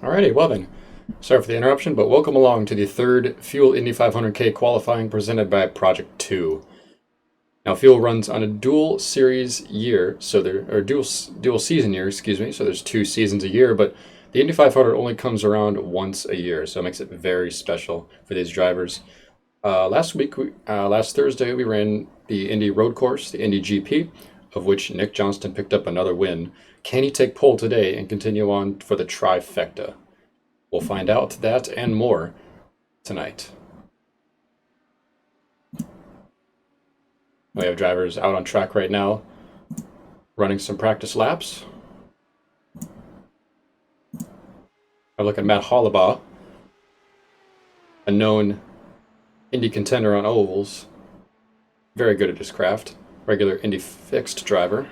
Alrighty, well then, sorry for the interruption, but welcome along to the third Fuel Indy 500K qualifying presented by Project 2. Now, Fuel runs on a dual series year, or dual season year, excuse me, so there's 2 seasons a year, but the Indy 500 only comes around once a year, so it makes it very special for these drivers. Last Thursday, we ran the Indy road course, the Indy GP, of which Nick Johnston picked up another win. Can he take pole today and continue on for the trifecta? We'll find out that and more tonight. We have drivers out on track right now, running some practice laps. I look at Matt Hollabaugh, a known Indy contender on ovals, very good at his craft, regular Indy fixed driver.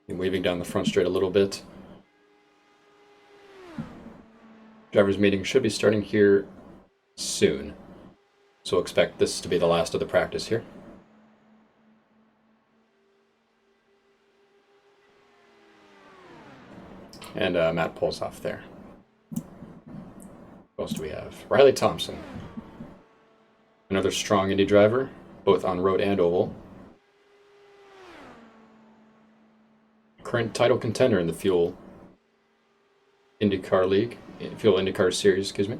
And weaving down the front straight a little bit. Drivers' meeting should be starting here soon, so we'll expect this to be the last of the practice here. And Matt pulls off there. Who else do we have? Riley Thompson, another strong Indy driver, both on road and oval. Current title contender in the Fuel IndyCar Series, excuse me.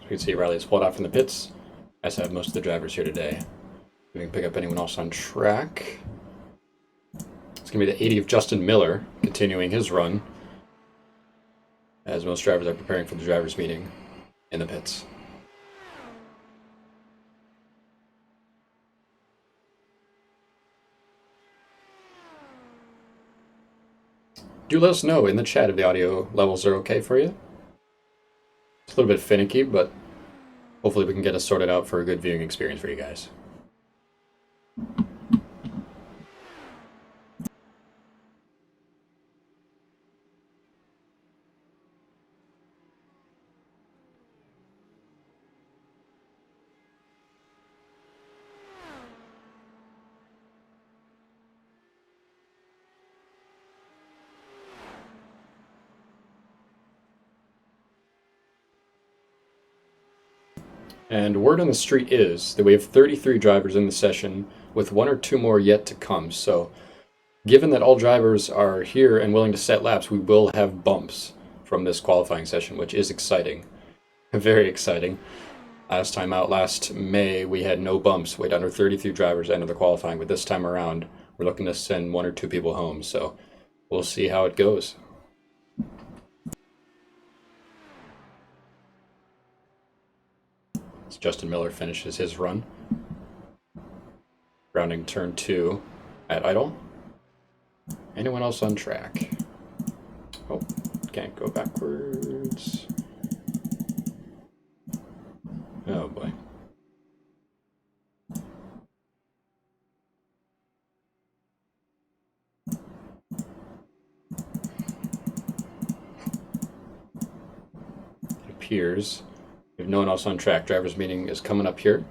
You can see Riley's pulled out from the pits, as have most of the drivers here today. We can pick up anyone else on track. It's going to be the 80 of Justin Miller, continuing his run, as most drivers are preparing for the drivers' meeting in the pits. Do let us know in the chat if the audio levels are okay for you. It's a little bit finicky, but hopefully we can get us sorted out for a good viewing experience for you guys. And word on the street is that we have 33 drivers in the session, with 1 or 2 more yet to come. So given that all drivers are here and willing to set laps, we will have bumps from this qualifying session, which is exciting. Very exciting. Last time out, last May, we had no bumps. We had under 33 drivers enter the qualifying, but this time around, we're looking to send 1 or 2 people home. So we'll see how it goes. As Justin Miller finishes his run. Rounding turn 2 at idle. Anyone else on track? Oh, can't go backwards. Oh boy. It appears we have no one else on track. Drivers' meeting is coming up here.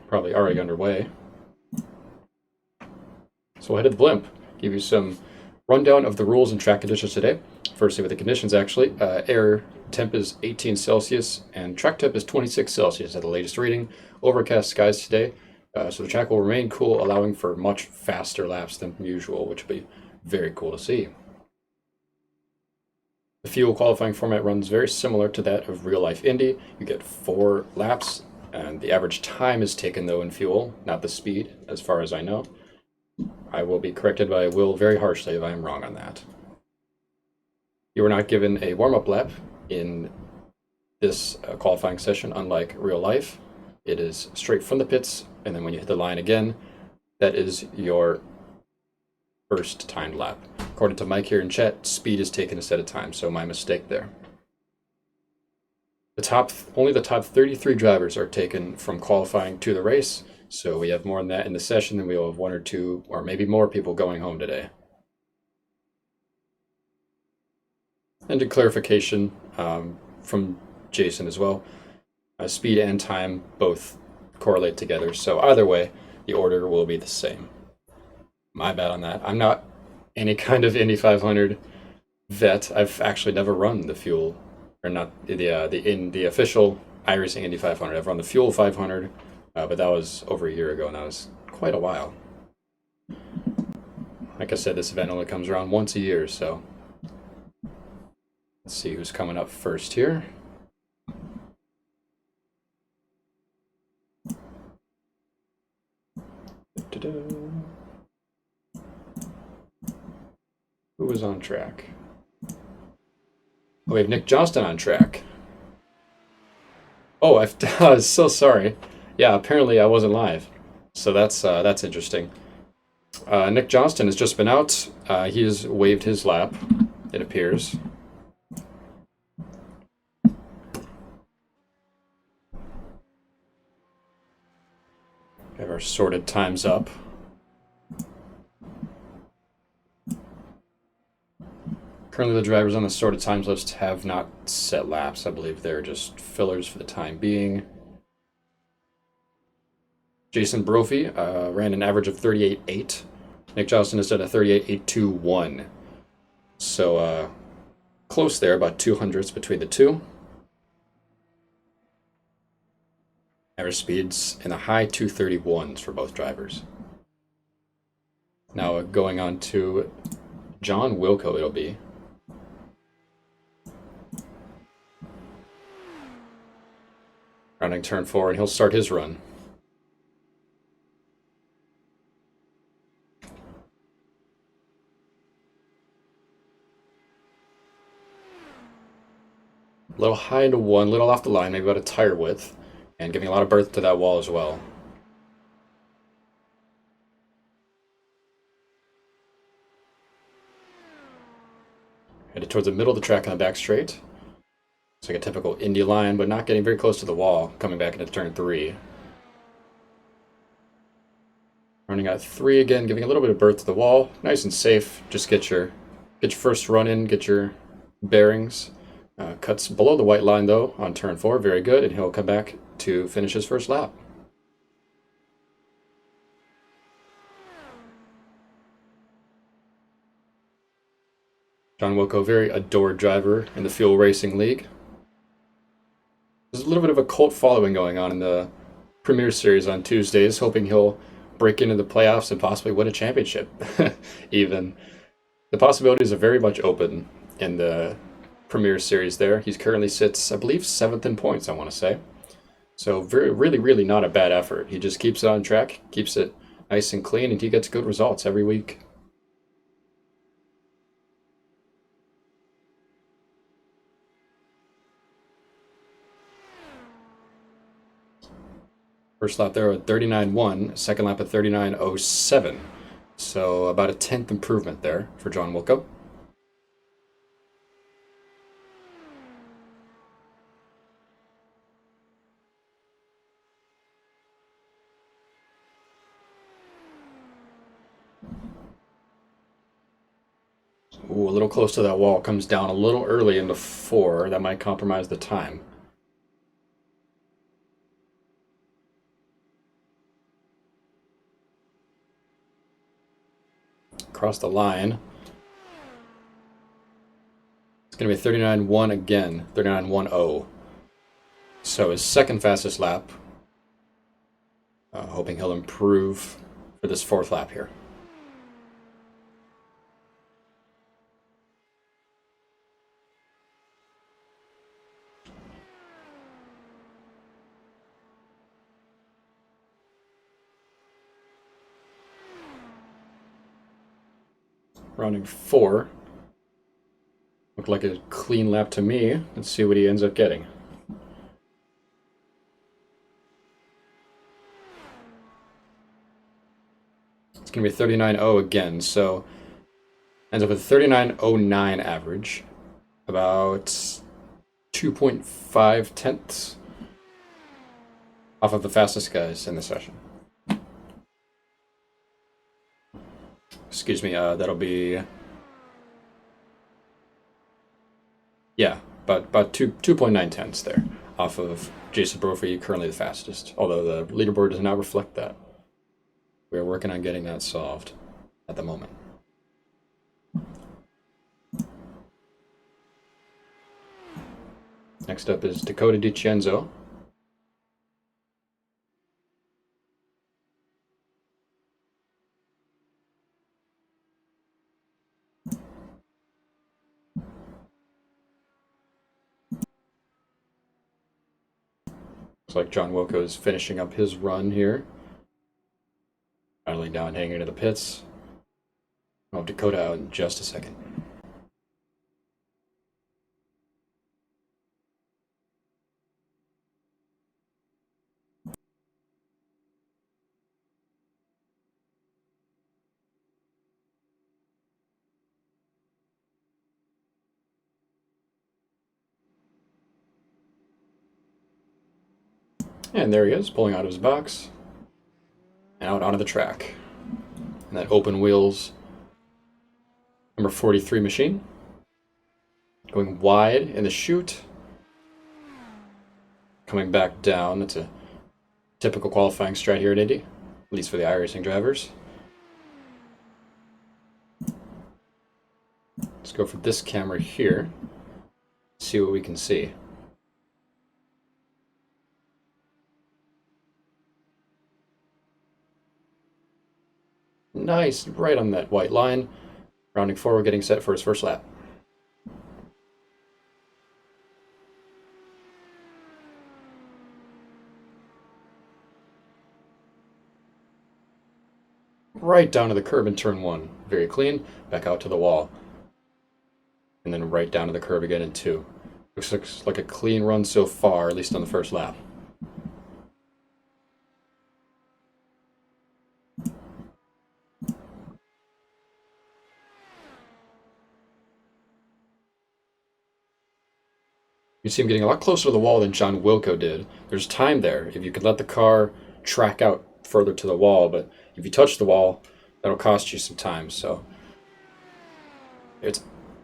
Probably already underway. So we'll head to the blimp. Give you some rundown of the rules and track conditions today. Firstly, with the conditions actually, air temp is 18 Celsius and track temp is 26 Celsius at the latest reading. Overcast skies today. So the track will remain cool, allowing for much faster laps than usual, which will be very cool to see. The fuel qualifying format runs very similar to that of real life Indy. You get 4 laps, and the average time is taken though in fuel, not the speed, as far as I know. I will be corrected by Will very harshly if I am wrong on that. You are not given a warm-up lap in this qualifying session, unlike real life. It is straight from the pits, and then when you hit the line again, that is your first timed lap. According to Mike here in chat, speed is taken instead of time, so my mistake there. Only the top 33 drivers are taken from qualifying to the race, so we have more than that in the session, and we will have 1 or 2, or maybe more people going home today. And a clarification from Jason as well, speed and time both correlate together, so either way, the order will be the same. My bad on that. I'm not any kind of Indy 500 vet. I've actually never run the fuel, or not the official iRacing Indy 500. I've run the Fuel 500, but that was over a year ago, and that was quite a while. Like I said, this event only comes around once a year, so let's see who's coming up first here. Who was on track? Oh, we have Nick Johnston on track. Oh, I was so sorry. Yeah, apparently I wasn't live, so that's interesting. Nick Johnston has just been out. He has waved his lap, it appears. We have our sorted times up. Currently, the drivers on the sorted times list have not set laps. I believe they're just fillers for the time being. Jason Brophy ran an average of 38.8. Nick Johnston has done a 38.821. So close there, about 200ths between the two. Average speeds in the high 231s for both drivers. Now going on to John Wilco, it'll be. Rounding turn 4, and he'll start his run. A little high into 1, little off the line, maybe about a tire width, and giving a lot of berth to that wall as well. Headed towards the middle of the track on the back straight. It's like a typical Indy line, but not getting very close to the wall, coming back into turn 3. Running out 3 again, giving a little bit of berth to the wall. Nice and safe. Just get your first run in, get your bearings. Cuts below the white line though on turn 4, very good, and he'll come back to finish his first lap. John Wilco, very adored driver in the Fuel Racing League. There's a little bit of a cult following going on in the Premier Series on Tuesdays, hoping he'll break into the playoffs and possibly win a championship. Even. The possibilities are very much open in the Premier Series there. He currently sits, I believe, 7th in points, I want to say. So really not a bad effort. He just keeps it on track, keeps it nice and clean, and he gets good results every week. First lap there at 39.1, second lap at 39.07. So about a 10th improvement there for John Wilco. Ooh, a little close to that wall. Comes down a little early into 4. That might compromise the time. Across the line. It's going to be 39.1 again. 39.10. So his second fastest lap. hoping he'll improve for this fourth lap here. Rounding 4. Looked like a clean lap to me. Let's see what he ends up getting. It's going to be 39.0 again, so ends up with 39.09 average. About 2.5 tenths off of the fastest guys in the session. Excuse me, that'll be... Yeah, about 2.9 tenths there, off of Jason Brophy, currently the fastest. Although the leaderboard does not reflect that. We are working on getting that solved at the moment. Next up is Dakota DiCenzo. Looks like John Wilco is finishing up his run here. Finally down, hanging into the pits. I'll have Dakota out in just a second. And there he is, pulling out of his box. And out onto the track. And that open wheels number 43 machine. Going wide in the chute. Coming back down. That's a typical qualifying strat here at Indy, at least for the iRacing drivers. Let's go for this camera here. See what we can see. Nice, right on that white line. Rounding forward, getting set for his first lap. Right down to the curb in turn 1. Very clean. Back out to the wall. And then right down to the curb again in 2. Looks like a clean run so far, at least on the first lap. You see him getting a lot closer to the wall than John Wilco did. There's time there if you could let the car track out further to the wall, but if you touch the wall, that'll cost you some time. So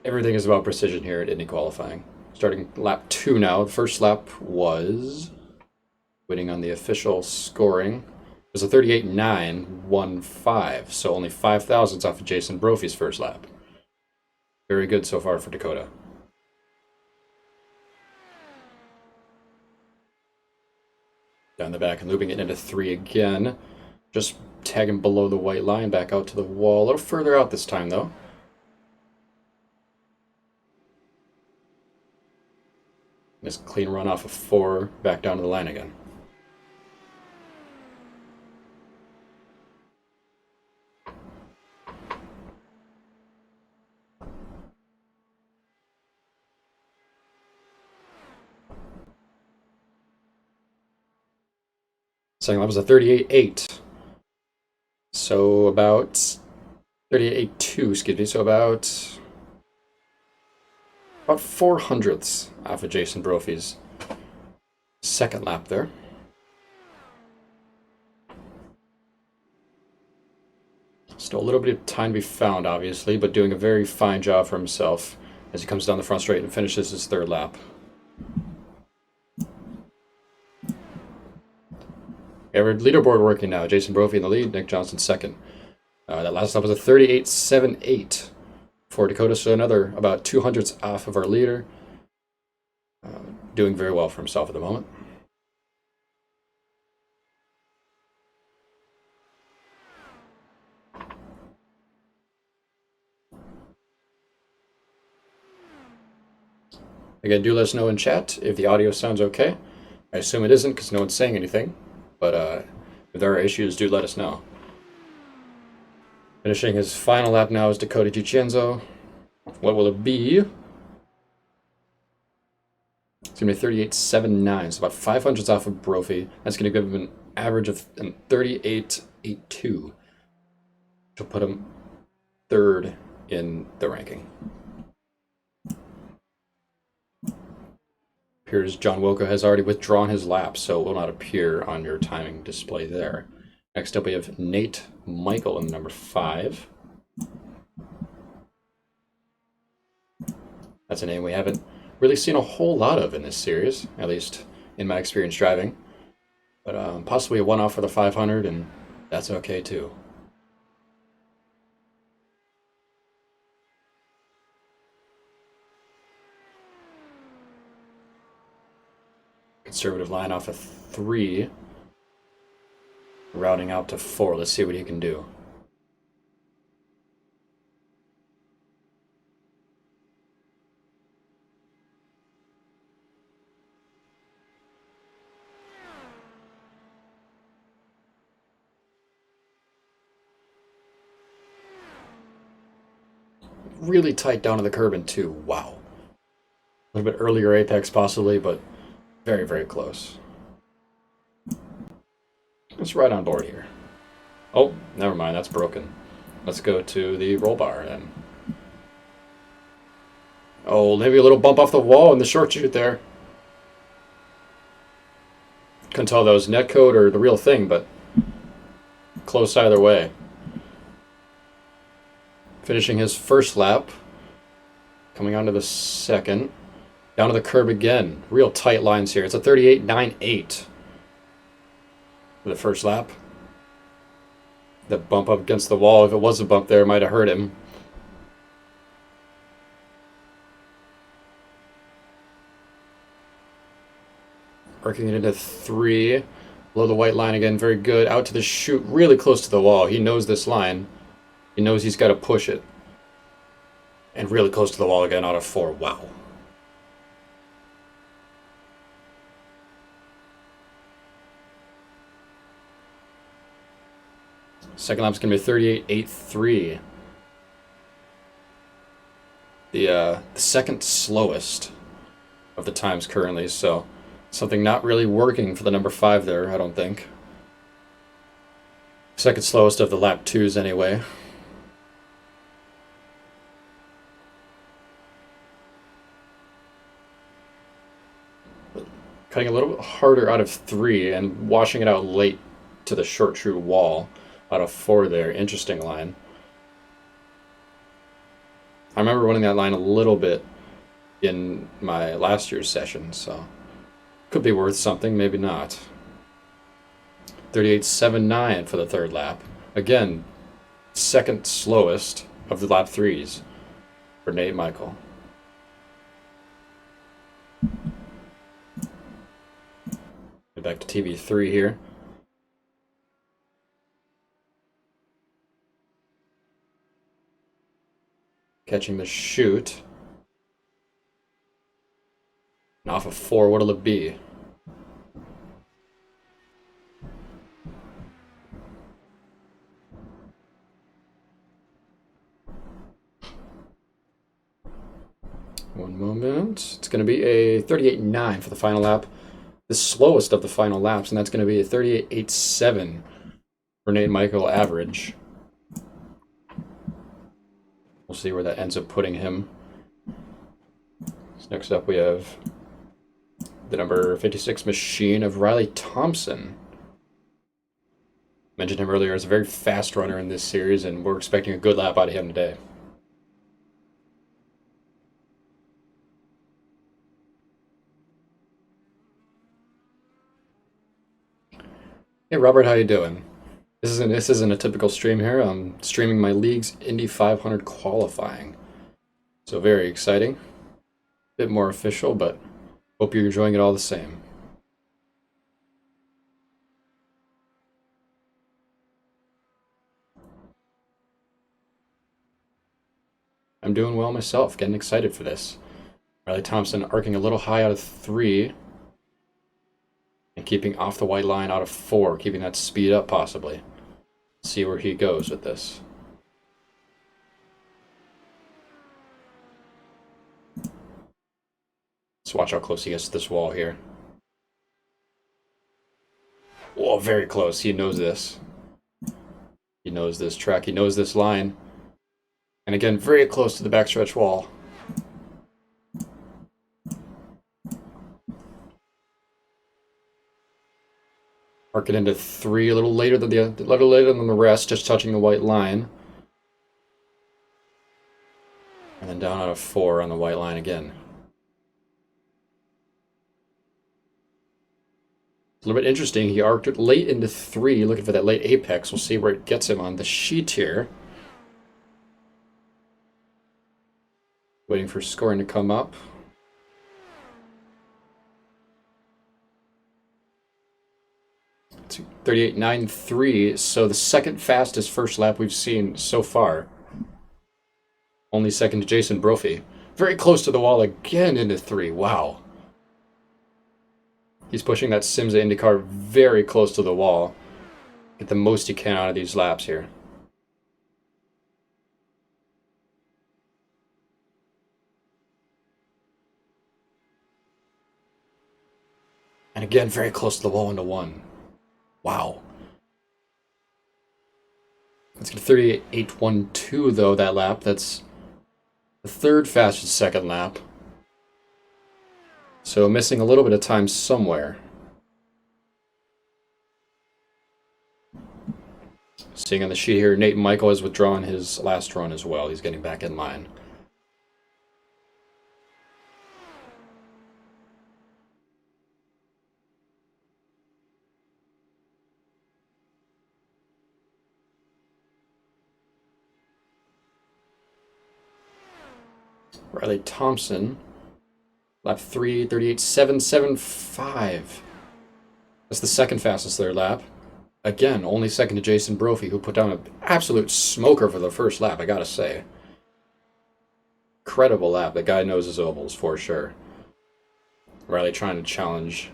everything is about precision here at Indy qualifying. Starting lap 2 now. The first lap was, waiting on the official scoring, it was a 38.915, so only 5 thousandths off of Jason Brophy's first lap. Very good so far for Dakota. Down the back and looping it into 3 again. Just tagging below the white line, back out to the wall. A little further out this time, though. This clean run off of 4, back down to the line again. Second lap was a 38.8. So about 38.82, excuse me. So about 4 hundredths off of Jason Brophy's second lap there. Still a little bit of time to be found, obviously, but doing a very fine job for himself as he comes down the front straight and finishes his third lap. Our leaderboard working now. Jason Brophy in the lead, Nick Johnson second. That last lap was a 38.78 for Dakota, so another about 2 hundredths off of our leader. Doing very well for himself at the moment. Again, do let us know in chat if the audio sounds okay. I assume it isn't because no one's saying anything, but if there are issues, do let us know. Finishing his final lap now is Dakota DiCenzo. What will it be? It's going to be 38.79, so about 500s off of Brophy. That's going to give him an average of 38.82, which will put him third in the ranking. Appears John Wilco has already withdrawn his lap, so it will not appear on your timing display there. Next up, we have Nate Michael in number 5. That's a name we haven't really seen a whole lot of in this series, at least in my experience driving. But possibly a one-off for the 500, and that's okay too. Conservative line off of 3, routing out to 4. Let's see what he can do. Really tight down to the curb in 2. Wow. A little bit earlier apex possibly, but very, very close. Let's right on board here. Oh, never mind, that's broken. Let's go to the roll bar then. Oh, maybe a little bump off the wall in the short shoot there. Couldn't tell if that was netcode or the real thing, but close either way. Finishing his first lap. Coming on to the second. Down to the curb again. Real tight lines here. It's a 38.98 for the first lap. The bump up against the wall, if it was a bump there, might have hurt him. Working it into 3. Below the white line again, very good. Out to the chute, really close to the wall. He knows this line. He knows he's got to push it. And really close to the wall again out of 4. Wow. Second lap's going to be 38.83. The second slowest of the times currently, so something not really working for the number 5 there, I don't think. Second slowest of the lap 2s anyway. Cutting a little bit harder out of 3 and washing it out late to the short true wall out of 4 there. Interesting line. I remember running that line a little bit in my last year's session, so could be worth something, maybe not. 38.79 for the third lap. Again, second slowest of the lap 3s for Nate Michael. Get back to TV3 here. Catching the chute. And off of 4, what'll it be? One moment. It's going to be a 38.9 for the final lap. The slowest of the final laps, and that's going to be a 38.87 for Nate Michael average. We'll see where that ends up putting him. So next up we have the number 56 machine of Riley Thompson. Mentioned him earlier as a very fast runner in this series, and we're expecting a good lap out of him today. Hey Robert, how you doing? This isn't a typical stream here. I'm streaming my league's Indy 500 qualifying. So very exciting. Bit more official, but hope you're enjoying it all the same. I'm doing well myself, getting excited for this. Riley Thompson arcing a little high out of 3 and keeping off the white line out of 4, keeping that speed up possibly. See where he goes with this. Let's watch how close he gets to this wall here. Oh, very close. He knows this. He knows this track. He knows this line. And again, very close to the backstretch wall. Arc it into 3, a little later than the rest, just touching the white line. And then down out of 4 on the white line again. A little bit interesting. He arced it late into 3, looking for that late apex. We'll see where it gets him on the sheet here. Waiting for scoring to come up. It's 38.93, so the second fastest first lap we've seen so far. Only second to Jason Brophy. Very close to the wall again into 3. Wow. He's pushing that Simza IndyCar very close to the wall. Get the most he can out of these laps here. And again, very close to the wall into 1. Wow. Let's get 38.812 though, that lap. That's the third fastest second lap. So missing a little bit of time somewhere. Seeing on the sheet here, Nate Michael has withdrawn his last run as well. He's getting back in line. Riley Thompson, lap 3, 38.775. That's the second fastest third lap. Again, only second to Jason Brophy, who put down an absolute smoker for the first lap, I gotta say. Incredible lap. The guy knows his ovals, for sure. Riley trying to challenge.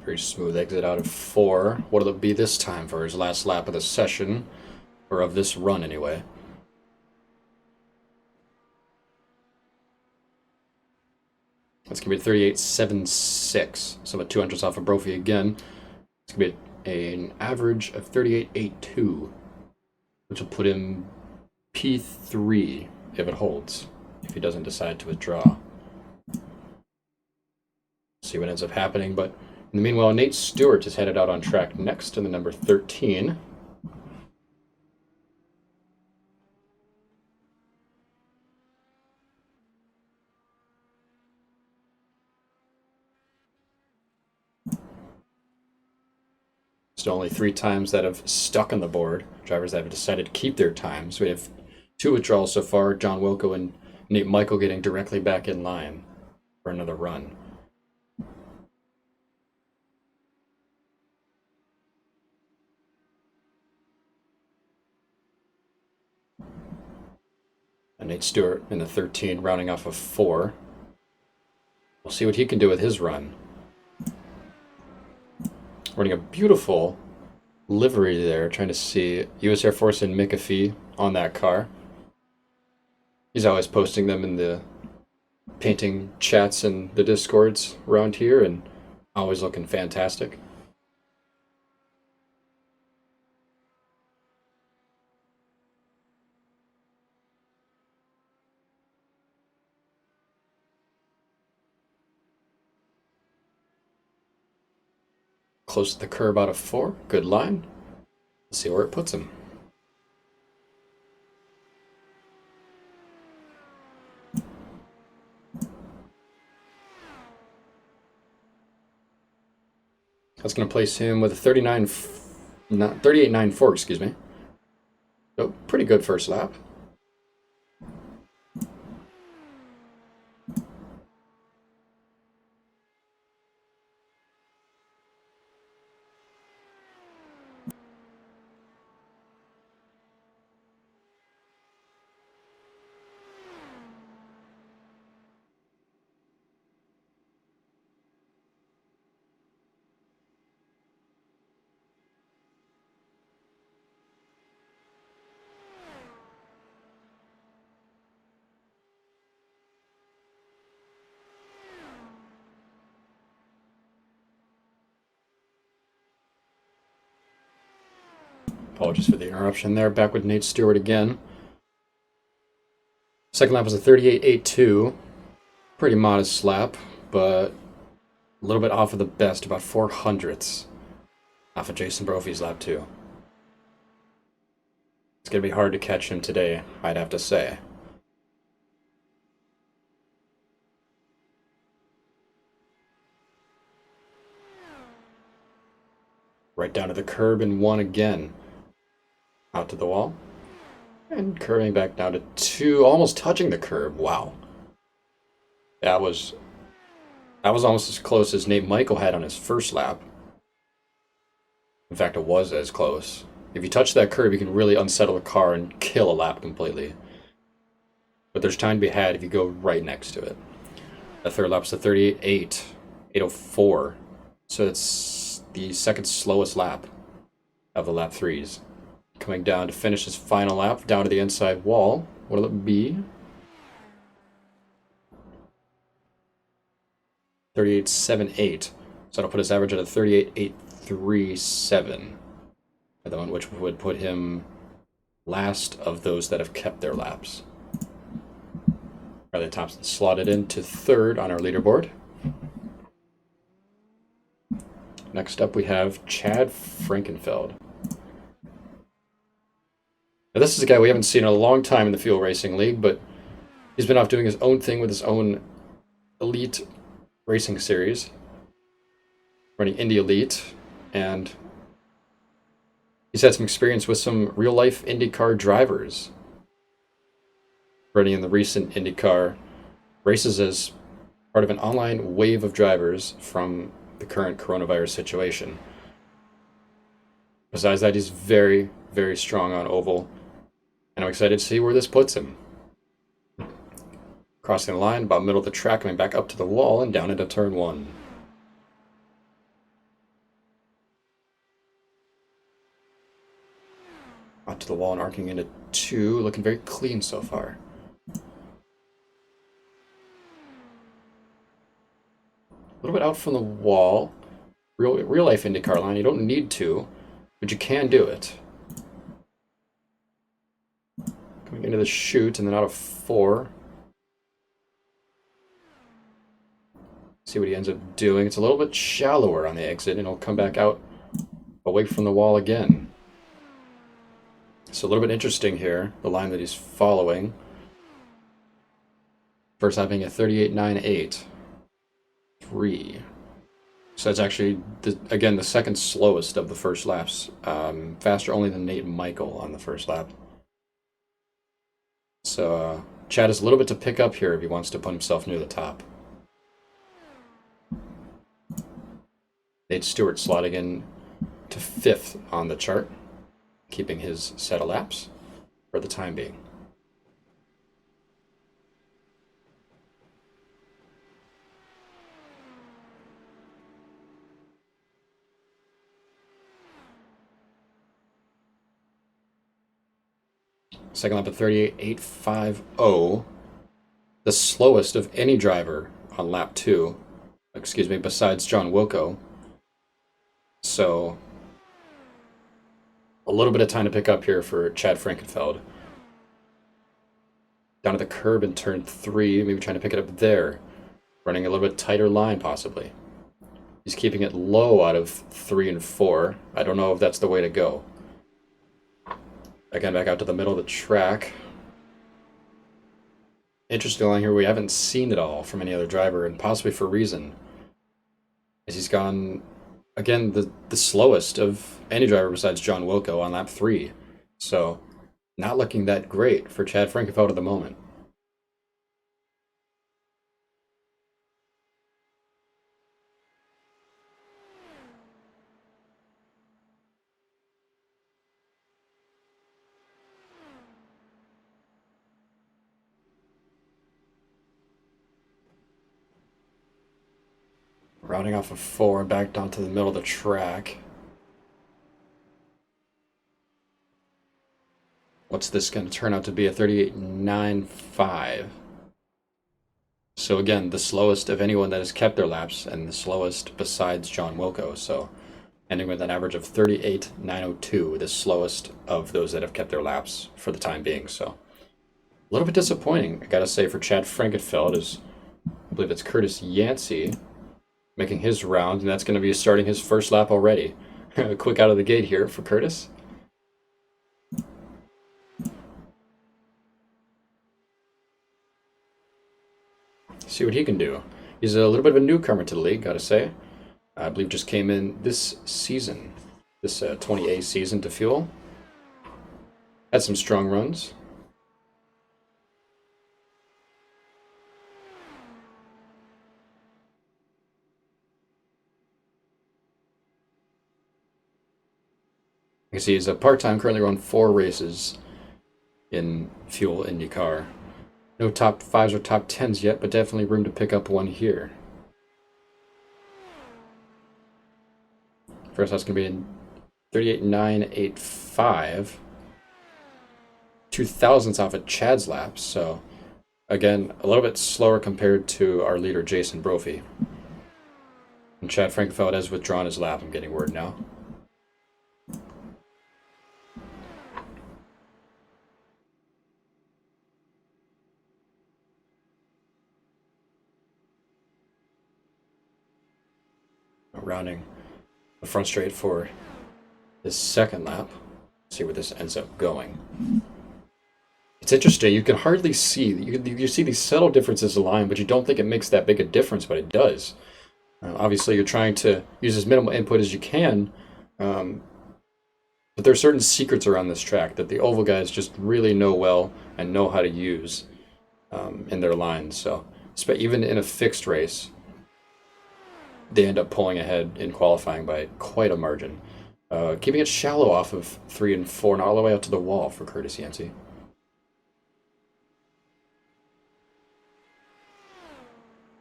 Very smooth exit out of 4. What'll it be this time for his last lap of the session? Or of this run, anyway. That's going to be 38.76. So about 200s off of Brophy again. It's going to be an average of 38.82. Which will put him P3 if it holds. If he doesn't decide to withdraw. See what ends up happening, but in the meanwhile, Nate Stewart is headed out on track next in the number 13. Still only 3 times that have stuck on the board. Drivers that have decided to keep their times. We have 2 withdrawals so far. John Wilco and Nate Michael getting directly back in line for another run. And Nate Stewart in the 13, rounding off of 4. We'll see what he can do with his run. Running a beautiful livery there, trying to see U.S. Air Force and McAfee on that car. He's always posting them in the painting chats and the discords around here, and always looking fantastic. Close to the curb out of 4. Good line. Let's see where it puts him. That's going to place him with a 38.94, excuse me. So pretty good first lap. Apologies for the interruption there. Back with Nate Stewart again. Second lap was a 38.82. Pretty modest lap, but a little bit off of the best, about 400ths off of Jason Brophy's lap 2. It's going to be hard to catch him today, I'd have to say. Right down to the curb and 1 again. Out to the wall. And curving back down to 2, almost touching the curb. Wow. That was almost as close as Nate Michael had on his first lap. In fact, it was as close. If you touch that curb, you can really unsettle the car and kill a lap completely. But there's time to be had if you go right next to it. The third lap's a 38.8, 8.04. So it's the second slowest lap of the lap 3s. Coming down to finish his final lap, down to the inside wall. What'll it be? 38.78. So that'll put his average at a 38.837. The one which would put him last of those that have kept their laps. Riley Thompson slotted into third on our leaderboard. Next up we have Chad Frankenfeld. Now this is a guy we haven't seen in a long time in the Fuel Racing League, but he's been off doing his own thing with his own Elite Racing Series, running Indy Elite, and he's had some experience with some real-life IndyCar drivers, running in the recent IndyCar races as part of an online wave of drivers from the current coronavirus situation. Besides that, he's very, very strong on oval, and I'm excited to see where this puts him. Crossing the line, about middle of the track, coming back up to the wall and down into turn 1. Out to the wall and arcing into 2, looking very clean so far. A little bit out from the wall. Real life IndyCar line, you don't need to, but you can do it. Coming into the chute and then out of 4. See what he ends up doing. It's a little bit shallower on the exit, and he'll come back out away from the wall again. So a little bit interesting here, the line that he's following. First having a 38.98. 3. So that's actually, again, the second slowest of the first laps. Faster only than Nate Michael on the first lap. So Chad has a little bit to pick up here if he wants to put himself near the top. Nate Stewart slotting in to 5th on the chart, keeping his set of laps for the time being. Second lap at 38.850, the slowest of any driver on lap 2, besides John Wilco. So a little bit of time to pick up here for Chad Frankenfeld. Down to the curb in turn 3, maybe trying to pick it up there. Running a little bit tighter line, possibly. He's keeping it low out of 3 and 4. I don't know if that's the way to go. Again, back out to the middle of the track. Interesting line here, we haven't seen it all from any other driver, and possibly for a reason. As he's gone, again, the slowest of any driver besides John Wilco on lap 3. So, not looking that great for Chad Frankenfeld at the moment. Rounding off of 4, back down to the middle of the track. What's this going to turn out to be? A 38.95. So again, the slowest of anyone that has kept their laps, and the slowest besides John Wilco. So ending with an average of 38.902, the slowest of those that have kept their laps for the time being. So a little bit disappointing, I gotta say, for Chad Frankenfeld, as I believe it's Curtis Yancey making his round, and that's going to be starting his first lap already. Quick out of the gate here for Curtis. See what he can do. He's a little bit of a newcomer to the league, gotta say. I believe just came in this season, this 20A season to Fuel. Had some strong runs. You can see he's a part-time, currently run 4 races in Fuel IndyCar. No top 5s or top 10s yet, but definitely room to pick up one here. First that's going to be in 38.985. 2,000ths off at Chad's laps, so again, a little bit slower compared to our leader, Jason Brophy. And Chad Frankenfeld has withdrawn his lap, I'm getting word now. Rounding the front straight for his second lap. See where this ends up going. It's interesting. You can hardly see. You see these subtle differences in line, but you don't think it makes that big a difference, but it does. Obviously, you're trying to use as minimal input as you can, but there are certain secrets around this track that the oval guys just really know well and know how to use in their lines. So even in a fixed race, they end up pulling ahead in qualifying by quite a margin. Keeping it shallow off of 3 and 4 and all the way out to the wall for Curtis Yancey.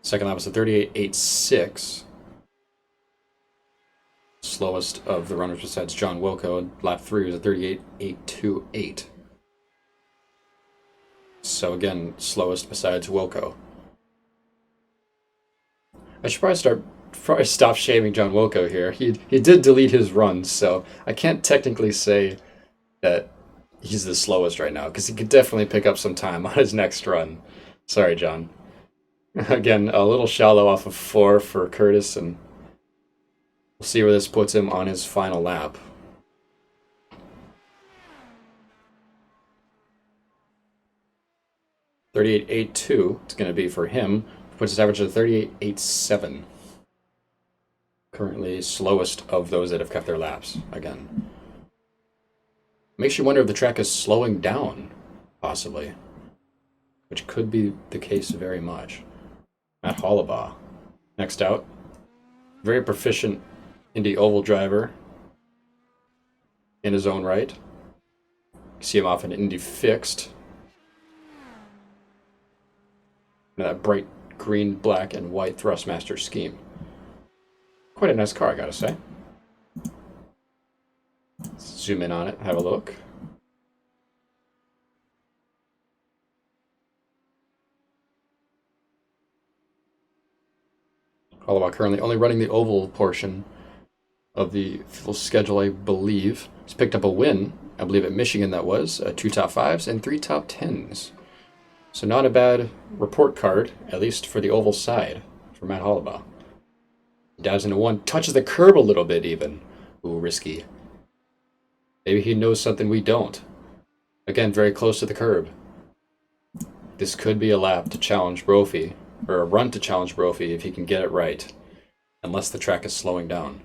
Second lap was a 38.86. Slowest of the runners besides John Wilco. Lap 3 was a 38.828. So again, slowest besides Wilco. I should probably stop shaming John Wilco here. He did delete his runs, so I can't technically say that he's the slowest right now, because he could definitely pick up some time on his next run. Sorry, John. Again, a little shallow off of 4 for Curtis, and we'll see where this puts him on his final lap. .38.82 it's going to be for him. Puts his average at 38.87. Currently slowest of those that have kept their laps, again. Makes you wonder if the track is slowing down, possibly. Which could be the case very much. Matt Hollabaugh, next out. Very proficient Indy oval driver in his own right. You see him off in Indy fixed. That bright green, black, and white Thrustmaster scheme. Quite a nice car, I gotta say. Let's zoom in on it, have a look. Hollabaugh currently only running the oval portion of the full schedule, I believe. He's picked up a win, I believe at Michigan that was, 2 top 5s and 3 top 10s. So not a bad report card, at least for the oval side, for Matt Hollabaugh. Dives into 1, touches the curb a little bit even. Ooh, risky. Maybe he knows something we don't. Again, very close to the curb. This could be a lap to challenge Brophy, or a run to challenge Brophy if he can get it right, unless the track is slowing down.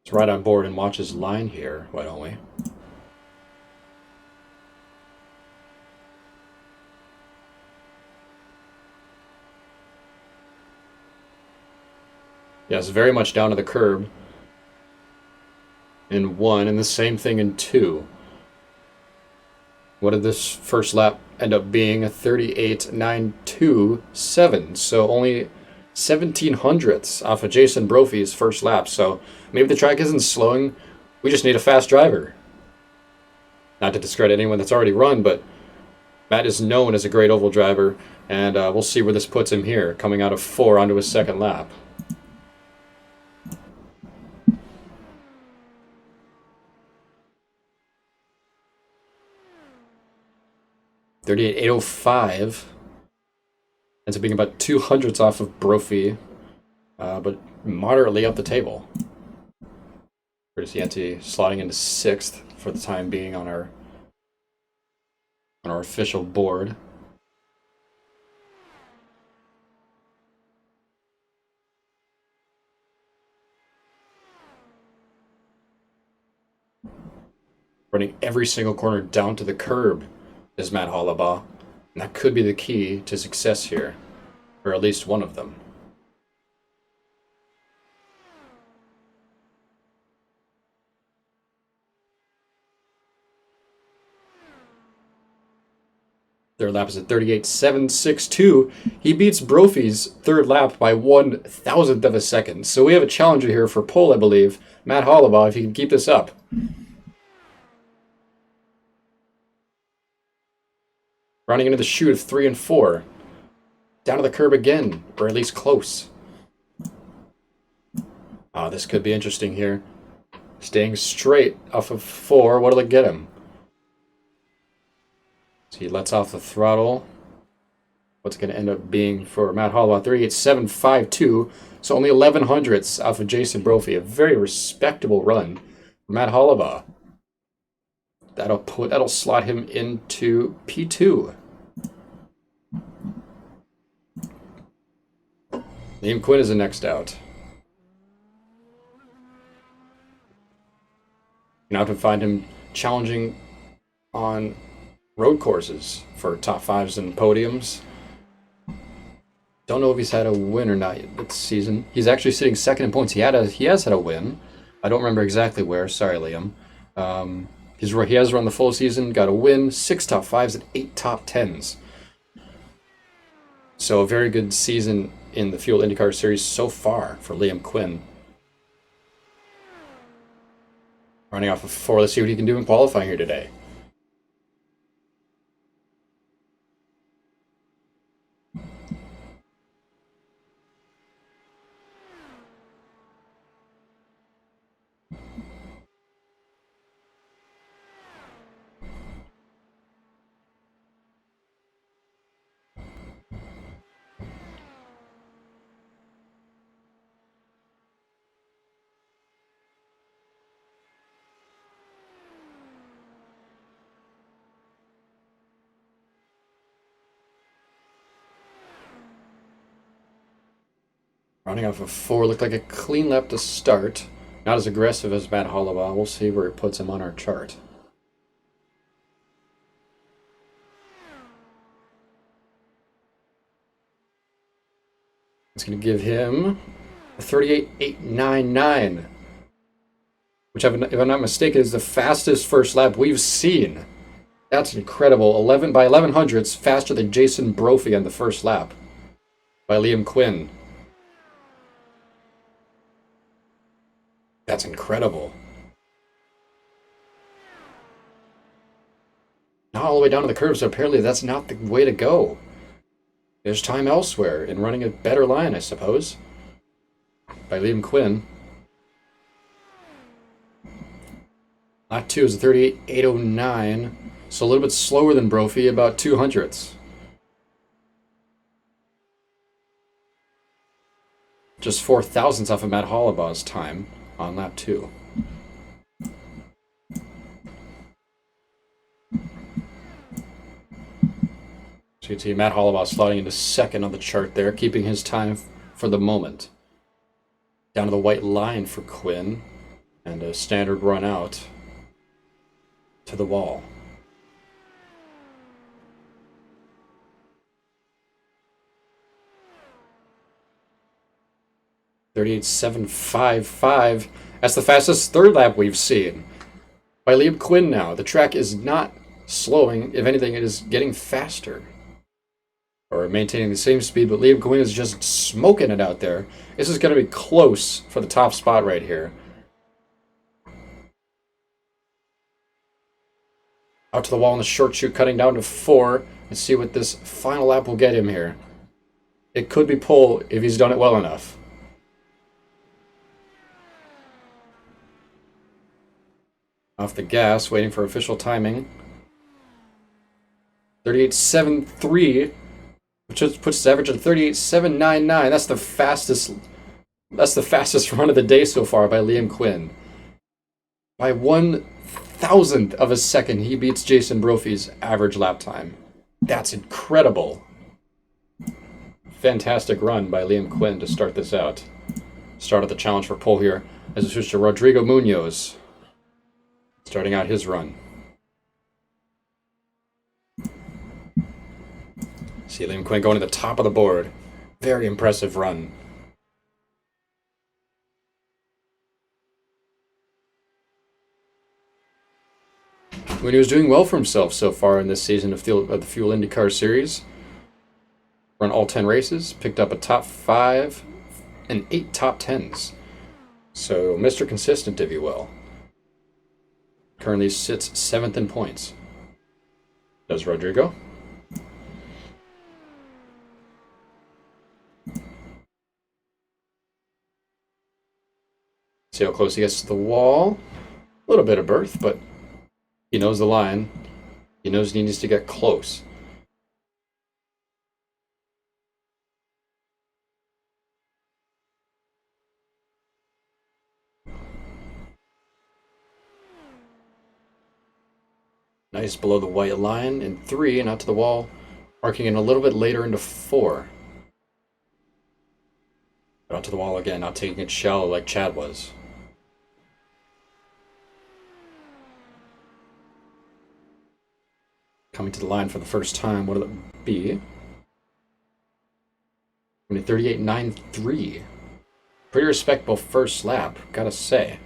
Let's ride on board and watch his line here, why don't we? Yes, very much down to the curb in 1, and the same thing in 2. What did this first lap end up being? A 38.927, so only 1700ths off of Jason Brophy's first lap. So maybe the track isn't slowing, we just need a fast driver. Not to discredit anyone that's already run, but Matt is known as a great oval driver, and we'll see where this puts him here, coming out of 4 onto his second lap. .38.805. Ends up being about 200ths off of Brophy, but moderately up the table. Curtis Yenti slotting into 6th for the time being on our official board. Running every single corner down to the curb is Matt Hollabaugh, and that could be the key to success here, or at least one of them. Third lap is at 38.762. He beats Brophy's third lap by 1,000th of a second. So we have a challenger here for pole, I believe. Matt Hollabaugh, if he can keep this up. Running into the chute of 3 and 4. Down to the curb again, or at least close. This could be interesting here. Staying straight off of 4. What'll it get him? So he lets off the throttle. What's going to end up being for Matt Hollabaugh? 38.752. So only 1100ths off of Jason Brophy. A very respectable run for Matt Hollabaugh. That'll slot him into P2. Liam Quinn is the next out. You can often find him challenging on road courses for top 5s and podiums. Don't know if he's had a win or not this season. He's actually sitting 2nd in points. He has had a win. I don't remember exactly where. Sorry, Liam. He has run the full season, got a win, 6 top 5s and 8 top 10s. So a very good season in the Fuel IndyCar Series so far for Liam Quinn. Running off of 4. Let's see what he can do in qualifying here today. Running off of 4, looked like a clean lap to start. Not as aggressive as Matt Hollabaugh. We'll see where it puts him on our chart. It's going to give him a 38.899, which, if I'm not mistaken, is the fastest first lap we've seen. That's incredible. 11 by 1100ths faster than Jason Brophy on the first lap by Liam Quinn. That's incredible. Not all the way down to the curve, so apparently that's not the way to go. There's time elsewhere in running a better line, I suppose. By Liam Quinn. Lap 2 is a 38.809, so a little bit slower than Brophy, about 200ths. Just 4,000ths off of Matt Hollabaugh's time on lap 2. So you can see Matt Hollabaugh slotting into 2nd on the chart there, keeping his time for the moment. Down to the white line for Quinn, and a standard run out to the wall. .38.755. That's the fastest third lap we've seen by Liam Quinn now. The track is not slowing. If anything, it is getting faster. Or maintaining the same speed, but Liam Quinn is just smoking it out there. This is going to be close for the top spot right here. Out to the wall in the short chute, cutting down to 4. And see what this final lap will get him here. It could be pole if he's done it well enough. Off the gas, waiting for official timing. 38.73, which puts his average at 38.799. That's the fastest. That's the fastest run of the day so far by Liam Quinn. By 1,000th of a second, he beats Jason Brophy's average lap time. That's incredible. Fantastic run by Liam Quinn to start this out. Start of the challenge for pole here as we switch to Rodrigo Munoz. Starting out his run. See Liam Quinn going to the top of the board. Very impressive run. Munoz doing well for himself so far in this season of the Fuel IndyCar Series. Run all 10 races, picked up a top 5 and 8 top 10s. So Mr. Consistent, if you will. Currently sits 7th in points. Does Rodrigo. See how close he gets to the wall. A little bit of berth, but he knows the line. He knows he needs to get close. Nice below the white line in 3 and out to the wall, arcing in a little bit later into 4. But out to the wall again, not taking it shallow like Chad was. Coming to the line for the first time, what will it be? 38.93. Pretty respectable first lap, gotta say.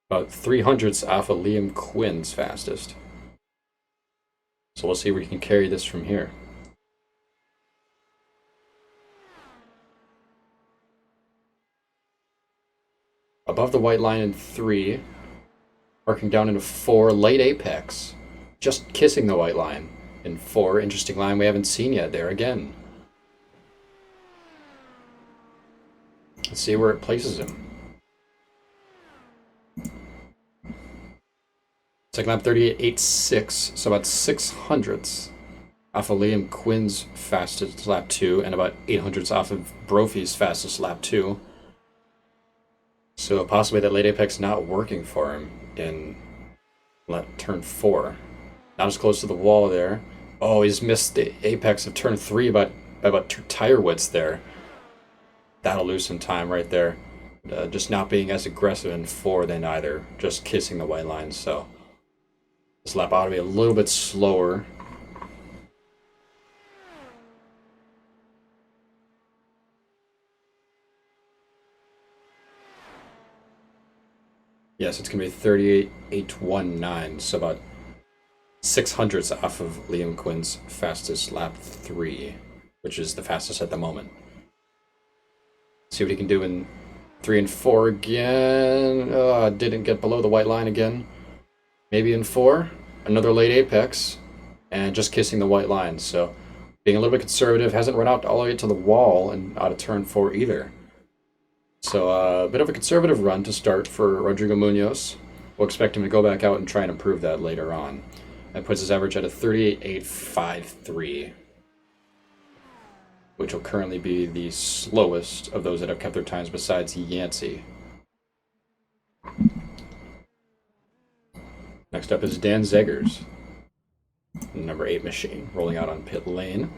About 300ths off of Liam Quinn's fastest. So we'll see where he can carry this from here. Above the white line in 3. Arcing down into 4. Late apex. Just kissing the white line. In 4. Interesting line we haven't seen yet there again. Let's see where it places him. Second lap 38.86, so about 600ths off of Liam Quinn's fastest lap 2, and about 800ths off of Brophy's fastest lap 2. So possibly that late apex not working for him in turn 4. Not as close to the wall there. Oh, he's missed the apex of turn 3 by about 2 tire widths there. That'll lose some time right there. Just not being as aggressive in 4 than either. Just kissing the white line, so this lap ought to be a little bit slower. Yes, it's going to be 38.819, so about 600ths off of Liam Quinn's fastest lap 3, which is the fastest at the moment. See what he can do in 3 and 4 again. Didn't get below the white line again. Maybe in 4, another late apex, and just kissing the white line. So being a little bit conservative, hasn't run out all the way to the wall and out of turn 4 either. So a bit of a conservative run to start for Rodrigo Munoz. We'll expect him to go back out and try and improve that later on. That puts his average at a 38.853, which will currently be the slowest of those that have kept their times besides Yancey. Next up is Dan Zegers, number 8 machine, rolling out on pit lane.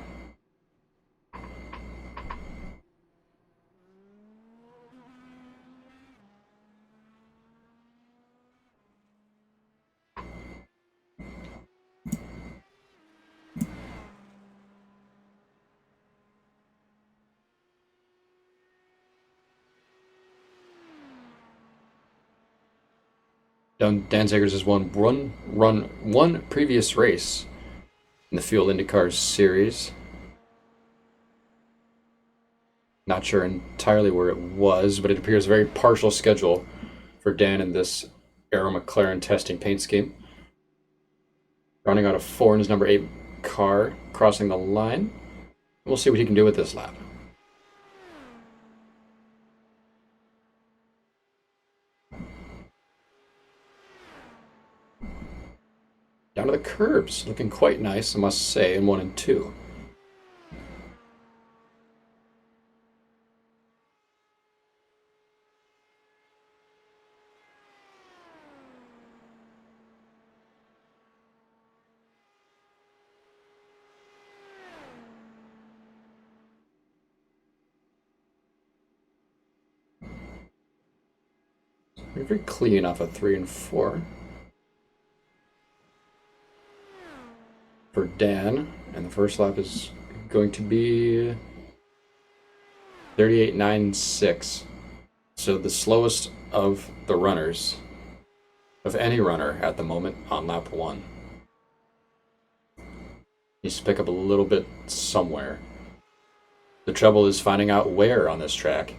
Dan Zegers has won one previous race in the Fuel IndyCar Series. Not sure entirely where it was, but it appears a very partial schedule for Dan in this Aero McLaren testing paint scheme. Running out of 4 in his number 8 car, crossing the line. We'll see what he can do with this lap. Down to the curbs, looking quite nice, I must say, in 1 and 2. Very clean off of 3 and 4. For Dan, and the first lap is going to be 38.96. So the slowest of the runners, of any runner at the moment on lap 1. Needs to pick up a little bit somewhere. The trouble is finding out where on this track.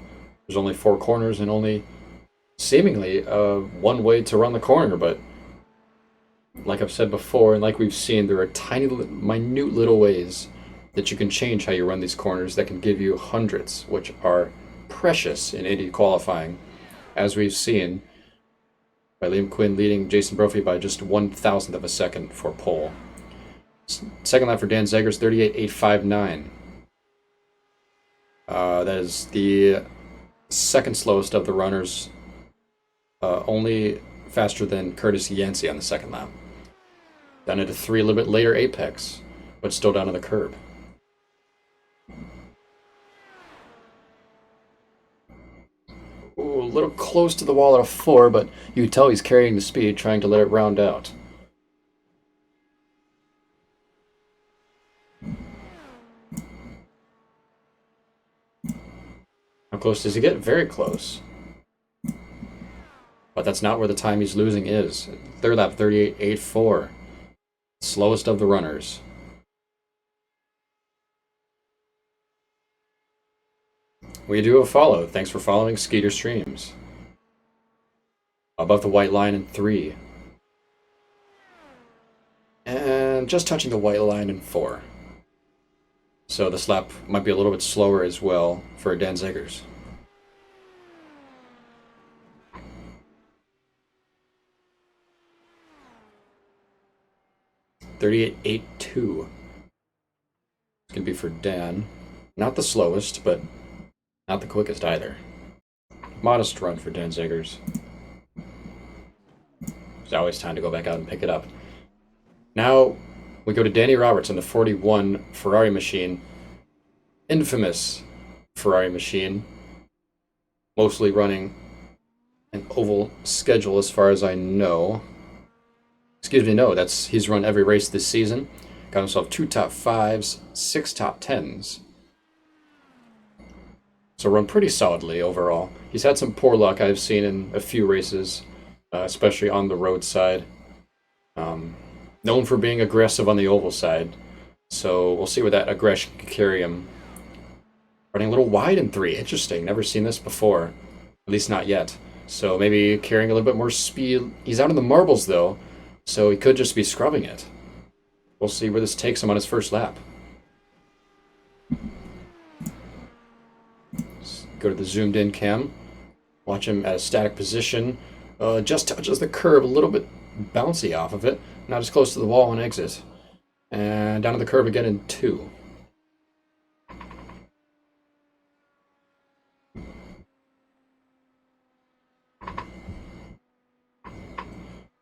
There's only 4 corners and only seemingly one way to run the corner, but like I've said before, and like we've seen, there are tiny, minute little ways that you can change how you run these corners that can give you hundredths, which are precious in Indy qualifying, as we've seen by Liam Quinn leading Jason Brophy by just 1,000th of a second for pole. Second lap for Dan Zegers, 38.859. That is the second slowest of the runners, only faster than Curtis Yancey on the second lap. Down into 3 a little bit later apex, but still down to the curb. Ooh, a little close to the wall at a 4, but you can tell he's carrying the speed, trying to let it round out. How close does he get? Very close. But that's not where the time he's losing is. Third lap, 38.84. Slowest of the runners. We do a follow. Thanks for following Skeeter Streams. Above the white line in 3. And just touching the white line in 4. So this lap might be a little bit slower as well for Dan Zegers. $38.82. It's going to be for Dan. Not the slowest, but not the quickest either. Modest run for Dan Zegers. There's always time to go back out and pick it up. Now we go to Danny Roberts in the 41 Ferrari machine. Infamous Ferrari machine. Mostly running an oval schedule as far as I know. Excuse me, no, he's run every race this season. Got himself 2 top 5s, 6 top 10s. So run pretty solidly overall. He's had some poor luck I've seen in a few races, especially on the road side. Known for being aggressive on the oval side. So we'll see where that aggression can carry him. Running a little wide in 3. Interesting. Never seen this before. At least not yet. So maybe carrying a little bit more speed. He's out in the marbles though, so he could just be scrubbing it. We'll see where this takes him on his first lap. Let's go to the zoomed in cam. Watch him at a static position. Just touches the curb, a little bit bouncy off of it. Not as close to the wall on exit. And down to the curb again in 2.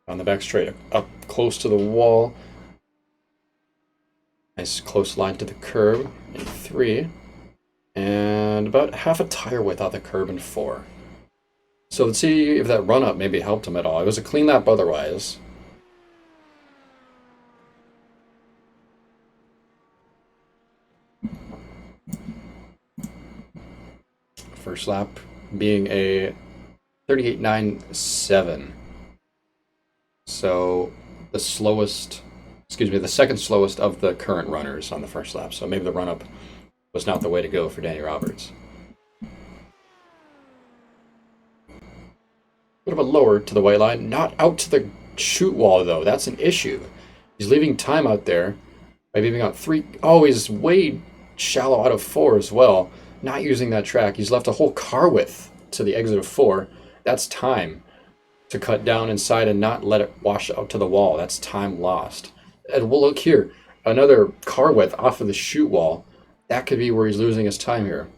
On the back straight, up close to the wall. Nice close line to the curb in 3. And about half a tire width off the curb in 4. So let's see if that run-up maybe helped him at all. It was a clean lap otherwise. First lap being a 38.97. So the second slowest of the current runners on the first lap. So maybe the run-up was not the way to go for Danny Roberts. A little bit lower to the white line. Not out to the chute wall, though. That's an issue. He's leaving time out there by leaving out 3. Oh, he's way shallow out of 4 as well. Not using that track. He's left a whole car width to the exit of 4. That's time to cut down inside and not let it wash out to the wall. That's time lost. And we'll look here. Another car width off of the chute wall. That could be where he's losing his time here.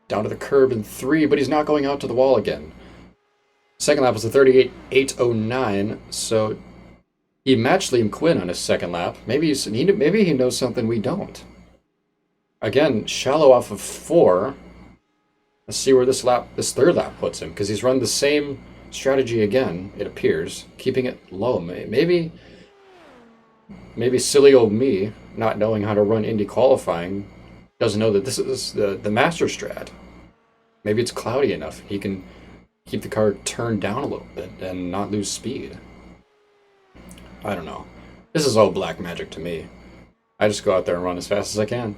Down to the curb in 3, but he's not going out to the wall again. Second lap was a 38.809, so he matched Liam Quinn on his second lap. Maybe he knows something we don't. Again, shallow off of 4. Let's see where this third lap puts him, because he's run the same strategy again, it appears, keeping it low. Maybe silly old me, not knowing how to run Indy qualifying, doesn't know that this is the master strat. Maybe it's cloudy enough. He can keep the car turned down a little bit and not lose speed. I don't know. This is all black magic to me. I just go out there and run as fast as I can.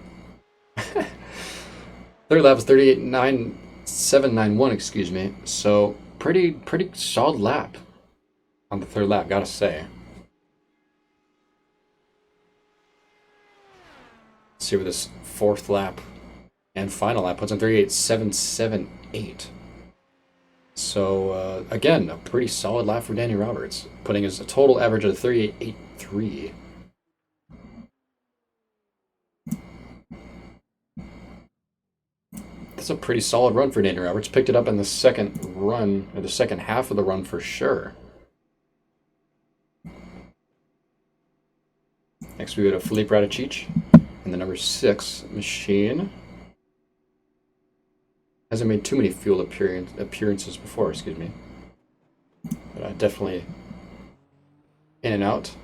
Third lap was 38.9791, excuse me. So pretty solid lap on the third lap, gotta say. Let's see where this fourth lap and final lap puts on 38.778. So again, a pretty solid lap for Danny Roberts, putting his total average at 38.83. That's a pretty solid run for Danny Roberts. Picked it up in the second run, or the second half of the run for sure. Next we go to Felipe Radicic in the number 6 machine. Hasn't made too many field appearances before, excuse me. But definitely in and out.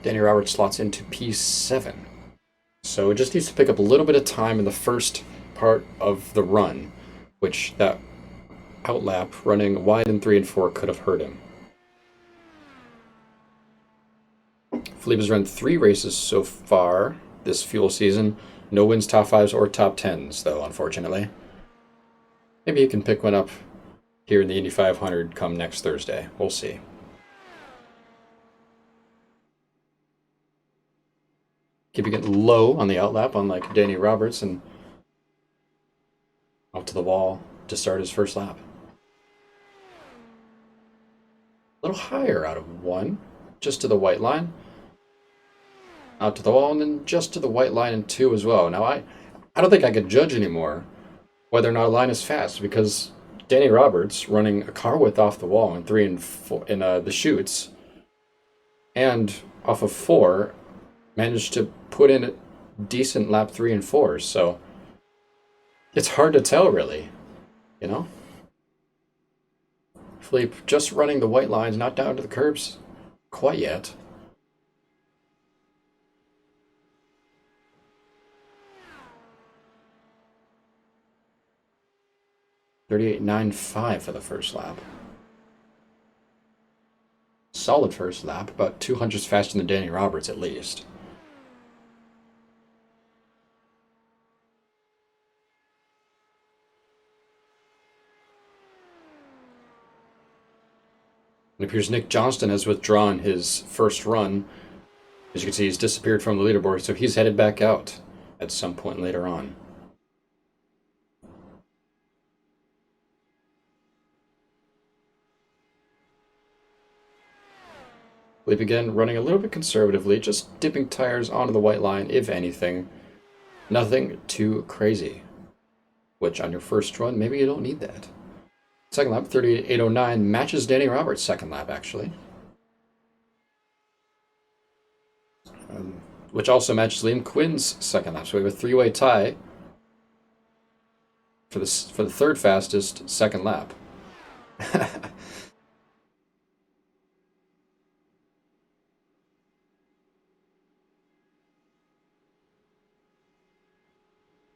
Danny Roberts slots into P7. So it just needs to pick up a little bit of time in the first part of the run, which that outlap running wide in 3 and 4 could have hurt him. Felipe has run 3 races so far this fuel season. No wins, top 5s, or top 10s, though, unfortunately. Maybe he can pick one up here in the Indy 500 come next Thursday. We'll see. Keeping it low on the outlap, unlike Danny Roberts, and out to the wall to start his first lap. A little higher out of 1, just to the white line. Out to the wall, and then just to the white line in 2 as well. Now, I don't think I could judge anymore whether or not a line is fast, because Danny Roberts running a car width off the wall in 3 and 4 in the chutes, and off of 4, managed to put in a decent lap 3 and 4. So it's hard to tell, really, you know. Felipe just running the white lines, not down to the curbs quite yet. .38.95 for the first lap. Solid first lap, about 200s faster than Danny Roberts at least. It appears Nick Johnston has withdrawn his first run. As you can see, he's disappeared from the leaderboard, so he's headed back out at some point later on. Felipe again running a little bit conservatively, just dipping tires onto the white line, if anything. Nothing too crazy. Which, on your first run, maybe you don't need that. Second lap, 38.809, matches Danny Roberts' second lap, actually. Which also matches Liam Quinn's second lap. So we have a 3-way tie for the third fastest second lap.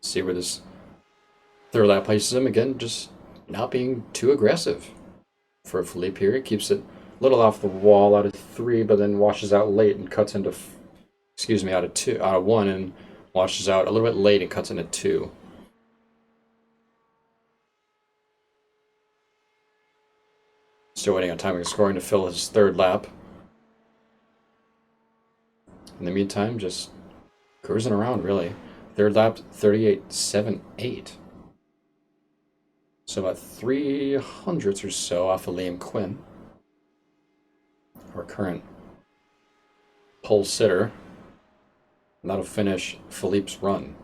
See where this third lap places him again, just not being too aggressive for Felipe here. He keeps it a little off the wall out of 3, but then washes out late and cuts into excuse me, out of one, and washes out a little bit late and cuts into two. Still waiting on timing and scoring to fill his third lap. In the meantime, just cruising around, really. Third lap, 38.78. So about 300ths or so off of Liam Quinn, our current pole sitter. And that'll finish Philippe's run.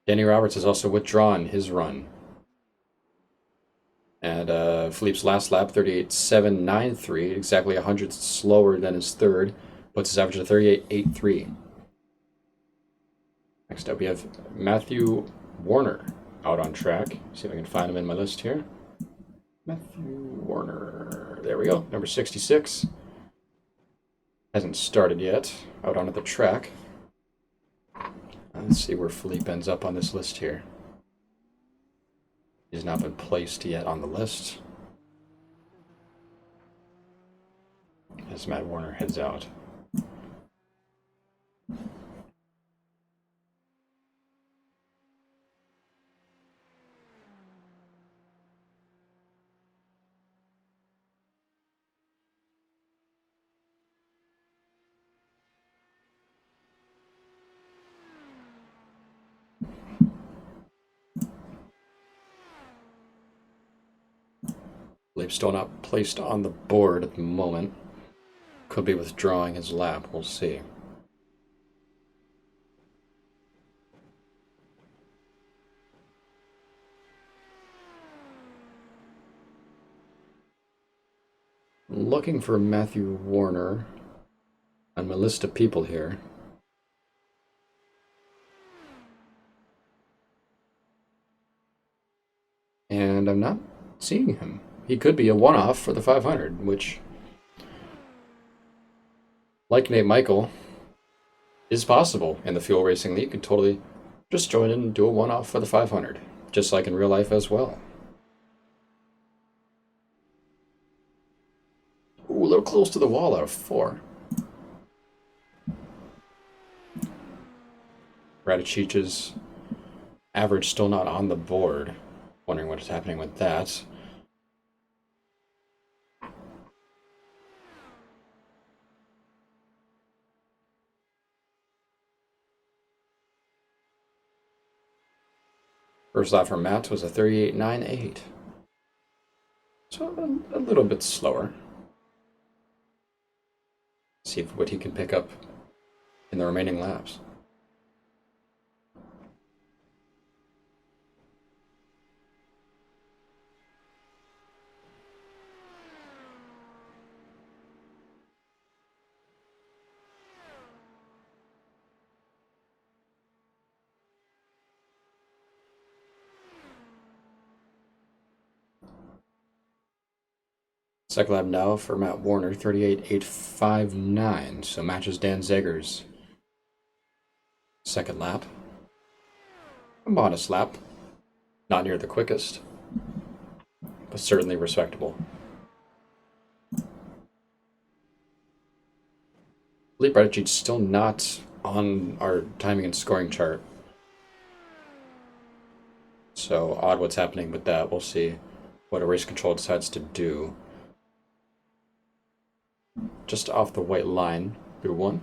Danny Roberts has also withdrawn his run. And Philippe's last lap, 38.793, exactly 100 slower than his third, puts his average at 38.83. Next up, we have Matthew Warner out on track. See if I can find him in my list here. Matthew Warner. There we go, number 66. Hasn't started yet, out onto the track. Let's see where Philippe ends up on this list here. He's not been placed yet on the list. As Matt Warner heads out. Philippe's still not placed on the board at the moment. Could be withdrawing his lap, we'll see. Looking for Matthew Warner on my list of people here. And I'm not seeing him. He could be a one-off for the 500, which, like Nate Michael, is possible in the Fuel Racing League. You could totally just join in and do a one-off for the 500, just like in real life as well. Ooh, a little close to the wall out of 4. Radicic's average still not on the board. Wondering what is happening with that. First lap for Matt was a 38.98. So a little bit slower. See what he can pick up in the remaining laps. Second lap now for Matt Warner, 38.859, so matches Dan Zager's second lap. A modest lap, not near the quickest, but certainly respectable. Philippe Radicic's still not on our timing and scoring chart. So odd what's happening with that. We'll see what a race control decides to do. Just off the white line through 1.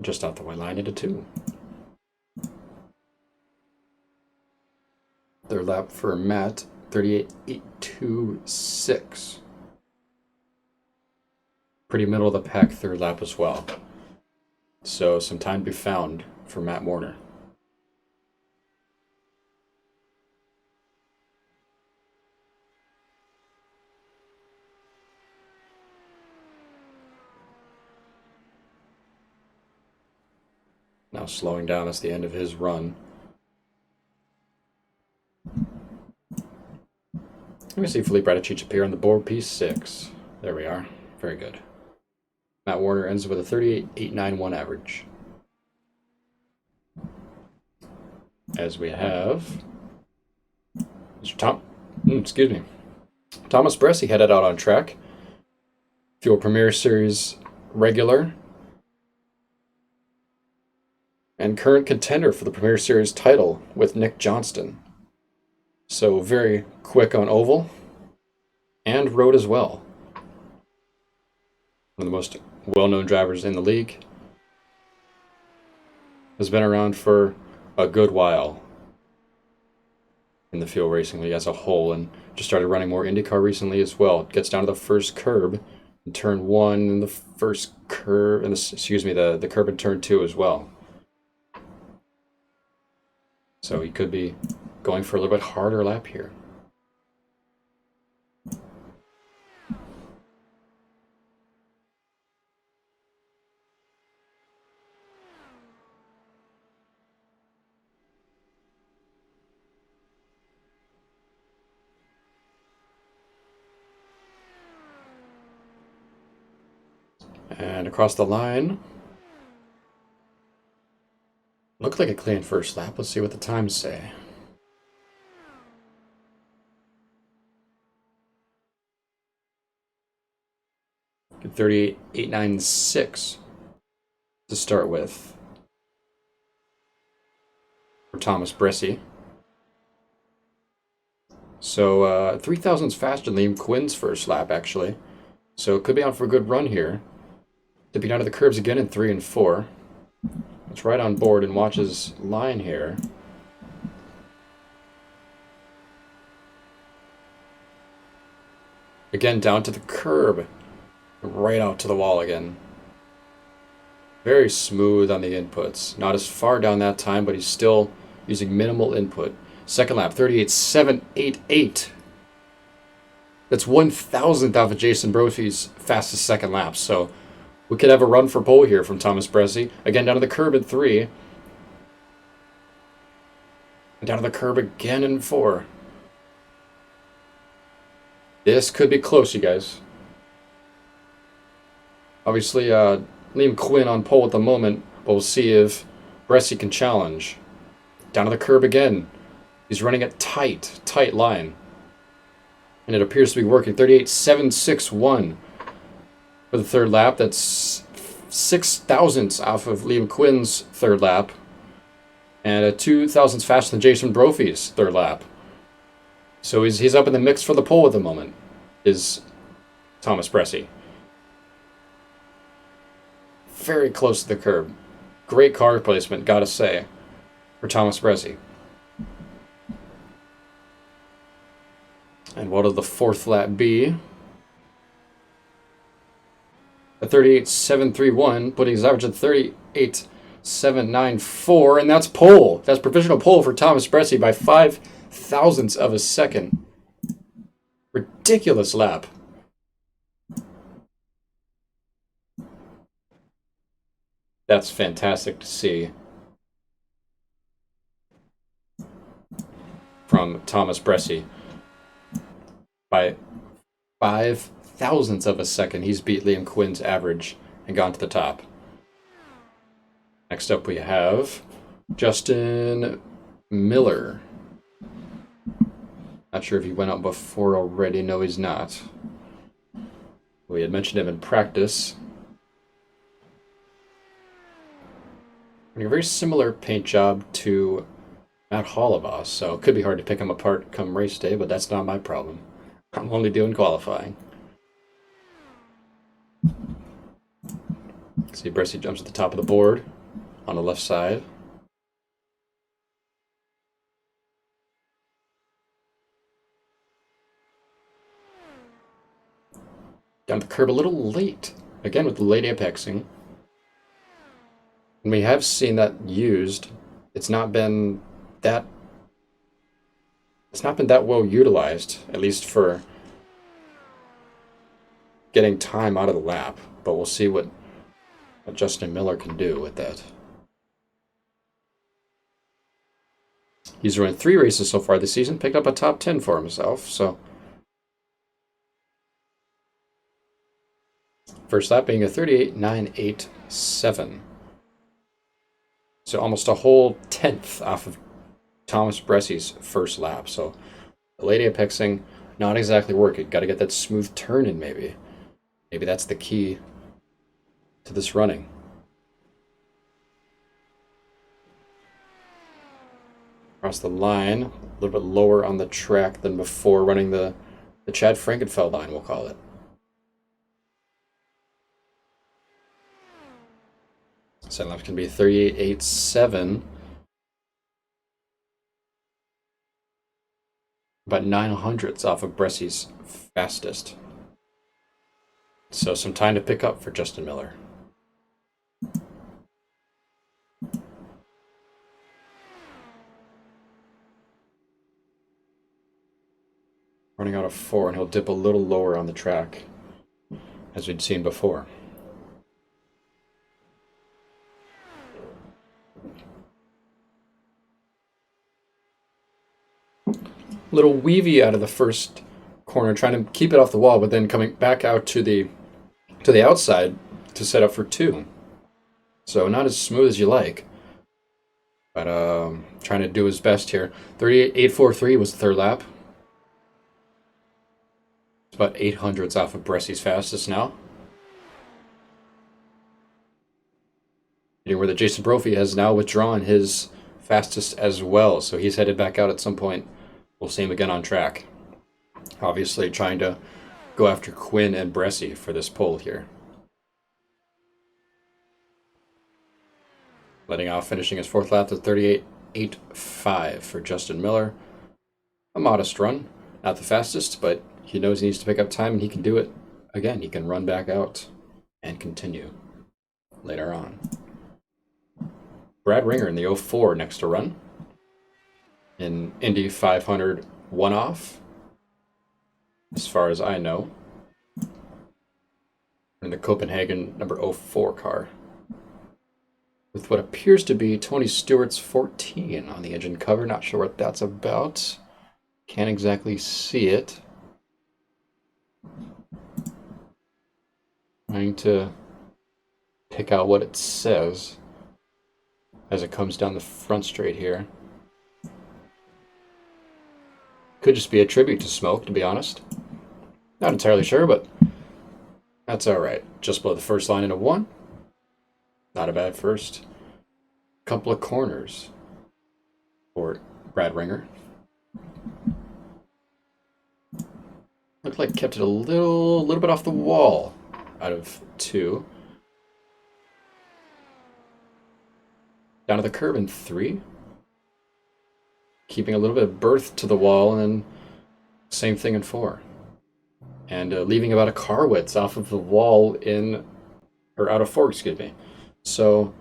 Just off the white line into 2. Third lap for Matt, 38.826. Pretty middle of the pack third lap as well. So some time to be found for Matt Warner. Now slowing down as the end of his run. Let me see Philippe Radicic appear on the board, P6. There we are. Very good. Matt Warner ends with a 38.891 average. As we have Mr. Thomas Bressi headed out on track. Fuel Premier Series regular. and current contender for the Premier Series title with Nick Johnston. So very quick on oval and road as well. One of the most well-known drivers in the league. Has been around for a good while in the field racing league as a whole, and just started running more IndyCar recently as well. Gets down to the first curb in turn 1, and the first curve, and the curb in turn 2 as well. So he could be going for a little bit harder lap here. And across the line. Looked like a clean first lap. Let's see what the times say. Good 38.896 to start with for Thomas Bressi. So 3 thousandths faster than Liam Quinn's first lap, actually. So it could be on for a good run here. Dipping out of the curbs again in 3 and 4. Let's right on board and watch his line here. Again, down to the curb. Right out to the wall again. Very smooth on the inputs. Not as far down that time, but he's still using minimal input. Second lap, 38.788. That's 1,000th off of Jason Brophy's fastest second lap. So we could have a run for pole here from Thomas Bressi. Again, down to the curb in 3. And down to the curb again in 4. This could be close, you guys. Obviously, Liam Quinn on pole at the moment, but we'll see if Bressi can challenge. Down to the curb again. He's running a tight line. And it appears to be working. 38.761 for the third lap. That's 6 thousandths off of Liam Quinn's third lap. And a 2 thousandths faster than Jason Brophy's third lap. So he's up in the mix for the pole at the moment, is Thomas Bressi. Very close to the curb. Great car placement, gotta say, for Thomas Bressi. And what will the fourth lap be? A 38.731, putting his average at 38.794, and that's pole. That's provisional pole for Thomas Bressi by 5 thousandths of a second. Ridiculous lap. That's fantastic to see from Thomas Bressi. By 5 thousandths of a second, he's beat Liam Quinn's average and gone to the top. Next up we have Justin Miller. Not sure if he went out before already. No, he's not. We had mentioned him in practice. A very similar paint job to Matt Hollabas, so it could be hard to pick him apart come race day, but that's not my problem. I'm only doing qualifying. See, Bressi jumps at the top of the board on the left side. Down the curb a little late. Again with the late apexing. And we have seen that used. It's not been that well utilized, at least for getting time out of the lap. But we'll see what Justin Miller can do with that. He's run 3 races so far this season, picked up a top 10 for himself, so first lap being a 38.987. So almost a whole 10th off of Thomas Bressi's first lap. So the late apexing, not exactly working. Got to get that smooth turn in maybe. Maybe that's the key to this running. Across the line, a little bit lower on the track than before, running the Chad Frankenfeld line, we'll call it. Set lap's going to be 38.87. About 900ths off of Bressy's fastest. So some time to pick up for Justin Miller. Running out of 4, and he'll dip a little lower on the track, as we'd seen before. Little weavy out of the first corner, trying to keep it off the wall, but then coming back out to the outside to set up for 2. So not as smooth as you like, but trying to do his best here. 38.843 was the third lap. It's about 800ths off of Bressy's fastest now. Where the Jason Brophy has now withdrawn his fastest as well, so he's headed back out at some point. We'll see him again on track. Obviously trying to go after Quinn and Bressy for this pole here. Letting off, finishing his 4th lap to 38.85 for Justin Miller. A modest run, not the fastest, but he knows he needs to pick up time, and he can do it again. He can run back out and continue later on. Brad Ringer in the 04 next to run. In Indy 500 one-off, as far as I know. In the Copenhagen number 04 car. With what appears to be Tony Stewart's 14 on the engine cover. Not sure what that's about. Can't exactly see it. Trying to pick out what it says as it comes down the front straight here. Could just be a tribute to Smoke, to be honest. Not entirely sure, but that's alright. Just below the first line into 1. Not a bad first. Couple of corners for Brad Ringer. Looked like kept it a little bit off the wall out of 2. Down to the curb in 3. Keeping a little bit of berth to the wall, and then same thing in 4. And leaving about a car width off of the wall out of 4, excuse me. So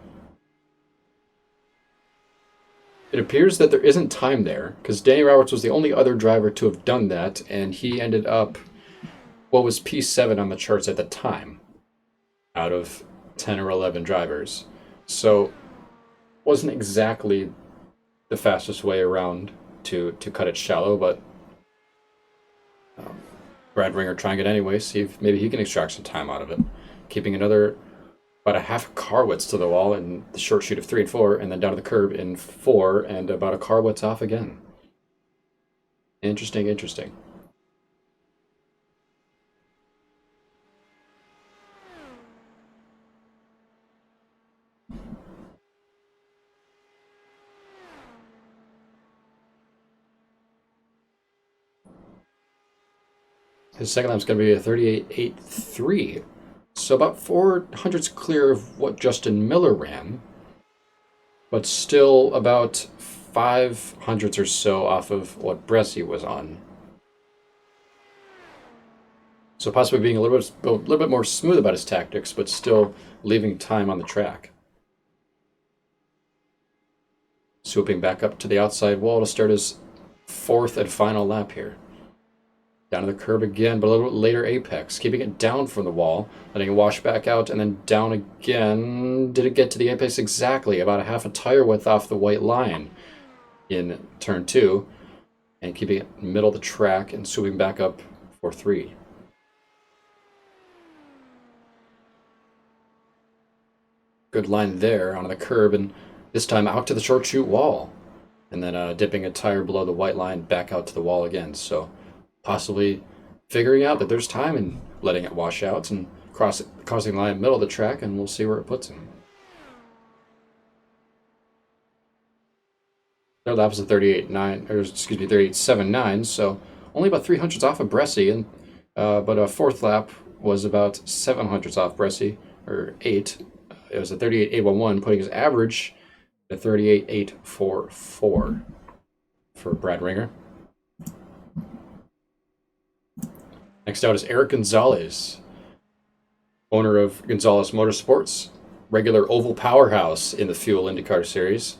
it appears that there isn't time there, because Danny Roberts was the only other driver to have done that, and he ended up what was P7 on the charts at the time out of 10 or 11 drivers. So wasn't exactly the fastest way around to cut it shallow, but Brad Ringer trying it anyway, see if maybe he can extract some time out of it. Keeping about a half car width to the wall in the short shoot of 3 and 4, and then down to the curb in 4, and about a car width off again. Interesting. His second lap's going to be a 38.83. So about 400ths clear of what Justin Miller ran, but still about 500ths or so off of what Bressy was on. So possibly being a little bit more smooth about his tactics, but still leaving time on the track. Swooping back up to the outside wall to start his 4th and final lap here. Down to the curb again, but a little bit later apex. Keeping it down from the wall, letting it wash back out, and then down again. Did it get to the apex exactly? About a half a tire width off the white line in turn 2. And keeping it in the middle of the track and swooping back up for 3. Good line there onto the curb, and this time out to the short chute wall. And then dipping a tire below the white line back out to the wall again. So possibly figuring out that there's time and letting it wash out and crossing the line in the middle of the track, and we'll see where it puts him. Third lap was a 38.9, or excuse me, 38.79, so only about 300s off of Bressie, and but a fourth lap was about 700s off Bressie, or 8. It was a 38.811, putting his average at 38.844 for Brad Ringer. Next out is Eric Gonzalez, owner of Gonzalez Motorsports, regular oval powerhouse in the Fuel IndyCar Series,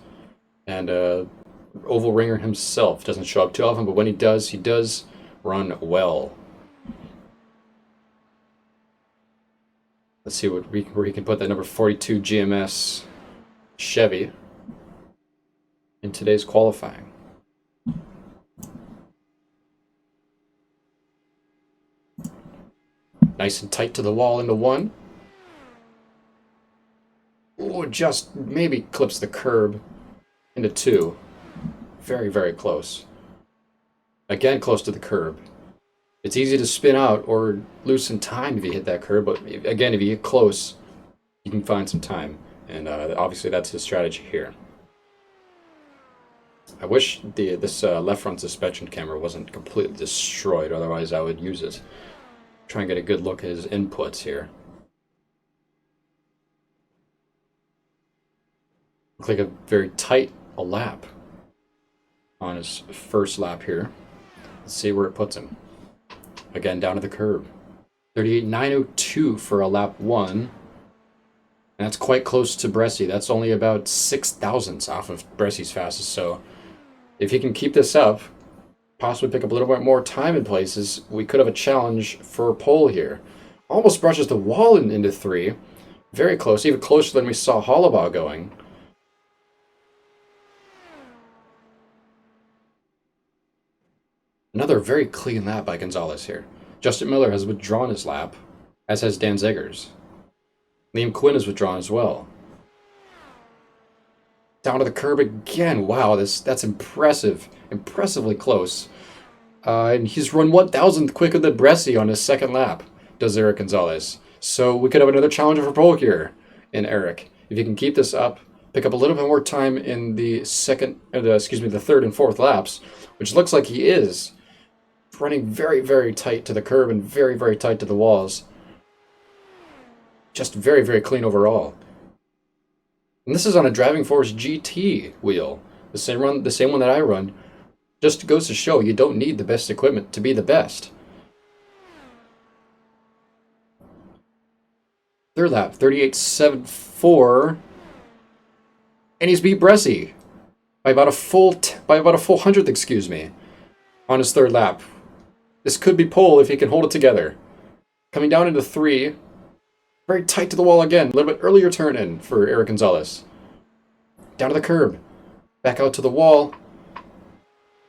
and oval ringer himself. Doesn't show up too often, but when he does run well. Let's see where he can put that number 42 GMS Chevy in today's qualifying. Nice and tight to the wall into one. Oh, just maybe clips the curb into two. Very, very close. Again, close to the curb. It's easy to spin out or lose some time if you hit that curb, but again, if you get close, you can find some time. And obviously that's his strategy here. I wish this left front suspension camera wasn't completely destroyed, otherwise I would use it. Try and get a good look at his inputs here. Looks like a very tight lap on his first lap here. Let's see where it puts him. Again, down to the curb. 38.902 for a lap 1. And that's quite close to Bressie. That's only about 6 thousandths off of Bressie's fastest. So if he can keep this up, possibly pick up a little bit more time in places, we could have a challenge for pole here. Almost brushes the wall into 3. Very close, even closer than we saw Hollabaugh going. Another very clean lap by Gonzalez here. Justin Miller has withdrawn his lap, as has Dan Zegers. Liam Quinn has withdrawn as well. Down to the curb again. Wow, that's impressive. Impressively close. And he's run 1,000th quicker than Bressie on his second lap, does Eric Gonzalez. So we could have another challenger for pole here in Eric. If you can keep this up, pick up a little bit more time in the the third and fourth laps, which looks like he is. Running very, very tight to the curb and very, very tight to the walls. Just very, very clean overall. And this is on a Driving Force GT wheel. The same one that I run. Just goes to show you don't need the best equipment to be the best. Third lap, 38.74. And he's beat Bressie by about a full hundredth, excuse me, on his third lap. This could be pole if he can hold it together. Coming down into 3. Very tight to the wall again. A little bit earlier turn in for Eric Gonzalez. Down to the curb. Back out to the wall.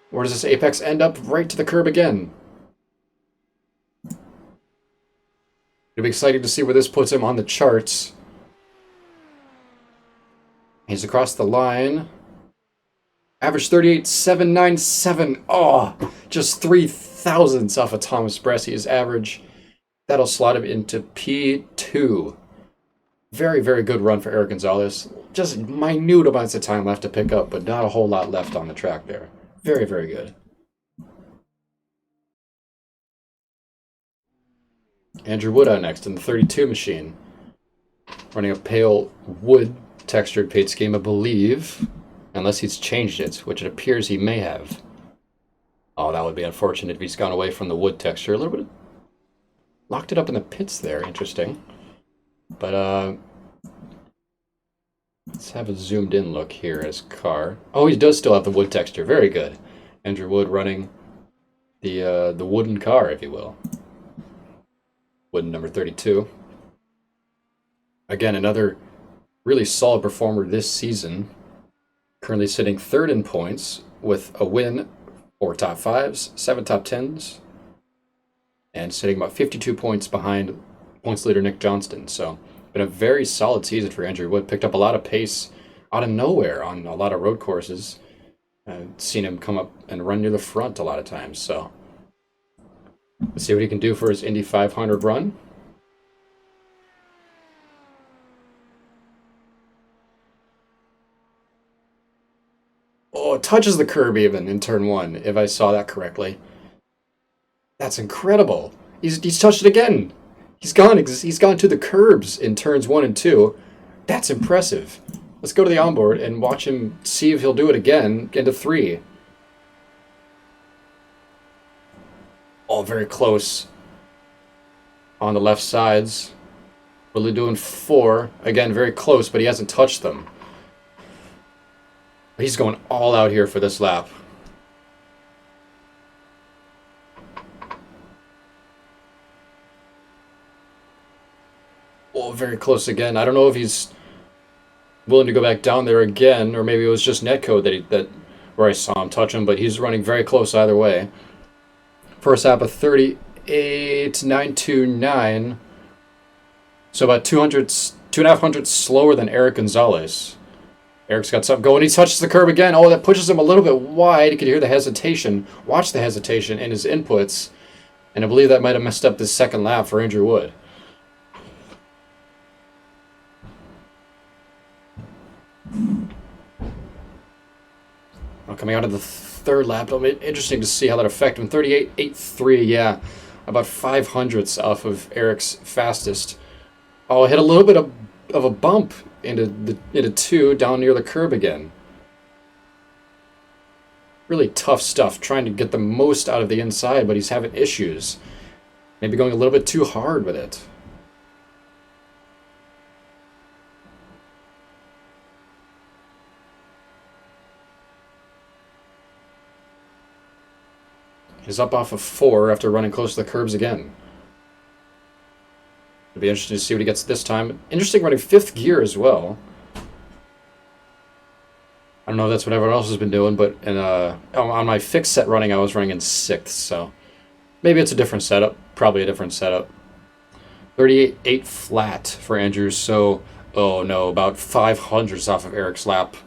Where does this apex end up? Right to the curb again. It'll be exciting to see where this puts him on the charts. He's across the line. Average 38.797. Oh, just 3 thousandths off of Thomas Bressie's average. That'll slot him into P2. Very, very good run for Eric Gonzalez. Just minute amounts of time left to pick up, but not a whole lot left on the track there. Very, very good. Andrew Wood out next in the 32 machine. Running a pale wood textured paint scheme, I believe. Unless he's changed it, which it appears he may have. Oh, that would be unfortunate if he's gone away from the wood texture. A little bit. Locked it up in the pits there. Interesting. But, let's have a zoomed in look here at his car. Oh, he does still have the wood texture. Very good. Andrew Wood running the wooden car, if you will. Wooden number 32. Again, another really solid performer this season. Currently sitting third in points with a win, 4 top 5s, 7 top 10s, and sitting about 52 points behind points leader Nick Johnston. So, been a very solid season for Andrew Wood. Picked up a lot of pace out of nowhere on a lot of road courses. Seen him come up and run near the front a lot of times. So, let's see what he can do for his Indy 500 run. touches the curb even in turn one, if I saw that correctly. That's incredible. He's touched it again. He's gone to the curbs in turns one and two. That's impressive. Let's go to the onboard and watch him see if he'll do it again into three. All very close on the left sides. Really doing four. Again, very close, but he hasn't touched them. He's going all out here for this lap. Oh, very close again. I don't know if he's willing to go back down there again, or maybe it was just netcode that where I saw him touch him, but he's running very close either way. First lap of 38.929. So about 2.5 slower than Eric Gonzalez. Eric's got something going. He touches the curb again. Oh, that pushes him a little bit wide. You could hear the hesitation. Watch the hesitation in his inputs. And I believe that might have messed up this second lap for Andrew Wood. Well, coming out of the third lap, it'll be interesting to see how that affected him. 38.83, yeah. About 500ths off of Eric's fastest. Oh, hit a little bit of a bump into two down near the curb again. Really tough stuff, trying to get the most out of the inside, but he's having issues. Maybe going a little bit too hard with it. He's up off of 4 after running close to the curbs again. It'll be interesting to see what he gets this time. Interesting running 5th gear as well. I don't know if that's what everyone else has been doing, but on my fixed set running, I was running in 6th, so maybe it's a different setup. Probably a different setup. 38.8 flat for Andrews, so, oh no, about 500ths off of Eric's lap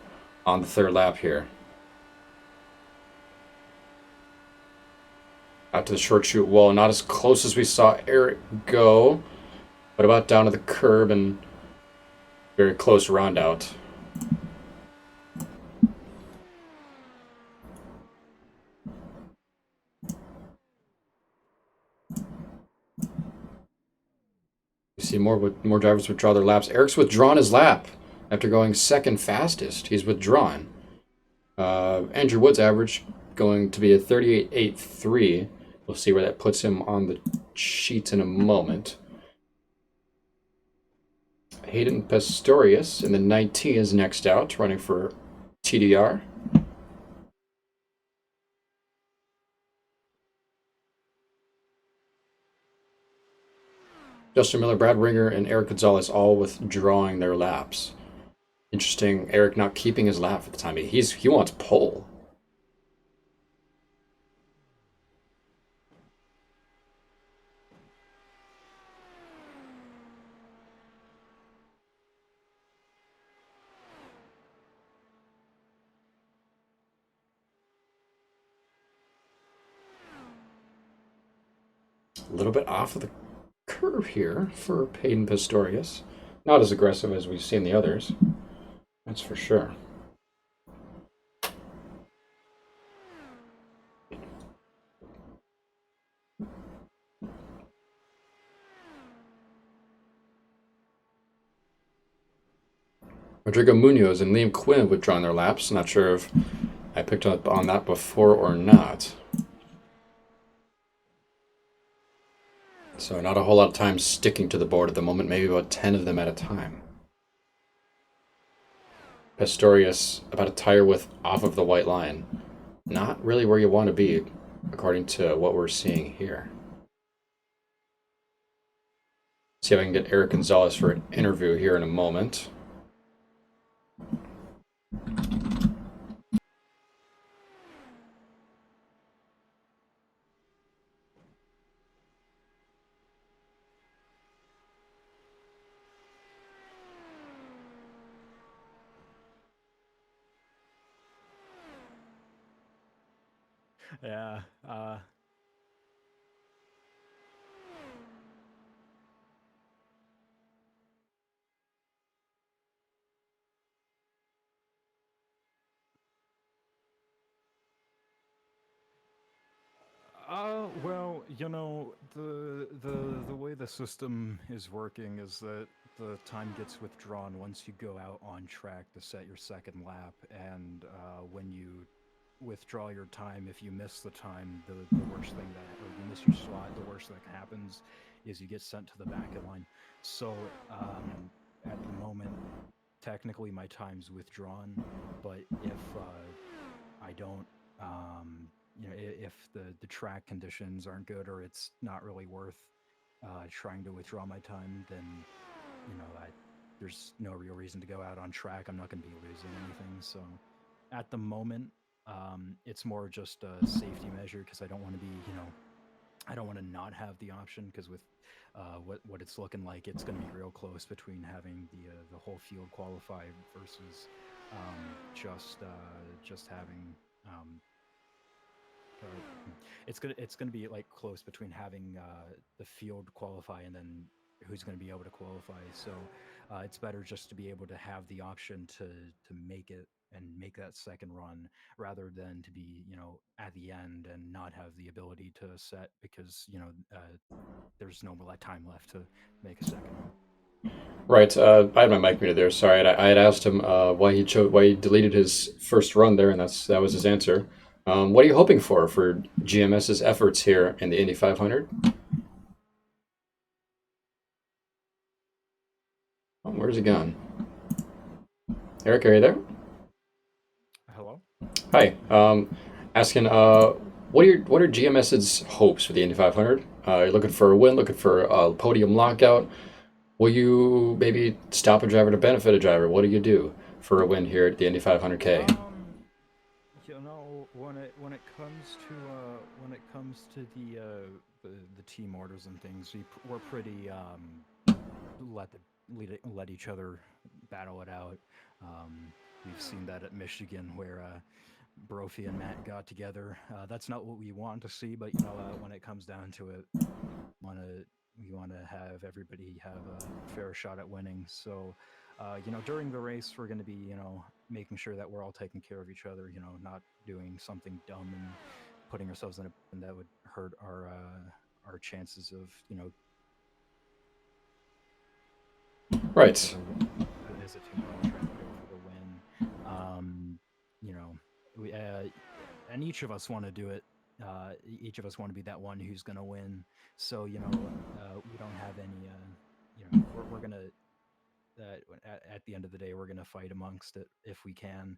on the third lap here. Out to the short chute wall, not as close as we saw Eric go, but about down to the curb and very close round out. You see more drivers withdraw their laps. Eric's withdrawn his lap after going second fastest. He's withdrawn. Andrew Wood's average going to be a 38.83. We'll see where that puts him on the sheets in a moment. Hayden Pastorius in the 19 is next out, running for TDR. Justin Miller, Brad Ringer, and Eric Gonzalez all withdrawing their laps. Interesting, Eric not keeping his lap at the time. He wants pole. A little bit off of the curve here for Hayden Pastorius. Not as aggressive as we've seen the others. That's for sure. Rodrigo Munoz and Liam Quinn have withdrawn their laps. Not sure if I picked up on that before or not. So not a whole lot of time sticking to the board at the moment, maybe about 10 of them at a time. Pastorius about a tire width off of the white line. Not really where you want to be, according to what we're seeing here. See if I can get Eric Gonzalez for an interview here in a moment. Yeah. Well, the way the system is working is that the time gets withdrawn once you go out on track to set your second lap, and when you withdraw your time, if you miss the time, the worst thing that, or you miss your slot, the worst that happens is you get sent to the back of line. So at the moment, technically my time's withdrawn, but if I don't, if the track conditions aren't good or it's not really worth trying to withdraw my time, then there's no real reason to go out on track. I'm not going to be losing anything. So at the moment, it's more just a safety measure because I don't want to be, I don't want to not have the option because with what it's looking like, it's going to be real close between having the whole field qualify versus just having uh, it's gonna be like close between having the field qualify and then who's going to be able to qualify. So it's better just to be able to have the option to make it and make that second run rather than to be at the end and not have the ability to set because there's no more time left to make a second run. Right. I had my mic muted there. Sorry. I had asked him why he deleted his first run there, and that was his answer. What are you hoping for GMS's efforts here in the Indy 500? Oh, where's he gone? Eric, are you there? Hello. Hi. Asking, what are GMS's hopes for the Indy 500? You're looking for a win, looking for a podium lockout. Will you maybe stop a driver to benefit a driver? What do you do for a win here at the Indy 500K? When it comes to the team orders and things, we're pretty let the let each other battle it out. Um, we've seen that at Michigan where Brophy and Matt got together. That's not what we want to see, but when it comes down to it, want to we want to have everybody have a fair shot at winning. So, during the race, we're going to be, making sure that we're all taking care of each other. Not doing something dumb and putting ourselves in a that would hurt our chances of, Right. as a team on track to go for the win. Um, you know, we and each of us want to do it. Each of us want to be that one who's going to win. So we don't have any. We're gonna at the end of the day, we're going to fight amongst it if we can.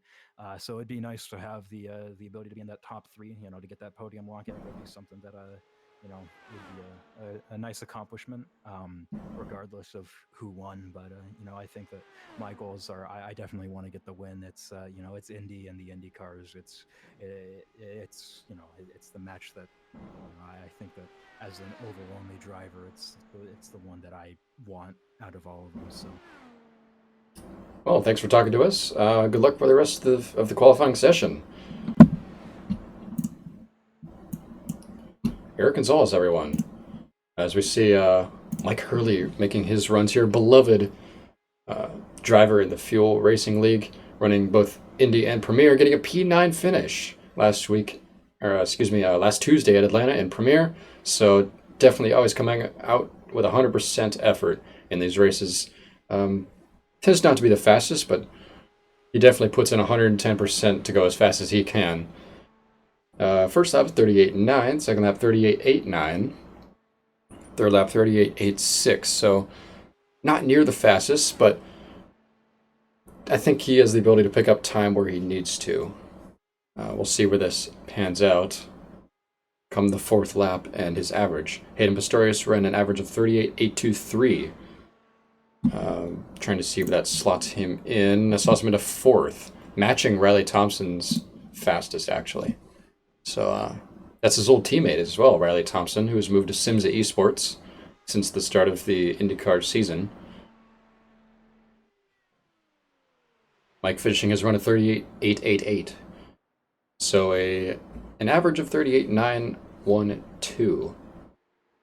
So it'd be nice to have the ability to be in that top three. To get that podium lockout would be something that would be a nice accomplishment, regardless of who won. But I think that my goals are I definitely want to get the win. It's Indy and the Indy cars. It's the match that I think that as an oval only driver, it's the one that I want out of all of them. So. Well, thanks for talking to us. Good luck for the rest of the qualifying session. Eric Gonzalez, everyone. As we see Mike Hurley making his runs here, beloved uh, driver in the Fuel Racing League, running both Indy and Premier, getting a P9 finish last Tuesday at Atlanta in Premier. So definitely always coming out with 100% effort in these races. Tends not to be the fastest, but he definitely puts in 110% to go as fast as he can. First lap 38.9, second lap 38.89, third lap 38.86. So not near the fastest, but I think he has the ability to pick up time where he needs to. We'll see where this pans out come the fourth lap and his average. Hayden Pistorius ran an average of 38.823. Trying to see where that slots him in. That slots him into fourth, matching Riley Thompson's fastest, actually. So that's his old teammate as well, Riley Thompson, who has moved to Simza Esports since the start of the IndyCar season. Mike finishing his run at 38.888. So an average of 38.912.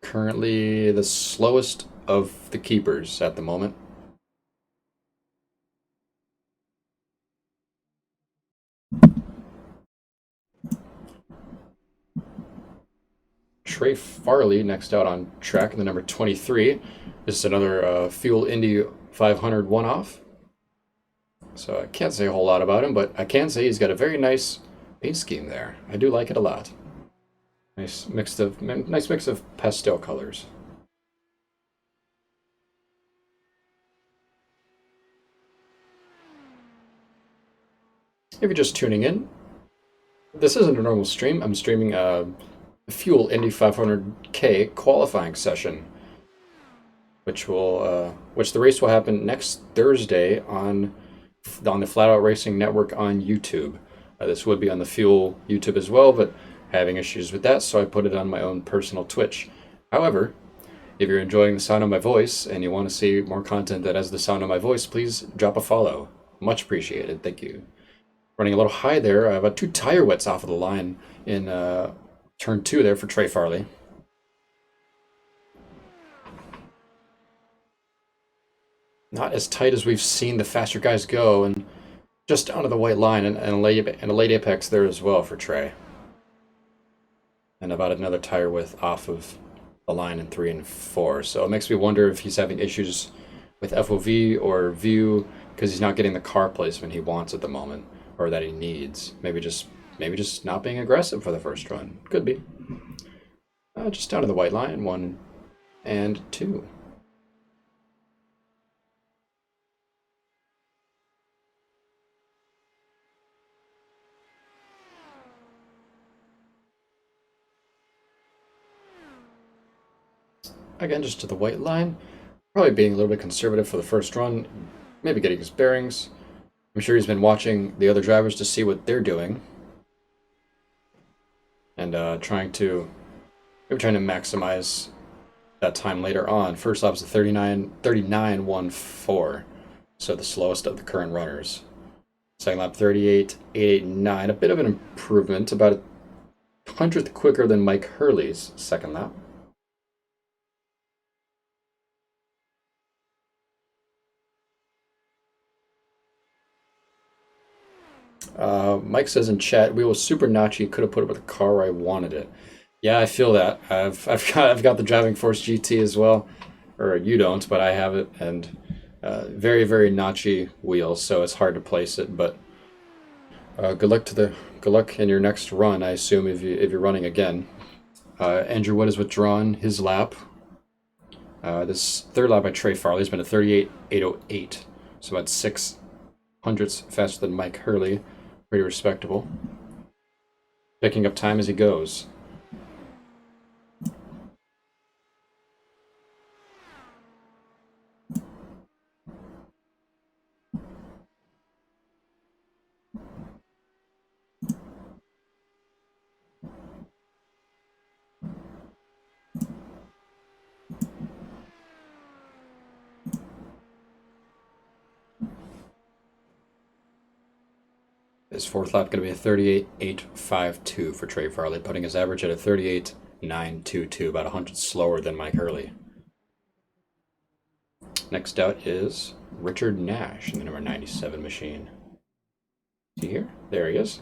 Currently the slowest of the keepers at the moment. Trey Farley next out on track in the number 23. This is another Fuel Indy 500 one-off. So I can't say a whole lot about him, but I can say he's got a very nice paint scheme there. I do like it a lot. Nice mix of pastel colors. If you're just tuning in, this isn't a normal stream. I'm streaming a Fuel Indy 500K qualifying session, which the race will happen next Thursday on the Flat Out Racing Network on YouTube. This would be on the Fuel YouTube as well, but having issues with that, so I put it on my own personal Twitch. However, if you're enjoying the sound of my voice and you want to see more content that has the sound of my voice, please drop a follow. Much appreciated. Thank you. Running a little high there. I have 2 tire wets off of the line in turn 2 there for Trey Farley. Not as tight as we've seen the faster guys go, and just onto the white line and a late apex there as well for Trey. And about another tire width off of the line in 3 and 4. So it makes me wonder if he's having issues with FOV or view because he's not getting the car placement he wants at the moment, or that he needs. Maybe just not being aggressive for the first run. Could be. Just down to the white line, 1 and 2. Again, just to the white line. Probably being a little bit conservative for the first run. Maybe getting his bearings. I'm sure he's been watching the other drivers to see what they're doing. And trying to maximize that time later on. First lap's a 39.14. So the slowest of the current runners. Second lap 38.889. A bit of an improvement. About a 100th quicker than Mike Hurley's second lap. Mike says in chat, "We was super notchy. Could have put it with the car where I wanted it." Yeah, I feel that. I've got the Driving Force GT as well, or you don't, but I have it, and very very notchy wheels, so it's hard to place it. But good luck in your next run. I assume if you're running again. Andrew Wood has withdrawn his lap. This third lap by Trey Farley has been a 38.808, so about 600ths faster than Mike Hurley. Pretty respectable. Picking up time as he goes. His fourth lap going to be a 38.852 for Trey Farley, putting his average at a 38.922, about 100 slower than Mike Hurley. Next out is Richard Nash in the number 97 machine. Is he here? There he is.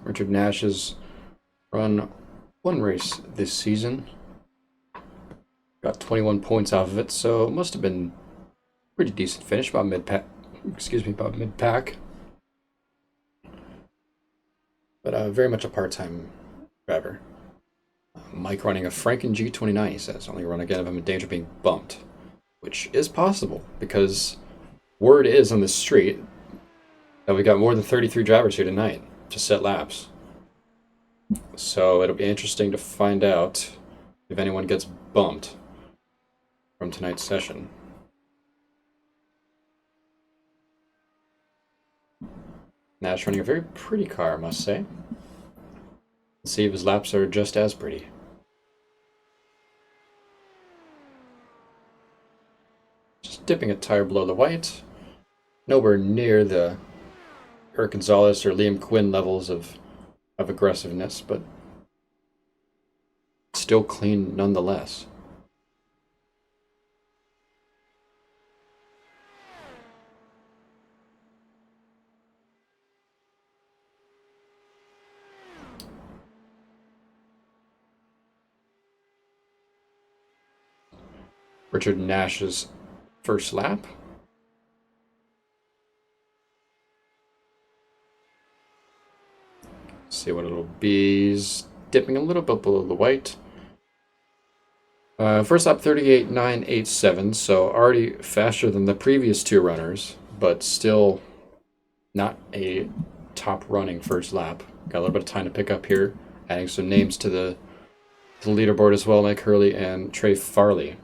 Richard Nash has run 1 race this season. Got 21 points off of it, so it must have been a pretty decent finish, about mid-pack. About mid-pack. But very much a part-time driver. Mike running a Franken G29, he says. Only run again if I'm in danger of being bumped. Which is possible, because word is on the street that we got more than 33 drivers here tonight to set laps. So it'll be interesting to find out if anyone gets bumped from tonight's session. Nash running a very pretty car, I must say. Let's see if his laps are just as pretty. Just dipping a tire below the white. Nowhere near the Eric Gonzalez or Liam Quinn levels of aggressiveness, but still clean nonetheless. Richard Nash's first lap. See what it'll be. He's dipping a little bit below the white. First lap 38.987, so already faster than the previous two runners, but still not a top running first lap. Got a little bit of time to pick up here, adding some names to the leaderboard as well, Mike Hurley and Trey Farley.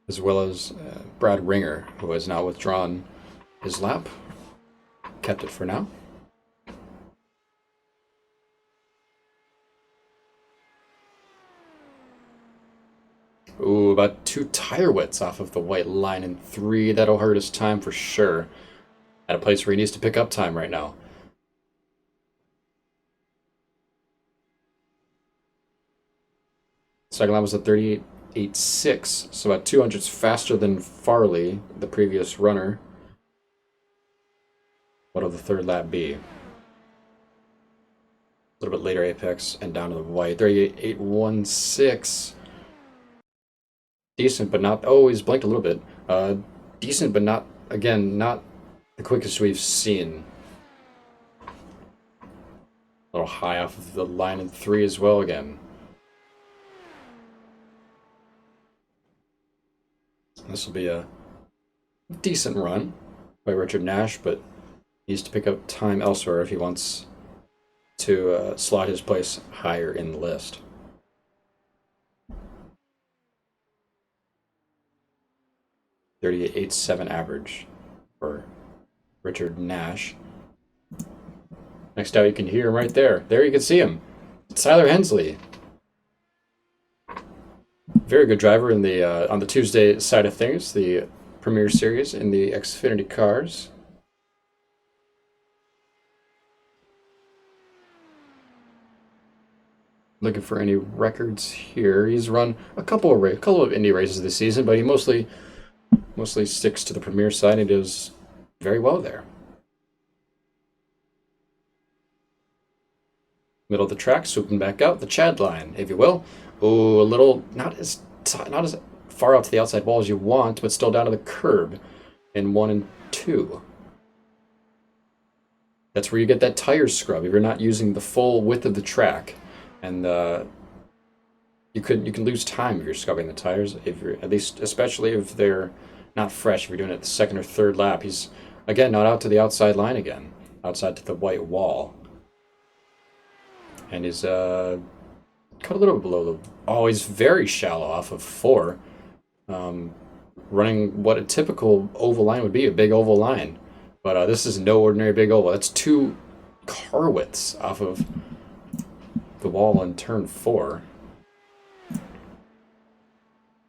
As well as Brad Ringer, who has now withdrawn his lap. Kept it for now. Ooh, about 2 tire widths off of the white line in 3. That'll hurt his time for sure. At a place where he needs to pick up time right now. Second lap was at 38.86, so about 200s faster than Farley, the previous runner. What'll the third lap be? A little bit later apex and down to the white. 38.816. Decent, but not... Oh, he's blanked a little bit. Decent, but not... Again, not the quickest we've seen. A little high off of the line in 3 as well again. This will be a decent run by Richard Nash, but he needs to pick up time elsewhere if he wants to slot his place higher in the list. .38.87 average for Richard Nash. Next out, you can hear him right there. There you can see him. It's Tyler Hensley. Very good driver in the on the Tuesday side of things, the Premier Series in the Xfinity cars. Looking for any records here. He's run a couple of Indy races this season, but he mostly sticks to the Premier side and does very well there. Middle of the track, swooping back out, the Chad line, if you will. Oh, a little, not as far out to the outside wall as you want, but still down to the curb in 1 and 2. That's where you get that tire scrub if you're not using the full width of the track, and you can lose time if you're scrubbing the tires. If you're especially if they're not fresh. If you're doing it the second or third lap, he's again not out to the outside line again, outside to the white wall, and he's cut a little bit below the... Oh, he's very shallow off of 4. Running what a typical oval line would be, a big oval line. But this is no ordinary big oval. That's 2 car widths off of the wall in turn 4.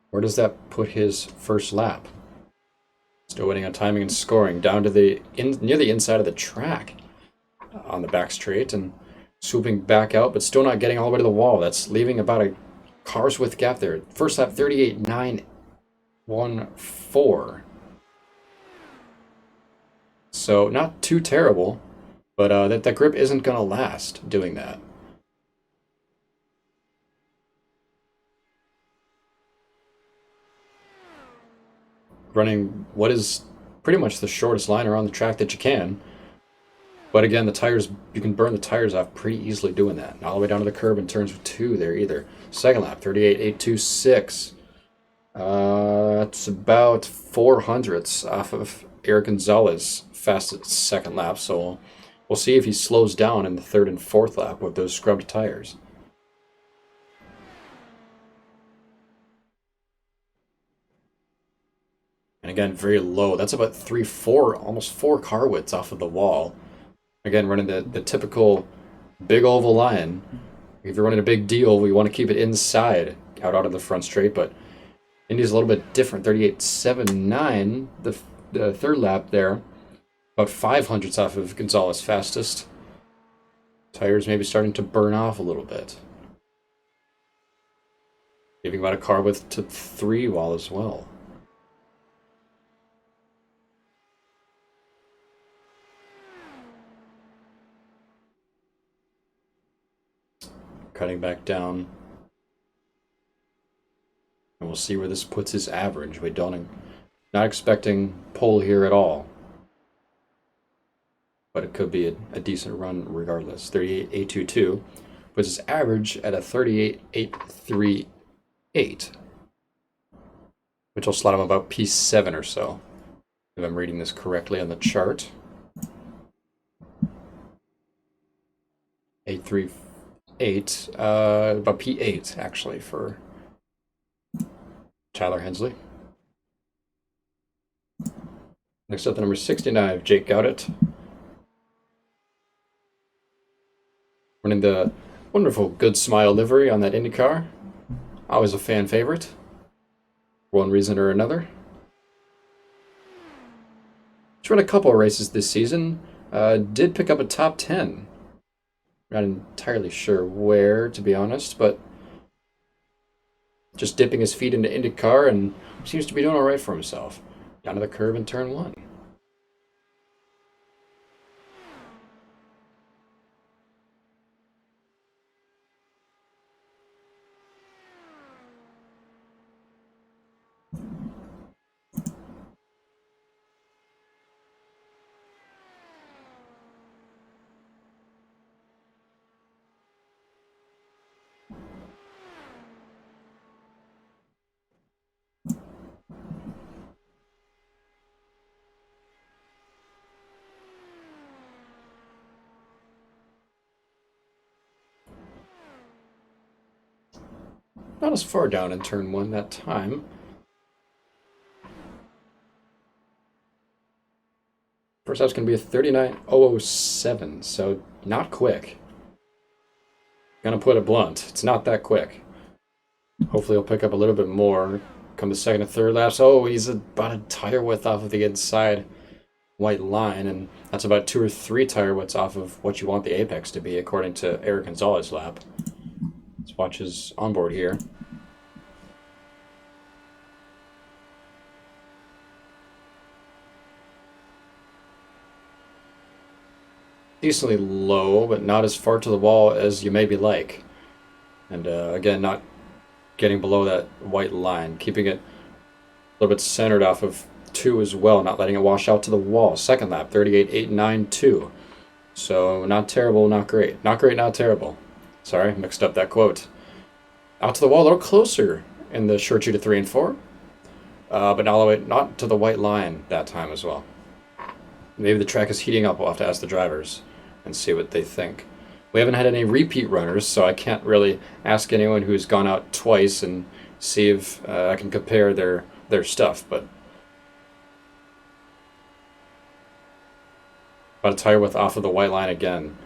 Where does that put his first lap? Still waiting on timing and scoring. Down to near the inside of the track on the back straight, and swooping back out, but still not getting all the way to the wall. That's leaving about a car's width gap there. First lap 38.914. So not too terrible, but that grip isn't going to last doing that. Running what is pretty much the shortest line around the track that you can. But again, the tires, you can burn the tires off pretty easily doing that. All the way down to the curb in turns 2 there either. Second lap, 38.826. It's about 400ths off of Eric Gonzalez's fastest second lap, so we'll see if he slows down in the third and fourth lap with those scrubbed tires. And again, very low. That's about 4 almost 4 car widths off of the wall. Again, running the typical big oval line. If you're running a big D oval, you want to keep it inside, out of the front straight, but Indy's a little bit different. 38.79, the third lap there. About 500ths off of Gonzalez fastest. Tires maybe starting to burn off a little bit. Giving about a car width to 3 wall as well. Cutting back down. And we'll see where this puts his average. We don't, not expecting pole here at all. But it could be a decent run regardless. 38.822 puts his average at a 38.838, which will slot him about P7 or so, if I'm reading this correctly on the chart. 838, about P8 actually for Tyler Hensley. Next up, the number 69, Jake Gaudet. Running the wonderful Good Smile livery on that Indy car. Always a fan favorite, for one reason or another. He's run a couple of races this season. Did pick up a top 10. Not entirely sure where, to be honest, but just dipping his feet into IndyCar and seems to be doing all right for himself. Down to the curve in turn 1. Not as far down in turn 1 that time. First up's going to be a 39.007, so not quick. Gonna put it blunt, it's not that quick. Hopefully he'll pick up a little bit more come the second and third laps. Oh, he's about a tire width off of the inside white line, and that's about 2 or 3 tire widths off of what you want the apex to be, according to Eric Gonzalez's lap. Let's watch his onboard here. Decently low, but not as far to the wall as you maybe like. And again, not getting below that white line, keeping it a little bit centered off of 2 as well, not letting it wash out to the wall. Second lap, 38.892. So not terrible, not great. Not great, not terrible. Sorry, mixed up that quote. Out to the wall, a little closer in the short 2 to 3 and 4. But all the way, not to the white line that time as well. Maybe the track is heating up. We'll have to ask the drivers and see what they think. We haven't had any repeat runners, so I can't really ask anyone who's gone out twice and see if I can compare their stuff. But about a tire width off of the white line again.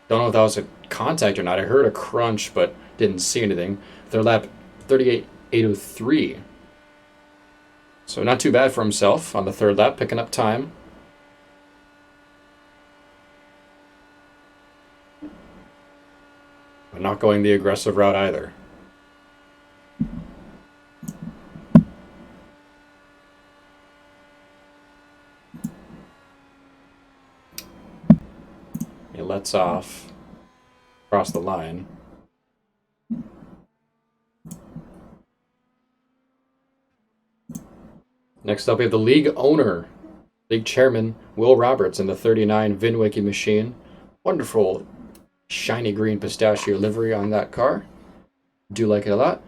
Don't know if that was a contact or not. I heard a crunch, but didn't see anything. Third lap, 38.803. So not too bad for himself on the third lap, picking up time. But not going the aggressive route either. He lets off across the line. Next up, we have the league owner, league chairman, Will Roberts, in the 39 VinWiki machine. Wonderful shiny green pistachio livery on that car. Do like it a lot.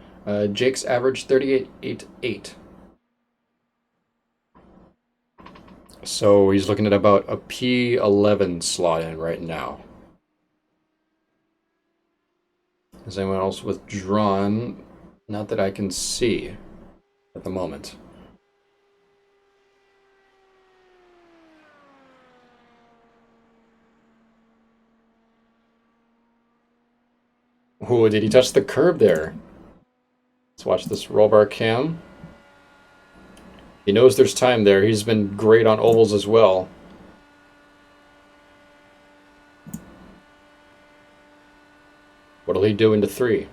Jake's average 38.88. So he's looking at about a P11 slot in right now. Is anyone else withdrawn? Not that I can see at the moment. Oh, did he touch the curb there? Let's watch this roll bar cam. He knows there's time there. He's been great on ovals as well. What'll he do into 3?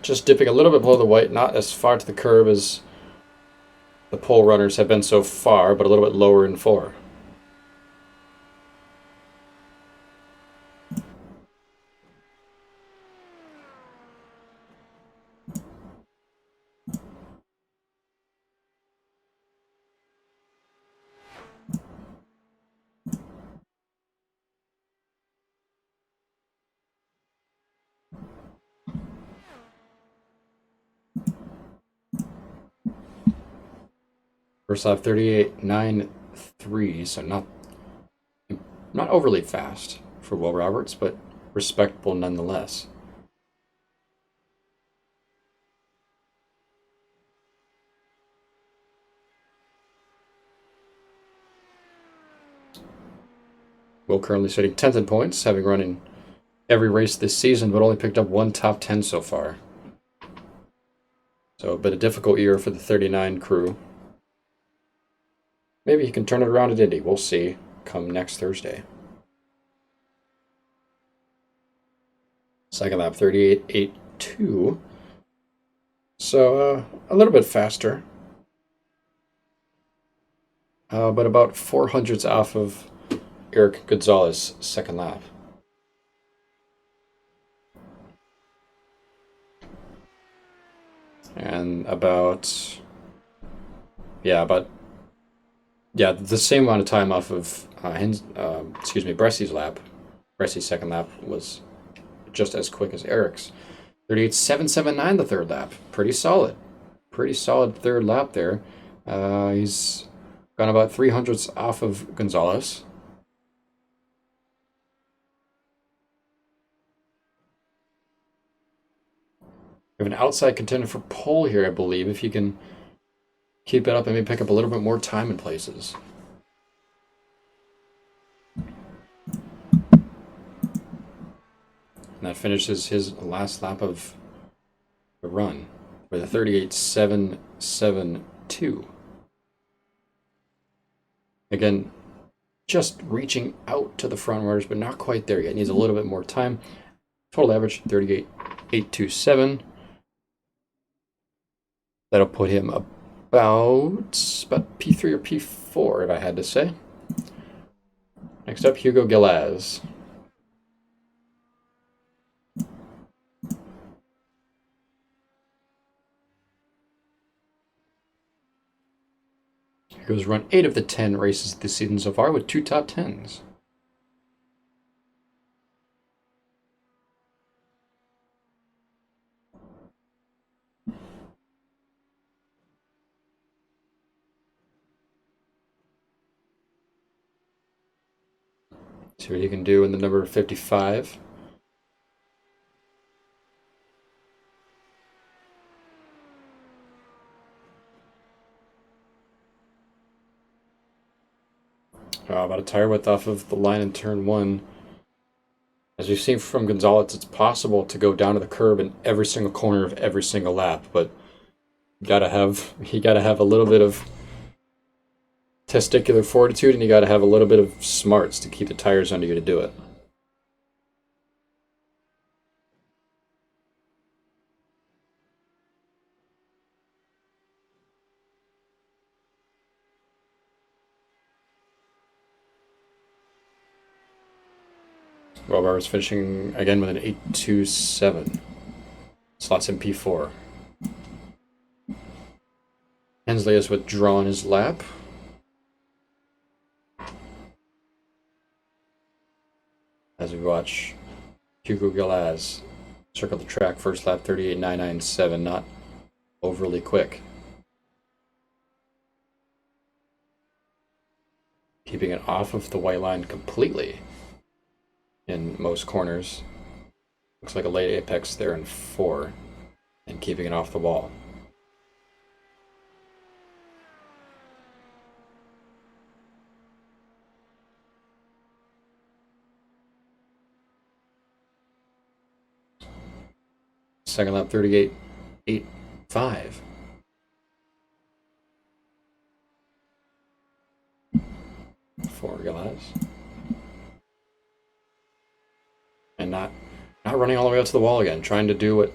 Just dipping a little bit below the white, not as far to the curb as the pole runners have been so far, but a little bit lower in 4. First lap 38.93, so not overly fast for Will Roberts, but respectable nonetheless. Will currently sitting 10th in points, having run in every race this season, but only picked up 1 top 10 so far. So a bit of difficult year for the 39 crew. Maybe he can turn it around at Indy. We'll see come next Thursday. Second lap 38.82. So a little bit faster. But about 400s off of Eric Gonzalez' second lap. And about the same amount of time off of Bressy's lap. Bressy's second lap was just as quick as Eric's. 38.779 the third lap. Pretty solid third lap there. He's gone about 300ths off of Gonzalez. We have an outside contender for pole here, I believe, if you can keep it up and maybe pick up a little bit more time in places. And that finishes his last lap of the run with a 38.772. Again, just reaching out to the front runners, but not quite there yet. Needs a little bit more time. Total average 38.827. That'll put him about P3 or P4, if I had to say. Next up, Hugo Gilaz. Hugo's run 8 of the 10 races this season so far with 2 top 10s. See what you can do in the number 55. About a tire width off of the line in turn 1. As we've seen from Gonzalez, it's possible to go down to the curb in every single corner of every single lap, but you gotta have a little bit of testicular fortitude, and you gotta have a little bit of smarts to keep the tires under you to do it. Robar is finishing again with an 8.27. Slots in P4. Hensley has withdrawn his lap. As we watch Hugo Gilaz circle the track, first lap 38.997, not overly quick. Keeping it off of the white line completely in most corners. Looks like a late apex there in 4, and keeping it off the wall. Second lap 38.85. For Gilaz. running all the way out to the wall again, trying to do what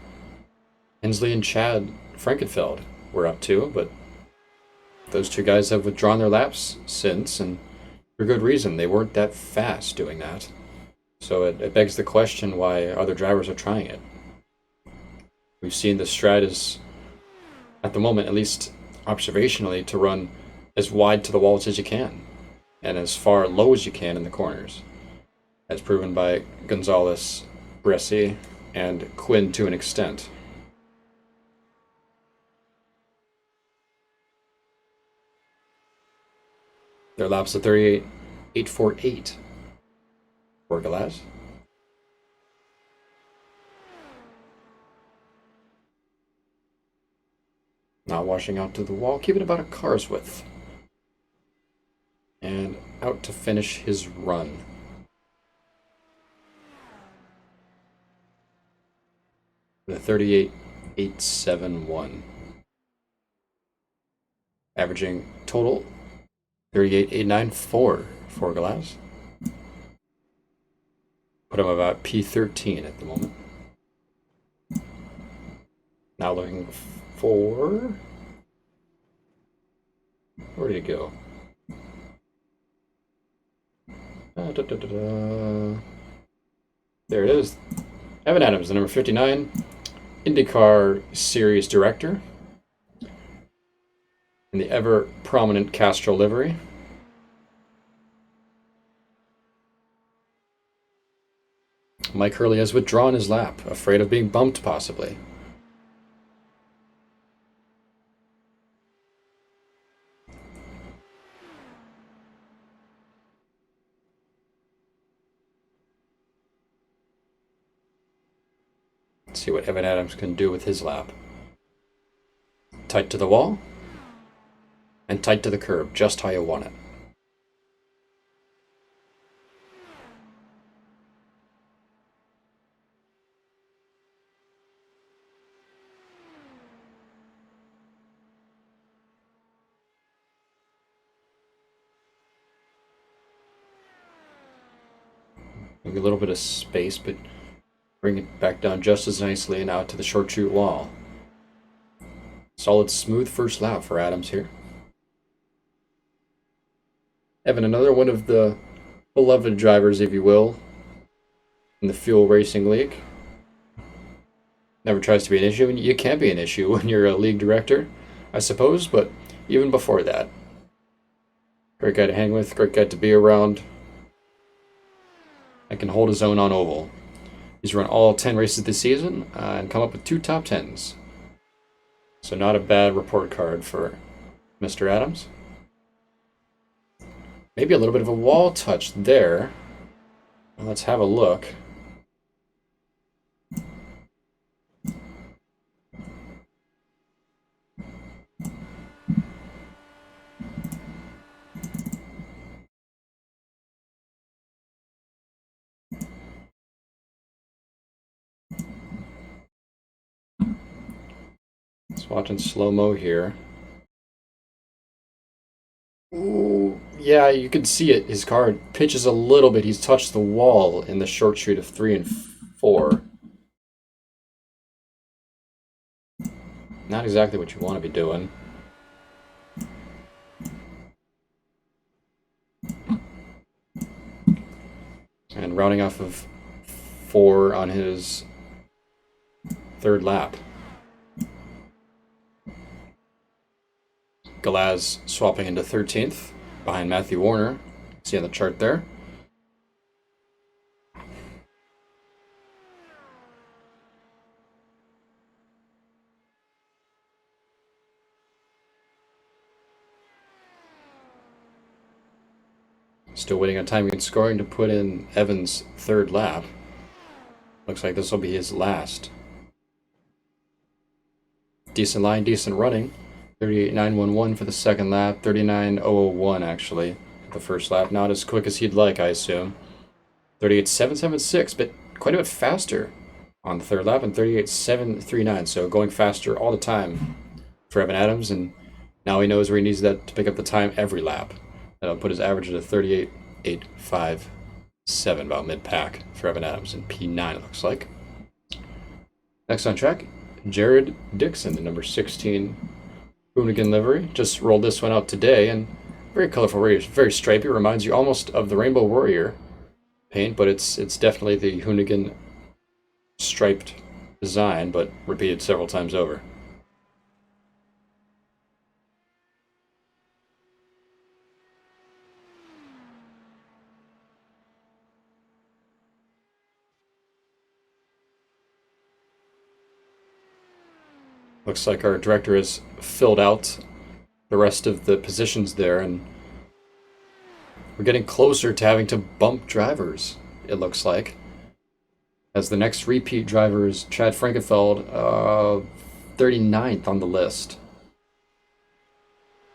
Hensley and Chad Frankenfeld were up to, but those two guys have withdrawn their laps since, and for good reason. They weren't that fast doing that. So it begs the question why other drivers are trying it. We've seen the strat is, at the moment, at least observationally, to run as wide to the walls as you can, and as far low as you can in the corners, as proven by Gonzalez, Bresci, and Quinn to an extent. Their laps at 38.848 for Galaz. Not washing out to the wall, keep it about a car's width. And out to finish his run. The 38.871. Averaging total 38.894 for Galaz. Put him about P13 at the moment. Now looking for... Where did he go? There it is. Evan Adams, the number 59, IndyCar Series Director, in the ever-prominent Castro livery. Mike Hurley has withdrawn his lap, afraid of being bumped, possibly. Let's see what Evan Adams can do with his lap. Tight to the wall, and tight to the curb, just how you want it. Maybe a little bit of space, but bring it back down just as nicely and out to the short chute wall. Solid, smooth first lap for Adams here. Evan, another one of the beloved drivers, if you will, in the Fuel Racing League. Never tries to be an issue, and you can't be an issue when you're a league director, I suppose, but even before that. Great guy to hang with, great guy to be around. And can hold his own on oval. He's run all 10 races this season and come up with 2 top 10s. So not a bad report card for Mr. Adams. Maybe a little bit of a wall touch there. Let's have a look. Just watching slow-mo here. Ooh, yeah, you can see it. His car pitches a little bit. He's touched the wall in the short chute of 3 and 4. Not exactly what you want to be doing. And rounding off of 4 on his 3rd lap. Galaz swapping into 13th behind Matthew Warner. See on the chart there. Still waiting on timing and scoring to put in Evans' 3rd lap. Looks like this will be his last. Decent line, decent running. 38.911 for the 2nd lap, 39.001 actually the 1st lap. Not as quick as he'd like, I assume. 38.776, but quite a bit faster on the 3rd lap, and 38.739, so going faster all the time for Evan Adams, and now he knows where he needs that to pick up the time every lap. That'll put his average at a 38.857, about mid-pack for Evan Adams, and P9 it looks like. Next on track, Jared Dixon, the number 16 Hoonigan livery. Just rolled this one out today, and very colorful, very stripy. Reminds you almost of the Rainbow Warrior paint, but it's definitely the Hoonigan striped design, but repeated several times over. Looks like our director has filled out the rest of the positions there, and we're getting closer to having to bump drivers, it looks like. As the next repeat driver is Chad Frankenfeld, 39th on the list.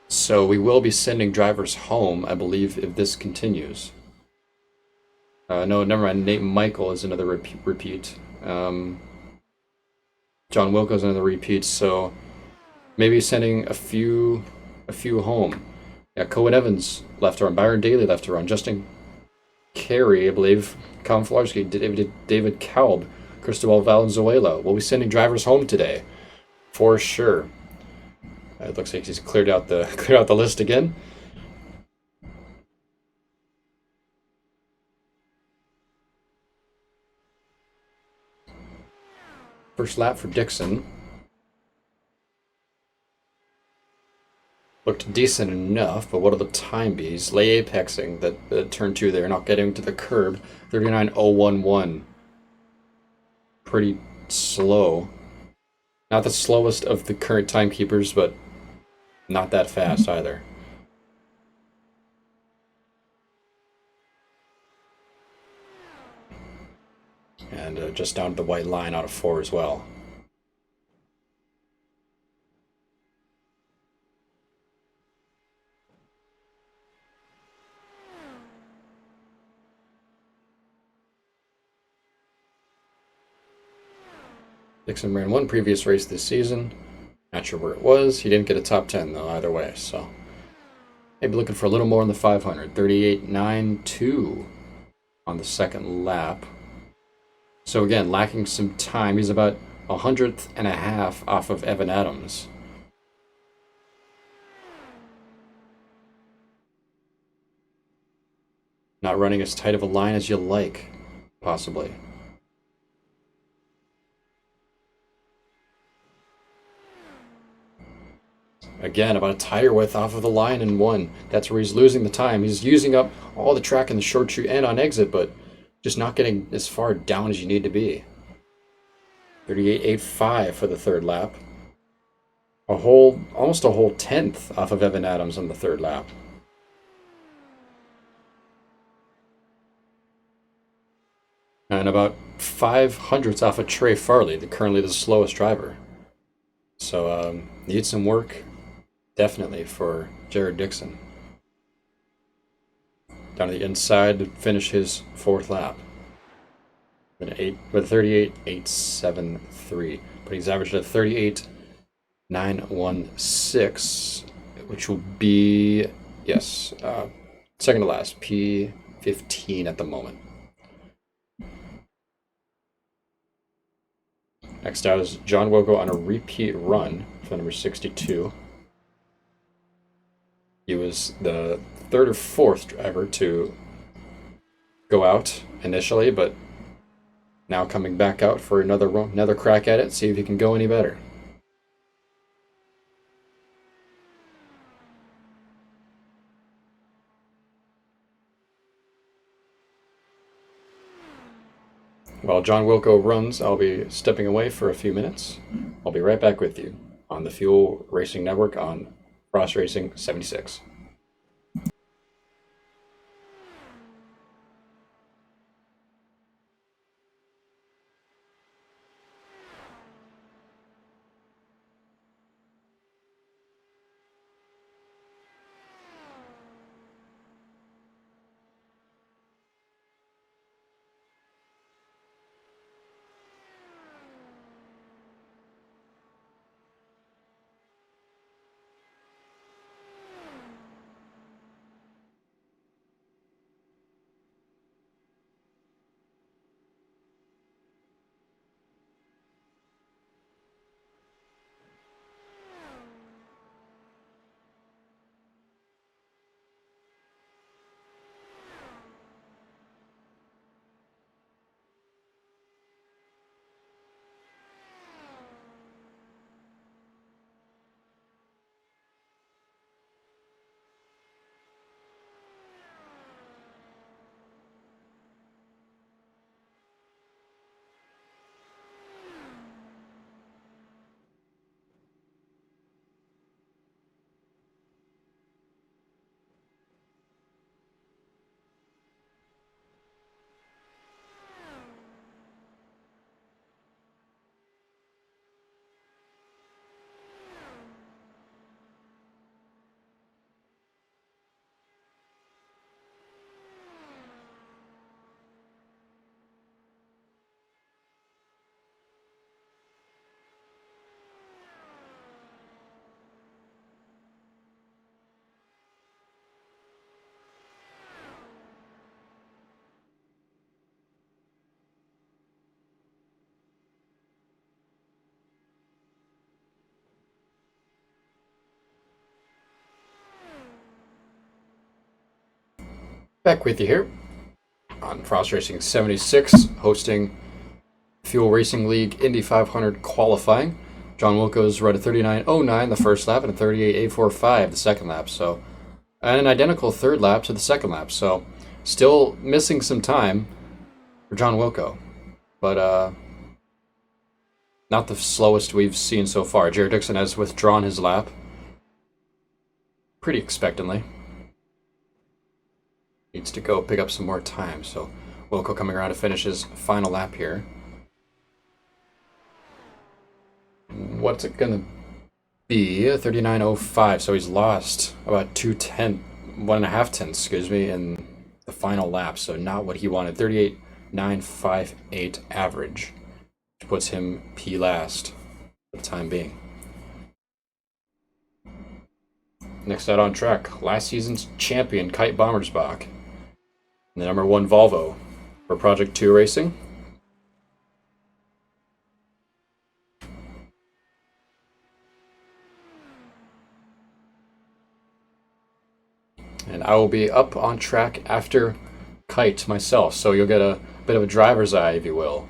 So we will be sending drivers home, I believe, if this continues. No, never mind. Nate Michael is another repeat. John Wilco's another repeat. So maybe sending a few home. Yeah, Cohen Evans left to run. Byron Daly left to run. Justin Carey, I believe. Colin Filarski, David Kalb, Cristobal Valenzuela. We'll be sending drivers home today, for sure. It looks like he's cleared out the list again. First lap for Dixon. Looked decent enough, but what are the time bees? Lay apexing that turn 2 there, not getting to the curb. 39.011. Pretty slow. Not the slowest of the current timekeepers, but not that fast either. And just down to the white line out of 4 as well. Dixon ran one previous race this season. Not sure where it was. He didn't get a top 10 though either way, so maybe looking for a little more in the 500. 38.92 on the second lap. So again, lacking some time. He's about 100th and a half off of Evan Adams. Not running as tight of a line as you like, possibly. Again, about a tire width off of the line in 1. That's where he's losing the time. He's using up all the track in the short chute and on exit, but just not getting as far down as you need to be. 38.85 for the third lap. Almost a whole tenth off of Evan Adams on the third lap. And about 500ths off of Trey Farley, currently the slowest driver. So need some work, definitely, for Jared Dixon. Down to the inside to finish his fourth lap. With a 38.873. But he's averaged at 38.916, which will be, yes, second to last, P15 at the moment. Next out is John Wilco on a repeat run for number 62. He was the third or fourth driver to go out initially, but now coming back out for another crack at it, see if he can go any better. While John Wilco runs, I'll be stepping away for a few minutes. I'll be right back with you on the Fuel Racing Network on Cross Racing 76. Back with you here on Frost Racing 76, hosting Fuel Racing League Indy 500 qualifying. John Wilco's run a 39.09 the first lap and a 38.845 the second lap, so and an identical third lap to the second lap. So still missing some time for John Wilco, but not the slowest we've seen so far. Jared Dixon has withdrawn his lap pretty expectantly. Needs to go pick up some more time, so Wilco coming around to finish his final lap here. What's it gonna be? 39.05, so he's lost about 1.5 tenths, excuse me, in the final lap, so not what he wanted. 38.958 average, which puts him P last for the time being. Next out on track, last season's champion, Kite Bommersbach. And the number 1 Volvo for Project 2 Racing. And I will be up on track after Kite myself, so you'll get a bit of a driver's eye, if you will.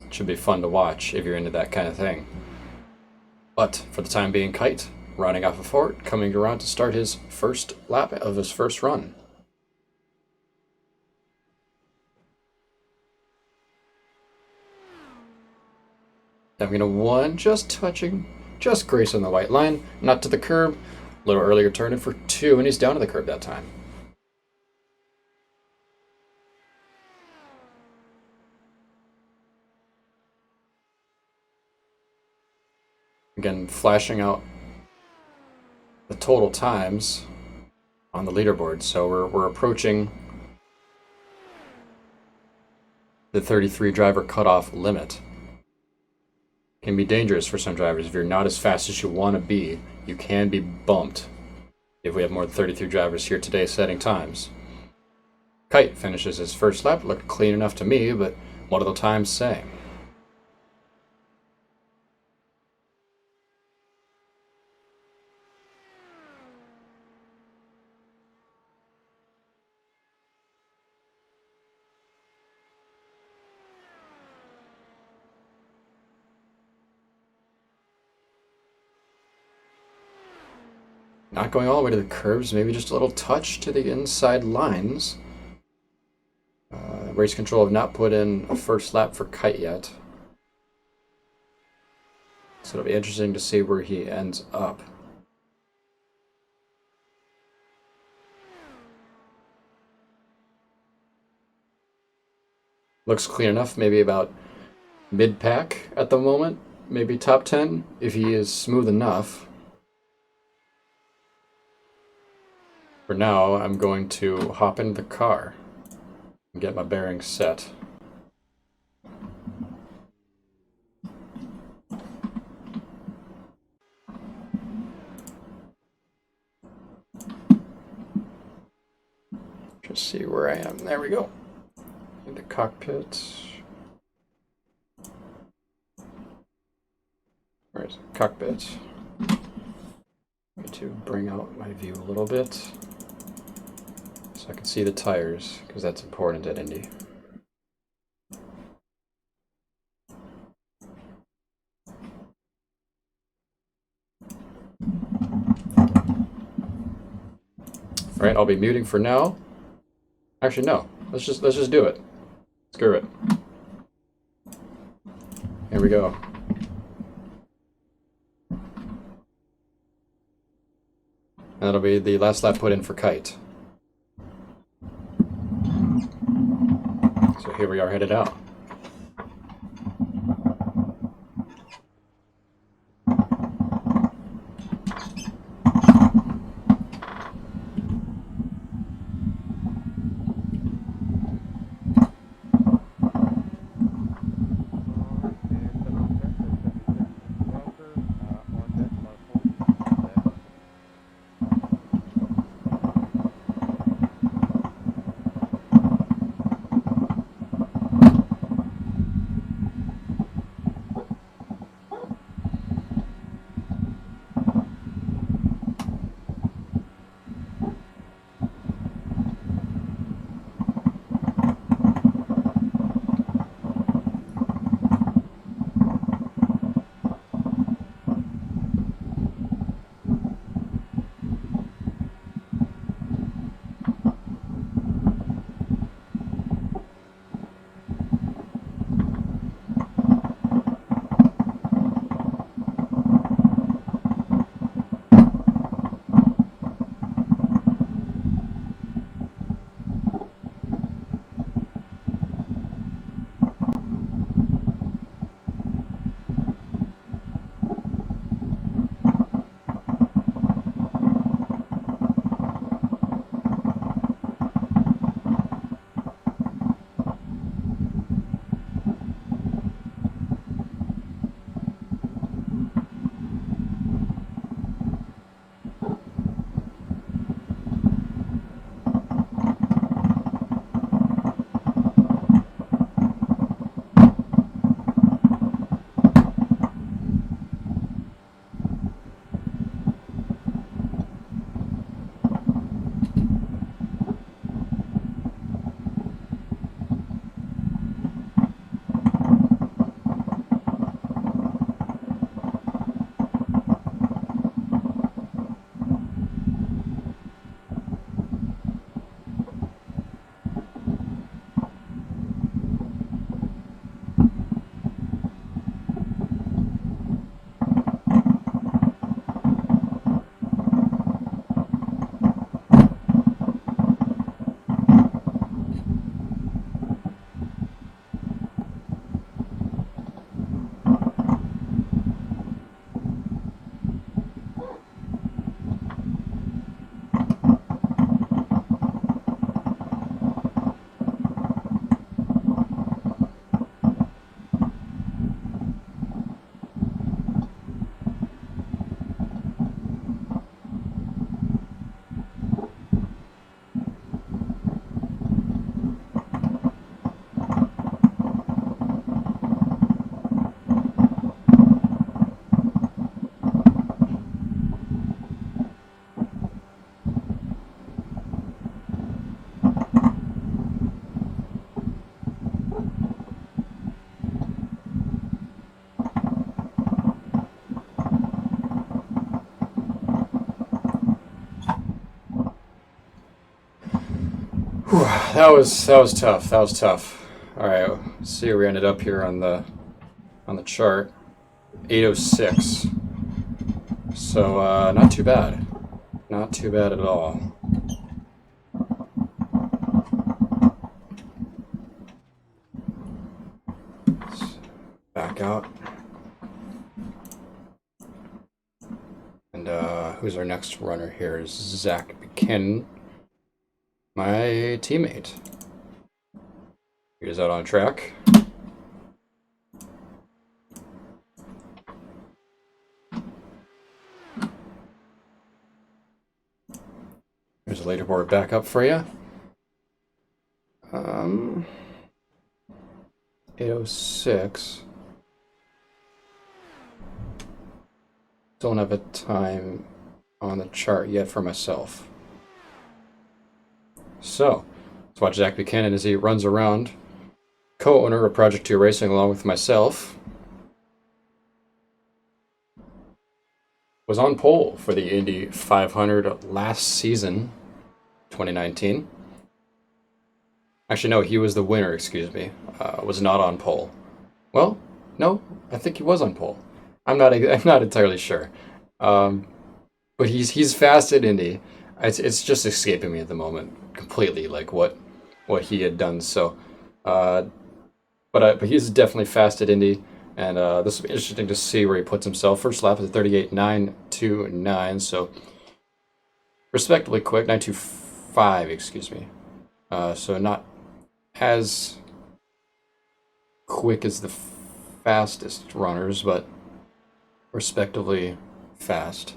It should be fun to watch if you're into that kind of thing. But for the time being, Kite running off a fort, coming around to start his first lap of his first run. Having a 1, just touching, just grazing the white line, not to the curb. A little earlier turning for 2, and he's down to the curb that time. Again, flashing out the total times on the leaderboard, so we're approaching the 33 driver cutoff limit. Can be dangerous for some drivers. If you're not as fast as you want to be, you can be bumped if we have more than 33 drivers here today setting times. Kite finishes his first lap, looked clean enough to me, but what do the times say? Not going all the way to the curves, maybe just a little touch to the inside lines. Race control have not put in a first lap for Kite yet. So it'll be interesting to see where he ends up. Looks clean enough, maybe about mid-pack at the moment. Maybe top 10 if he is smooth enough. For now, I'm going to hop into the car and get my bearings set. Just see where I am. There we go. In the cockpit. Where is it? Cockpit. Need to bring out my view a little bit so I can see the tires, because that's important at Indy. All right, I'll be muting for now. Actually, no. Let's just do it. Screw it. Here we go. And that'll be the last lap put in for Kite. So here we are headed out. that was tough. That was tough. All right, let's see where we ended up here on the chart. 806. So not too bad. Not too bad at all. Let's back out. And who's our next runner here? Is Zach Buchanan, my teammate. He's out on track. There's a leaderboard back up for you. 806. Don't have a time on the chart yet for myself. So, let's watch Zach Buchanan as he runs around. Co-owner of Project 2 Racing along with myself. Was on pole for the Indy 500 last season, 2019. Actually, no, he was the winner, excuse me. Was not on pole. Well, no, I think he was on pole. I'm not entirely sure. But he's fast at Indy. It's just escaping me at the moment completely, like what he had done. So, but he's definitely fast at Indy, and this will be interesting to see where he puts himself. First lap is a 38.929, so respectively quick, 925, excuse me. So not as quick as the fastest runners, but respectively fast.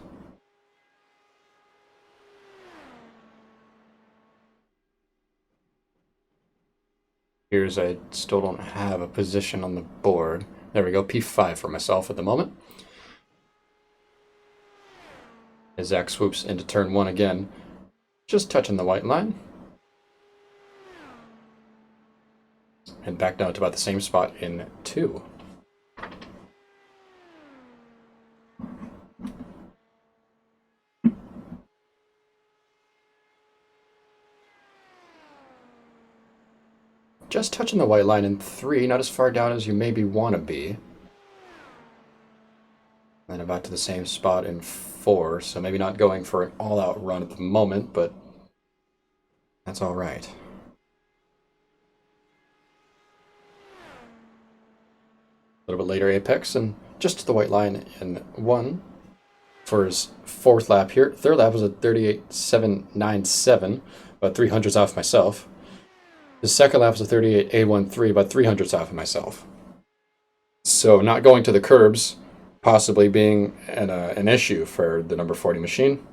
Here's, I still don't have a position on the board. There we go, P5 for myself at the moment. As Zach swoops into turn 1 again, just touching the white line. And back down to about the same spot in 2. Just touching the white line in 3, not as far down as you maybe want to be. And about to the same spot in 4, so maybe not going for an all-out run at the moment, but that's all right. A little bit later apex, and just to the white line in 1 for his 4th lap here. 3rd lap was a 38.797, about 300s off myself. His 2nd lap was a 38.813, about 300s off of myself. So not going to the curbs, possibly being an issue for the number 40 machine.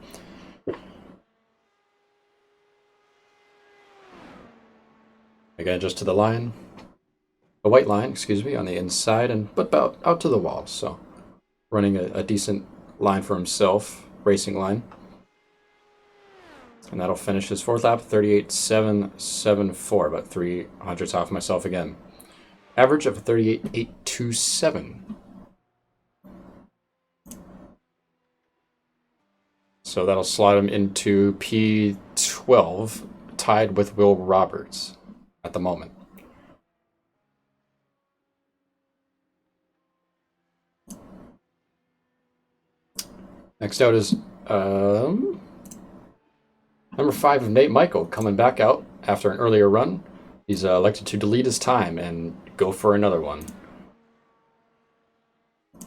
Again, just to the line. The white line, excuse me, on the inside, but about out to the wall. So running a decent line for himself, racing line. And that'll finish his 4th lap, 38.774, about 300s off myself again. Average of 38.827. So that'll slot him into P12, tied with Will Roberts at the moment. Next out is number 5 of Nate Michael coming back out after an earlier run. He's elected to delete his time and go for another one.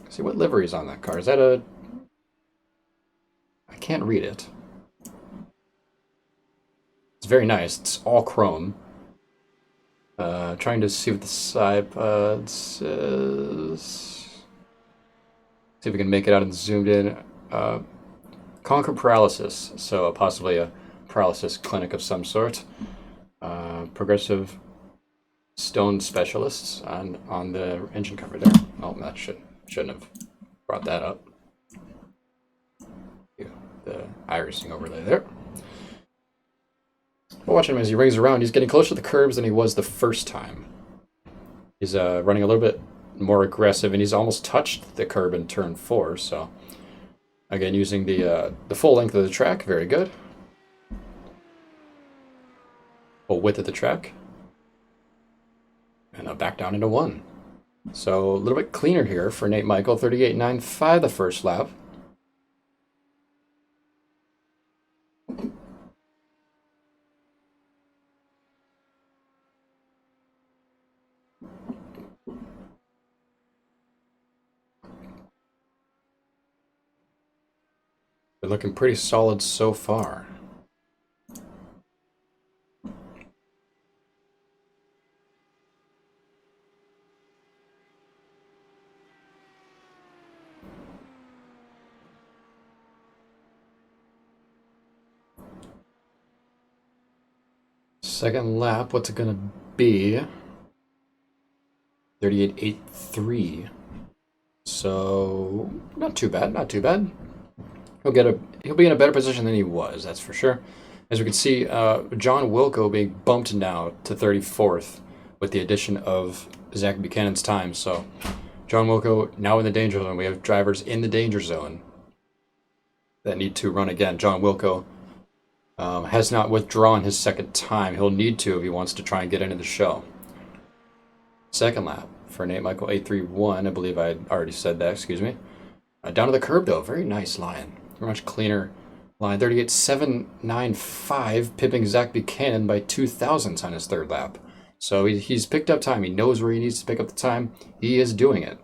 Let's see what livery is on that car. Is that a... I can't read it. It's very nice. It's all chrome. Trying to see what the side pod says. See if we can make it out and zoomed in. Conquer paralysis, so possibly a paralysis clinic of some sort. Progressive stone specialists on the engine cover there. Oh, that shouldn't have brought that up. The irising overlay there. But watch him as he rings around. He's getting closer to the curbs than he was the first time. He's running a little bit more aggressive, and he's almost touched the curb in turn 4. So again, using the full length of the track, very good. full width of the track. And back down into 1. So a little bit cleaner here for Nate Michael, 38.95 the first lap. They're looking pretty solid so far. Second lap, what's it gonna be? 38.83. So not too bad, not too bad. He'll be in a better position than he was, that's for sure. As we can see, John Wilco being bumped now to 34th with the addition of Zach Buchanan's time. So John Wilco now in the danger zone. We have drivers in the danger zone that need to run again. John Wilco has not withdrawn his second time. He'll need to if he wants to try and get into the show. Second lap for Nate Michael 831. I believe I already said that, excuse me. Down to the curb though, very nice line. Much cleaner line. 38.795, pipping Zach Buchanan by 0.02 on his third lap. So he's picked up time. He knows where he needs to pick up the time. He is doing it.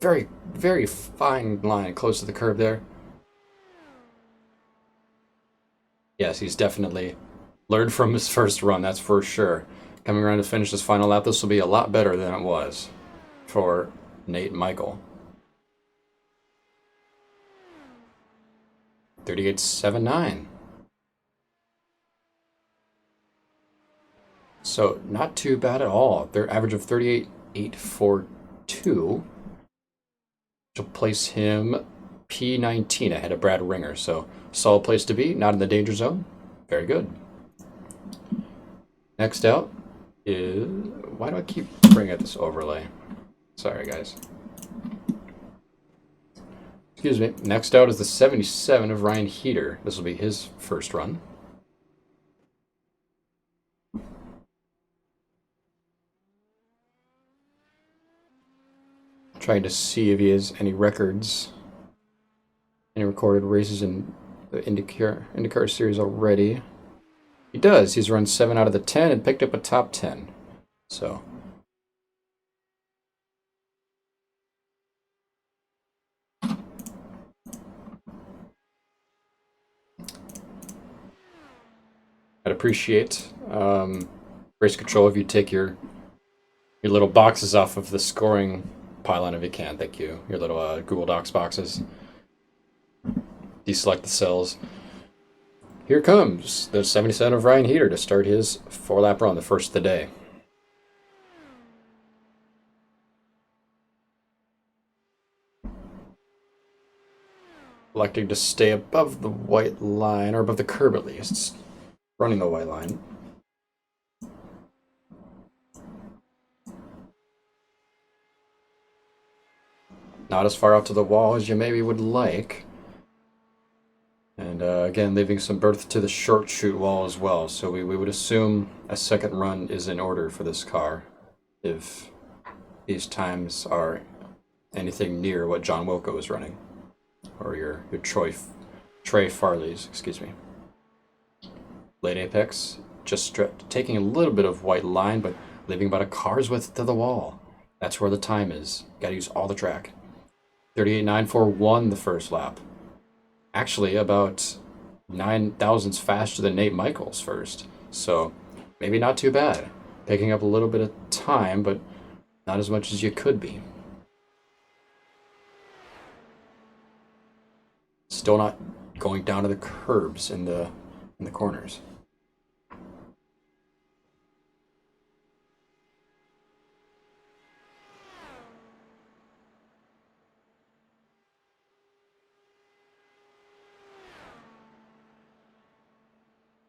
Very, very fine line close to the curb there. Yes, he's definitely learned from his first run, that's for sure. Coming around to finish this final lap, this will be a lot better than it was for Nate Michael. 38.79. So not too bad at all. Their average of 38.842. Which will place him P19 ahead of Brad Ringer. So solid place to be, not in the danger zone. Very good. Next out is, why do I keep bringing up this overlay? Sorry guys. Excuse me. Next out is the 77 of Ryan Heater. This will be his first run. Trying to see if he has any records, any recorded races in the IndyCar series already. He does. He's run 7 out of the 10 and picked up a top 10. So I'd appreciate race control if you take your little boxes off of the scoring pylon if you can. Thank you. Your little Google Docs boxes. Deselect the cells. Here comes the 77 of Ryan Heater to start his 4-lap run, the first of the day. Electing to stay above the white line, or above the curb at least. Running the white line. Not as far out to the wall as you maybe would like. And again, leaving some berth to the short chute wall as well. So we would assume a second run is in order for this car if these times are anything near what John Wilco is running. Or your Trey Farley's, excuse me. Late apex, just taking a little bit of white line, but leaving about a car's width to the wall. That's where the time is. Got to use all the track. 38.941 the first lap. Actually, about 9 thousandths faster than Nate Michael's first. So maybe not too bad. Picking up a little bit of time, but not as much as you could be. Still not going down to the curbs in the corners.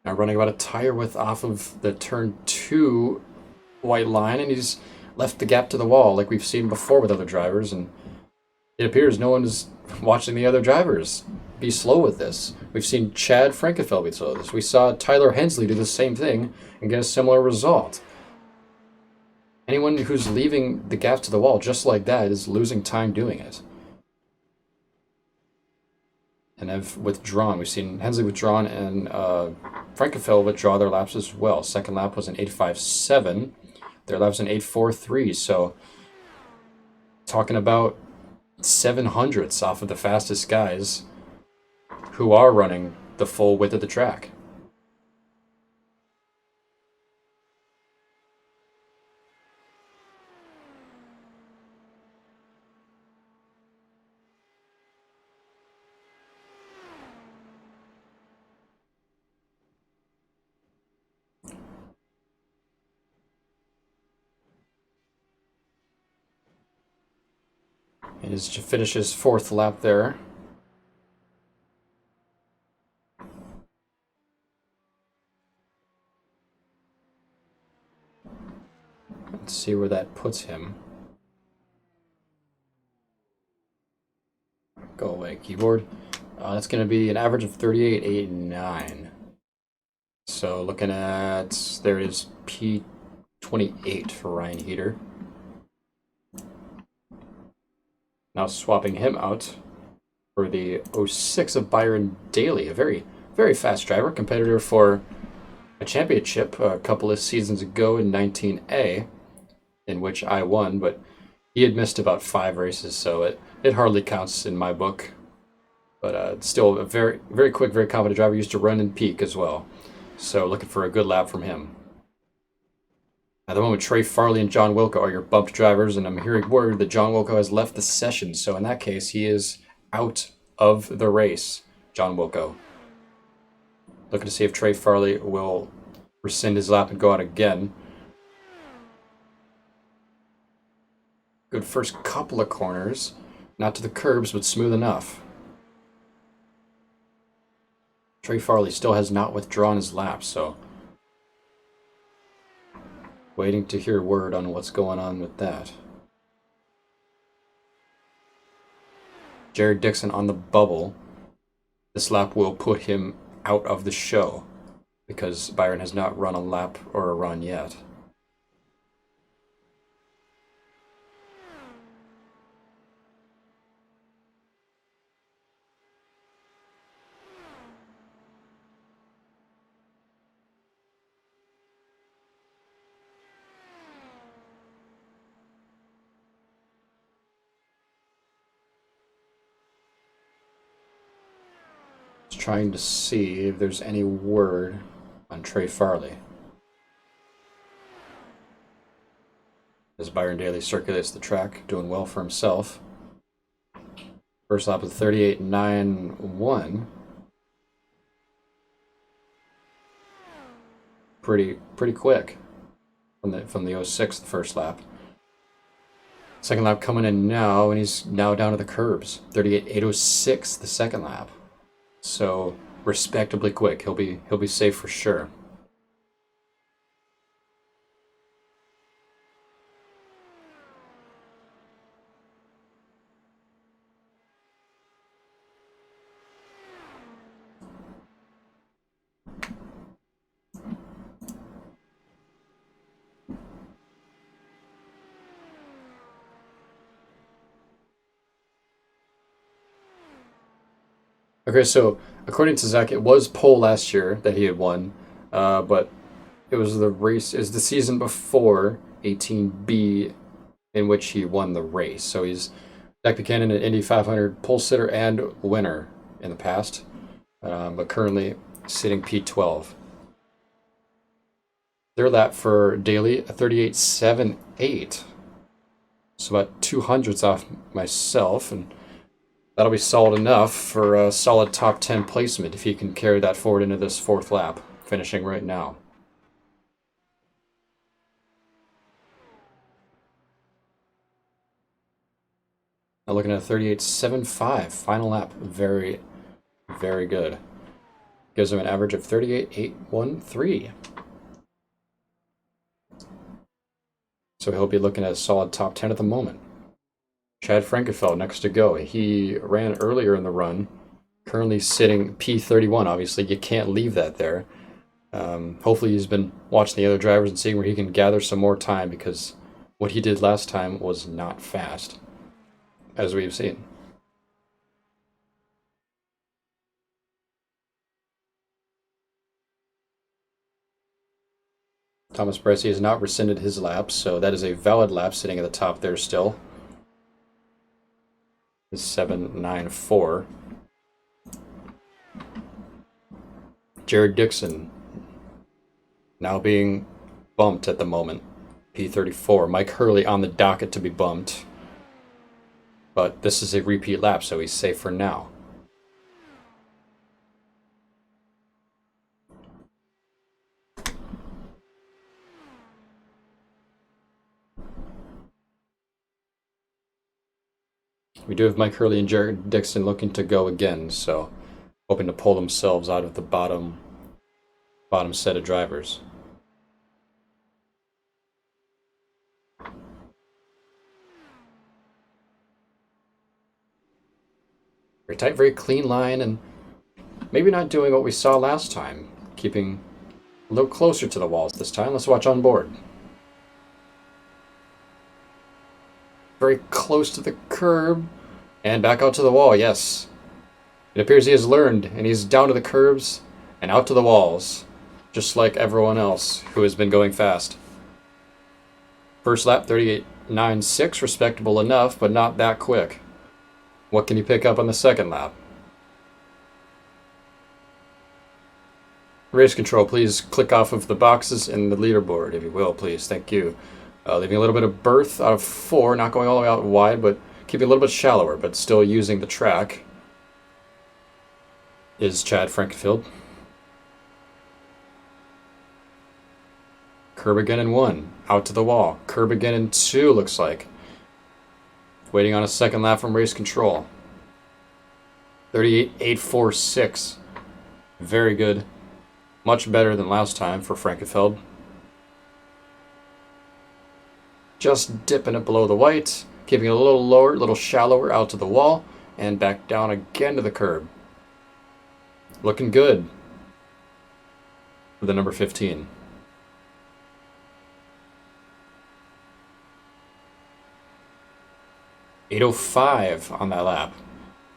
Now running about a tire width off of the turn 2 white line, and he's left the gap to the wall like we've seen before with other drivers, and it appears no one is watching the other drivers. be slow with this. We've seen Chad Frankenfeld be slow with this. We saw Tyler Hensley do the same thing and get a similar result. Anyone who's leaving the gaps to the wall just like that is losing time doing it. And have withdrawn. We've seen Hensley withdrawn and Frankenfeld withdraw their laps as well. Second lap was an 8.57. Their lap was an 8.43. So talking about 700ths off of the fastest guys who are running the full width of the track. He just finishes fourth lap there. Let's see where that puts him. Go away, keyboard. That's going to be an average of 38.89. So looking at, there it is, P28 for Ryan Heater. Now swapping him out for the 06 of Byron Daly, a very, very fast driver, competitor for a championship a couple of seasons ago in 19A, in which I won, but he had missed about 5 races, so it hardly counts in my book. But still a very, very quick, very confident driver. Used to run in peak as well. So looking for a good lap from him. At the moment, Trey Farley and John Wilco are your bumped drivers, and I'm hearing word that John Wilco has left the session. So in that case, he is out of the race, John Wilco. Looking to see if Trey Farley will rescind his lap and go out again. Good first couple of corners. Not to the curbs, but smooth enough. Trey Farley still has not withdrawn his lap, so waiting to hear word on what's going on with that. Jared Dixon on the bubble. This lap will put him out of the show because Byron has not run a lap or a run yet. Trying to see if there's any word on Trey Farley. As Byron Daly circulates the track, doing well for himself. First lap of 38.91. Pretty quick from the 06, the first lap. Second lap coming in now, and he's now down to the curbs. 38.806 the second lap. So respectably quick. He'll be safe for sure. Okay, so according to Zach, it was pole last year that he had won, but it was the season before 18B in which he won the race. So he's Zach Buchanan, an Indy 500 pole sitter and winner in the past, but currently sitting P12. Their lap for Daly, a 38.78. So about 200ths off myself, and that'll be solid enough for a solid top 10 placement if he can carry that forward into this fourth lap, finishing right now. Now looking at a 38.75 final lap, very, very good. Gives him an average of 38.813. So he'll be looking at a solid top 10 at the moment. Chad Frankenfeld next to go. He ran earlier in the run, Currently sitting P31. Obviously, you can't leave that there. Hopefully, he's been watching the other drivers and seeing where he can gather some more time, because what he did last time was not fast, as we've seen. Thomas Bresci has not rescinded his lap, so that is a valid lap sitting at the top there still. Is 7.94. Jared Dixon now being bumped at the moment. P34. Mike Hurley on the docket to be bumped. But this is a repeat lap, so he's safe for now. We do have Mike Hurley and Jared Dixon looking to go again, so hoping to pull themselves out of the bottom set of drivers. Very tight, very clean line, and maybe not doing what we saw last time, keeping a little closer to the walls this time. Let's watch on board. Very close to the curb, and back out to the wall, yes. It appears he has learned, and he's down to the curbs and out to the walls, just like everyone else who has been going fast. First lap, 38.96, respectable enough, but not that quick. What can you pick up on the second lap? Race control, please click off of the boxes in the leaderboard, if you will, please. Thank you. Leaving a little bit of berth out of 4, not going all the way out wide, but keeping a little bit shallower, but still using the track, is Chad Frankenfield. Curb again in 1, out to the wall. Curb again in 2, looks like. Waiting on a second lap from race control. 38.846. Very good. Much better than last time for Frankenfeld. Just dipping it below the white, keeping it a little lower, a little shallower out to the wall, and back down again to the curb. Looking good for the number 15. .805 on that lap.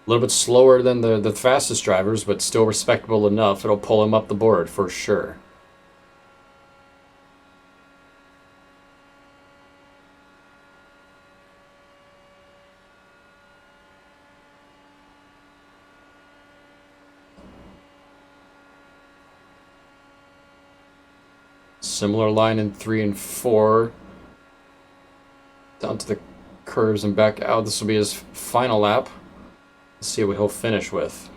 A little bit slower than the fastest drivers, but still respectable enough. It'll pull him up the board for sure. Similar line in 3 and 4. Down to the curves and back out. This will be his final lap. Let's see what he'll finish with.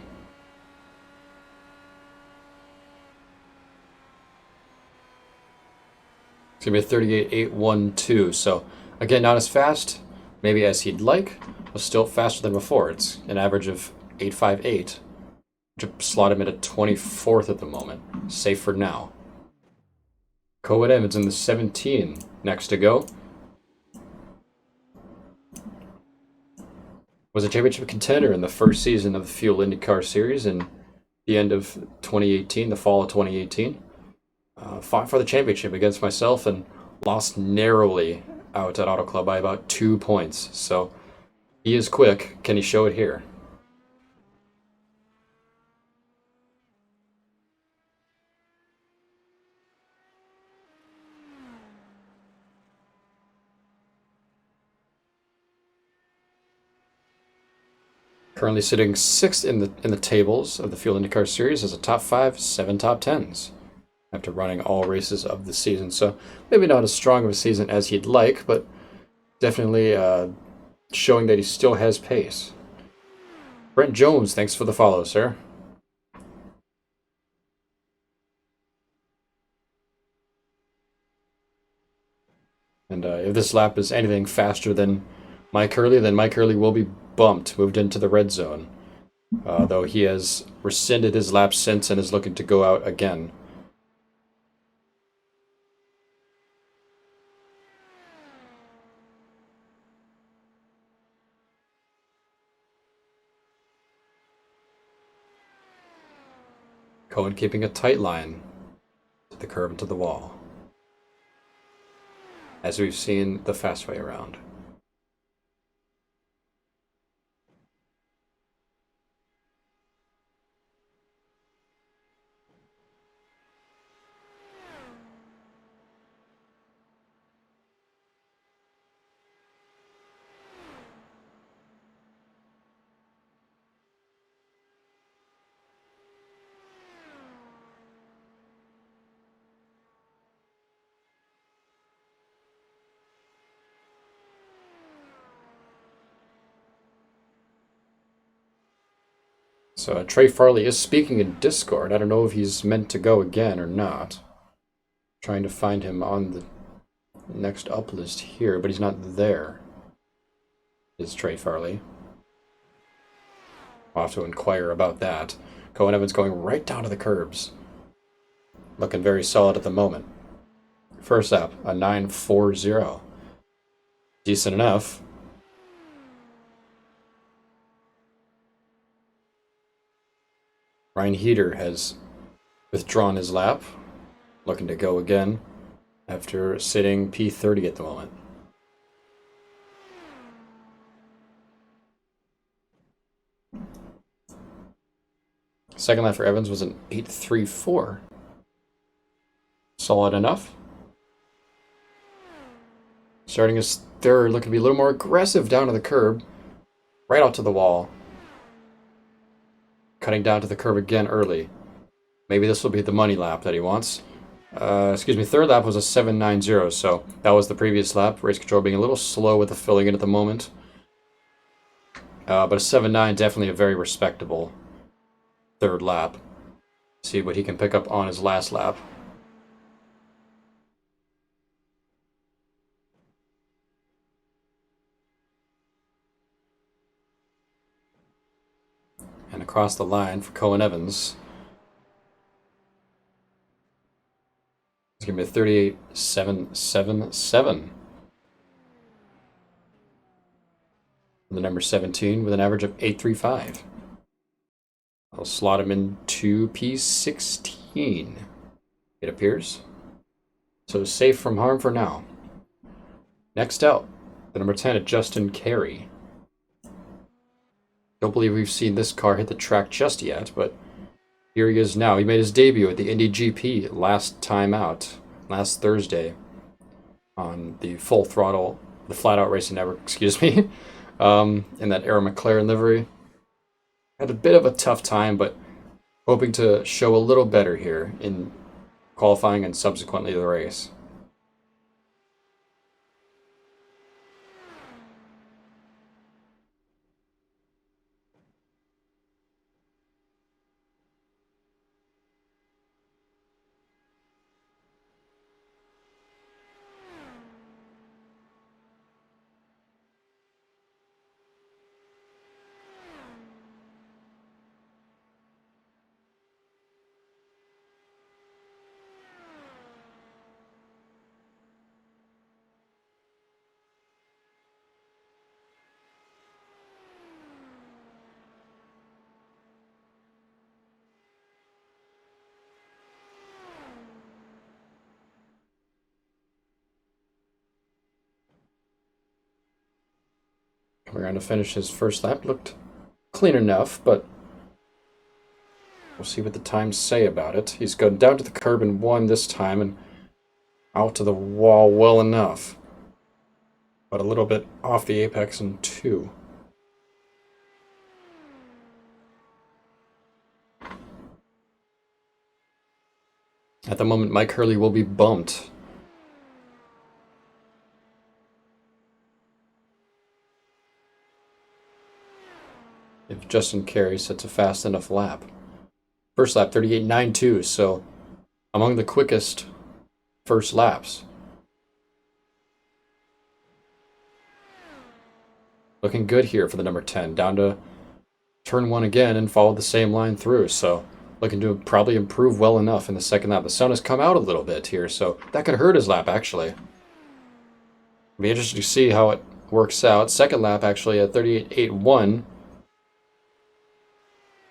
It's going to be a 38.812. So, again, not as fast, maybe as he'd like, but still faster than before. It's an average of 8.58, which would slot him at 24th at the moment. Safe for now. Cohen Evans in the 17 next to go. Was a championship contender in the first season of the Fuel IndyCar Series in the end of 2018, the fall of 2018. Fought for the championship against myself and lost narrowly out at Auto Club by about 2 points. So he is quick. Can he show it here? Currently sitting 6th in the tables of the Fuel IndyCar Series as a top 5, 7 top 10s after running all races of the season. So maybe not as strong of a season as he'd like, but definitely showing that he still has pace. Brent Jones, thanks for the follow, sir. And if this lap is anything faster than Mike Hurley, then Mike Hurley will be bumped, moved into the red zone. Though he has rescinded his lap since and is looking to go out again. Cohen keeping a tight line to the curb and to the wall, as we've seen the fast way around. So Trey Farley is speaking in Discord. I don't know if he's meant to go again or not. Trying to find him on the next up list here, but he's not there. Is Trey Farley. I'll have to inquire about that. Cohen Evans going right down to the curbs. Looking very solid at the moment. First lap, a 9.40. Decent enough. Ryan Heater has withdrawn his lap. Looking to go again after sitting P30 at the moment. Second lap for Evans was an 8.34. Solid enough. Starting his third, looking to be a little more aggressive down to the curb. Right out to the wall. Cutting down to the curb again early. Maybe this will be the money lap that he wants. Third lap was a 7.90, so that was the previous lap. Race control being a little slow with the filling in at the moment. But a 7.9, definitely a very respectable third lap. See what he can pick up on his last lap. And across the line for Cohen Evans. It's going to be a 38.777. The number 17 with an average of 8.35. I'll slot him into P16, it appears. So safe from harm for now. Next out, the number 10 at Justin Carey. Don't believe we've seen this car hit the track just yet, but here he is now. He made his debut at the Indy GP last time out, last Thursday, on the Full Throttle, the Flat Out Racing Network, excuse me, in that Arrow McLaren livery. Had a bit of a tough time, but hoping to show a little better here in qualifying and subsequently the race. Coming around to finish his first lap. Looked clean enough, but we'll see what the times say about it. He's gone down to the curb and one this time and out to the wall well enough. But a little bit off the apex in two. At the moment, Mike Hurley will be bumped. If Justin Carey sets a fast enough lap. First lap, 38.92, so among the quickest first laps. Looking good here for the number 10. Down to turn one again and followed the same line through, so looking to probably improve well enough in the second lap. The sun has come out a little bit here, so that could hurt his lap, actually. It'll be interesting to see how it works out. Second lap, actually, at 38.81.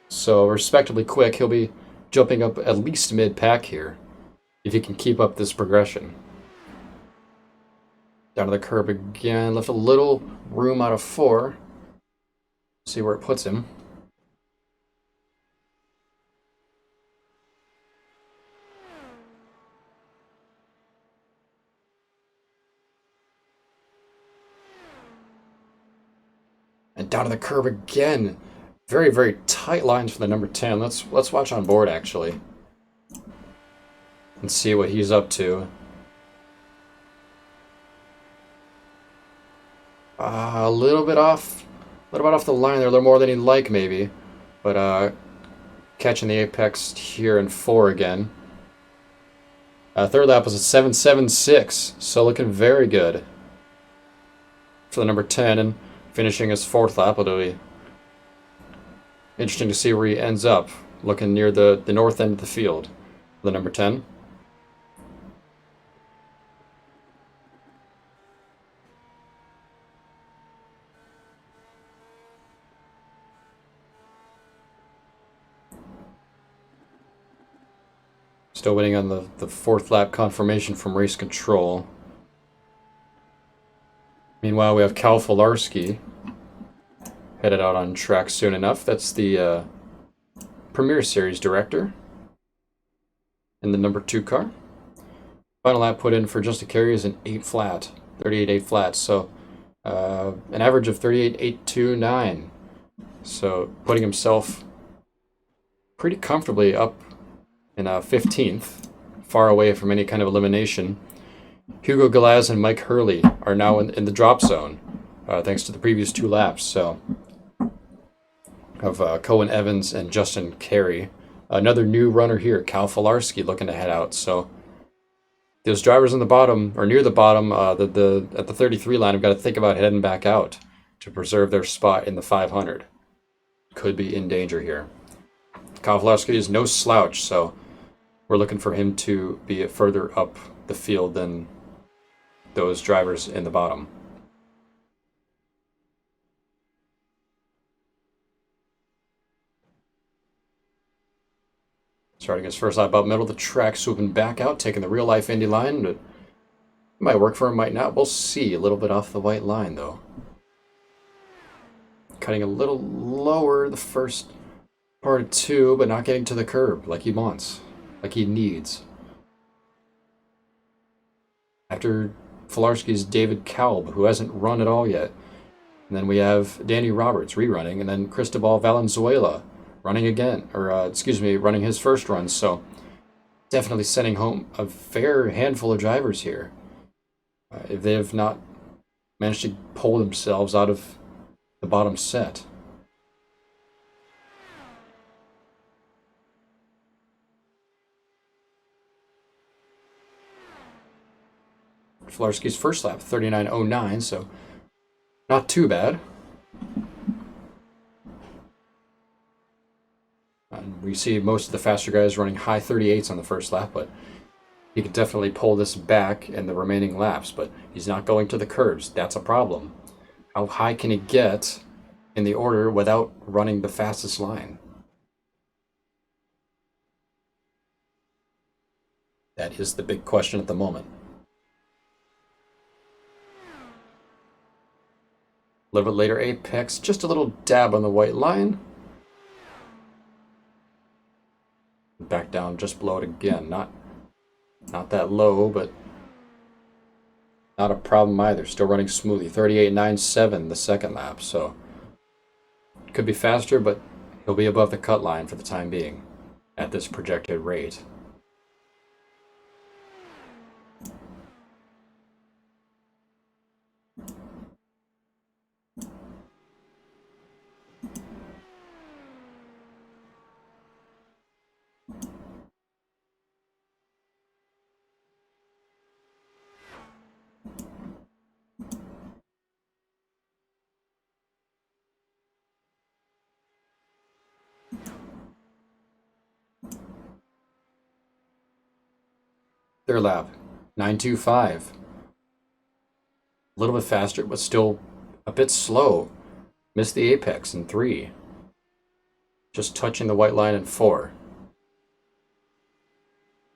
So respectably quick. He'll be jumping up at least mid-pack here, if he can keep up this progression. Down to the curb again, left a little room out of 4. See where it puts him. And down to the curb again. Very, very tight lines for the number 10. Let's watch on board, actually. And see what he's up to. A little bit off the line there, a little more than he'd like, maybe. But catching the apex here in 4 again. Third lap was a 7.76, so looking very good for the number 10, and finishing his 4th lap. It'll be interesting to see where he ends up, looking near the north end of the field, the number 10. Still waiting on the 4th lap confirmation from race control. Meanwhile, we have Cal Filarski headed out on track soon enough. That's the Premier Series director in the number 2 car. Final lap put in for just a carry is an 8 flat, 38.8 flat. So an average of 38.829. So putting himself pretty comfortably up in 15th, far away from any kind of elimination. Hugo Galaz and Mike Hurley are now in the drop zone, thanks to the previous 2 laps. So, of Cohen Evans and Justin Carey. Another new runner here, Cal Filarski, looking to head out. So, those drivers in the bottom, or near the bottom, at the 33 line, have got to think about heading back out to preserve their spot in the 500. Could be in danger here. Cal Filarski is no slouch, so we're looking for him to be further up the field than those drivers in the bottom. Starting his first lap up middle of the track, swooping back out, taking the real-life Indy line. It might work for him, might not. We'll see. A little bit off the white line, though. Cutting a little lower the first part of 2, but not getting to the curb like he wants, like he needs. After Filarski's David Kalb, who hasn't run at all yet. And then we have Danny Roberts rerunning, and then Cristobal Valenzuela running again, or running his first run. So definitely sending home a fair handful of drivers here. If they have not managed to pull themselves out of the bottom set. Filarski's first lap, 39.09, so not too bad. And we see most of the faster guys running high 38s on the first lap, but he could definitely pull this back in the remaining laps, but he's not going to the curbs. That's a problem. How high can he get in the order without running the fastest line? That is the big question at the moment. A little bit later apex, just a little dab on the white line. Back down just below it again. Not that low, but not a problem either. Still running smoothly. 38.97 the second lap, so could be faster, but he'll be above the cut line for the time being at this projected rate. Their lap, 9.25. A little bit faster, but still a bit slow. Missed the apex in 3. Just touching the white line in 4.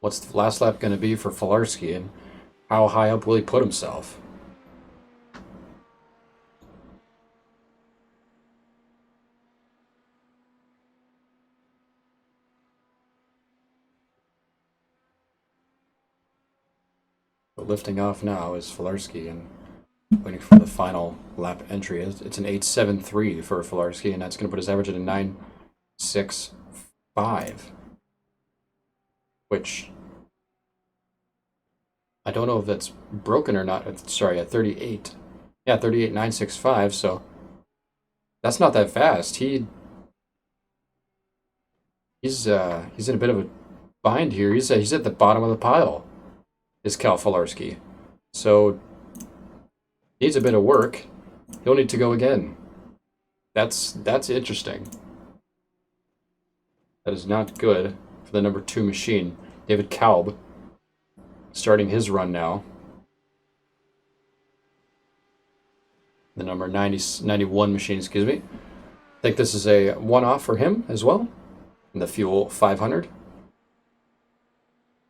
What's the last lap going to be for Filarski, and how high up will he put himself? But lifting off now is Filarski, and waiting for the final lap entry. It's an 8.73 for Filarski, and that's going to put his average at a 9.65, which I don't know if that's broken or not. Sorry, at 38. Yeah, 38.965, so that's not that fast. He's in a bit of a bind here. He's at the bottom of the pile, is Cal Filarski. So needs a bit of work. He'll need to go again. That's interesting. That is not good for the number 2 machine. David Kalb starting his run now. The number 91 machine, excuse me. I think this is a one-off for him as well. In the Fuel 500.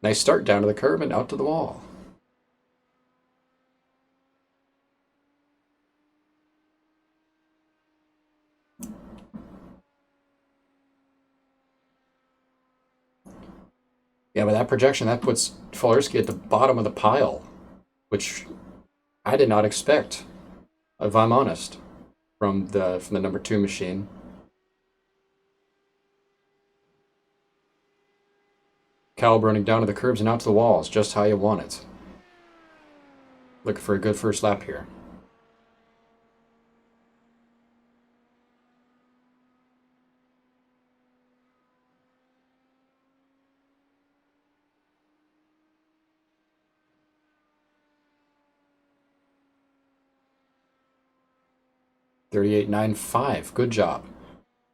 Nice start down to the curb and out to the wall. Yeah, with that projection, that puts Filarski at the bottom of the pile, which I did not expect, if I'm honest, from the number 2 machine. Kalb running down to the curbs and out to the walls, just how you want it. Looking for a good first lap here. .38.95, good job.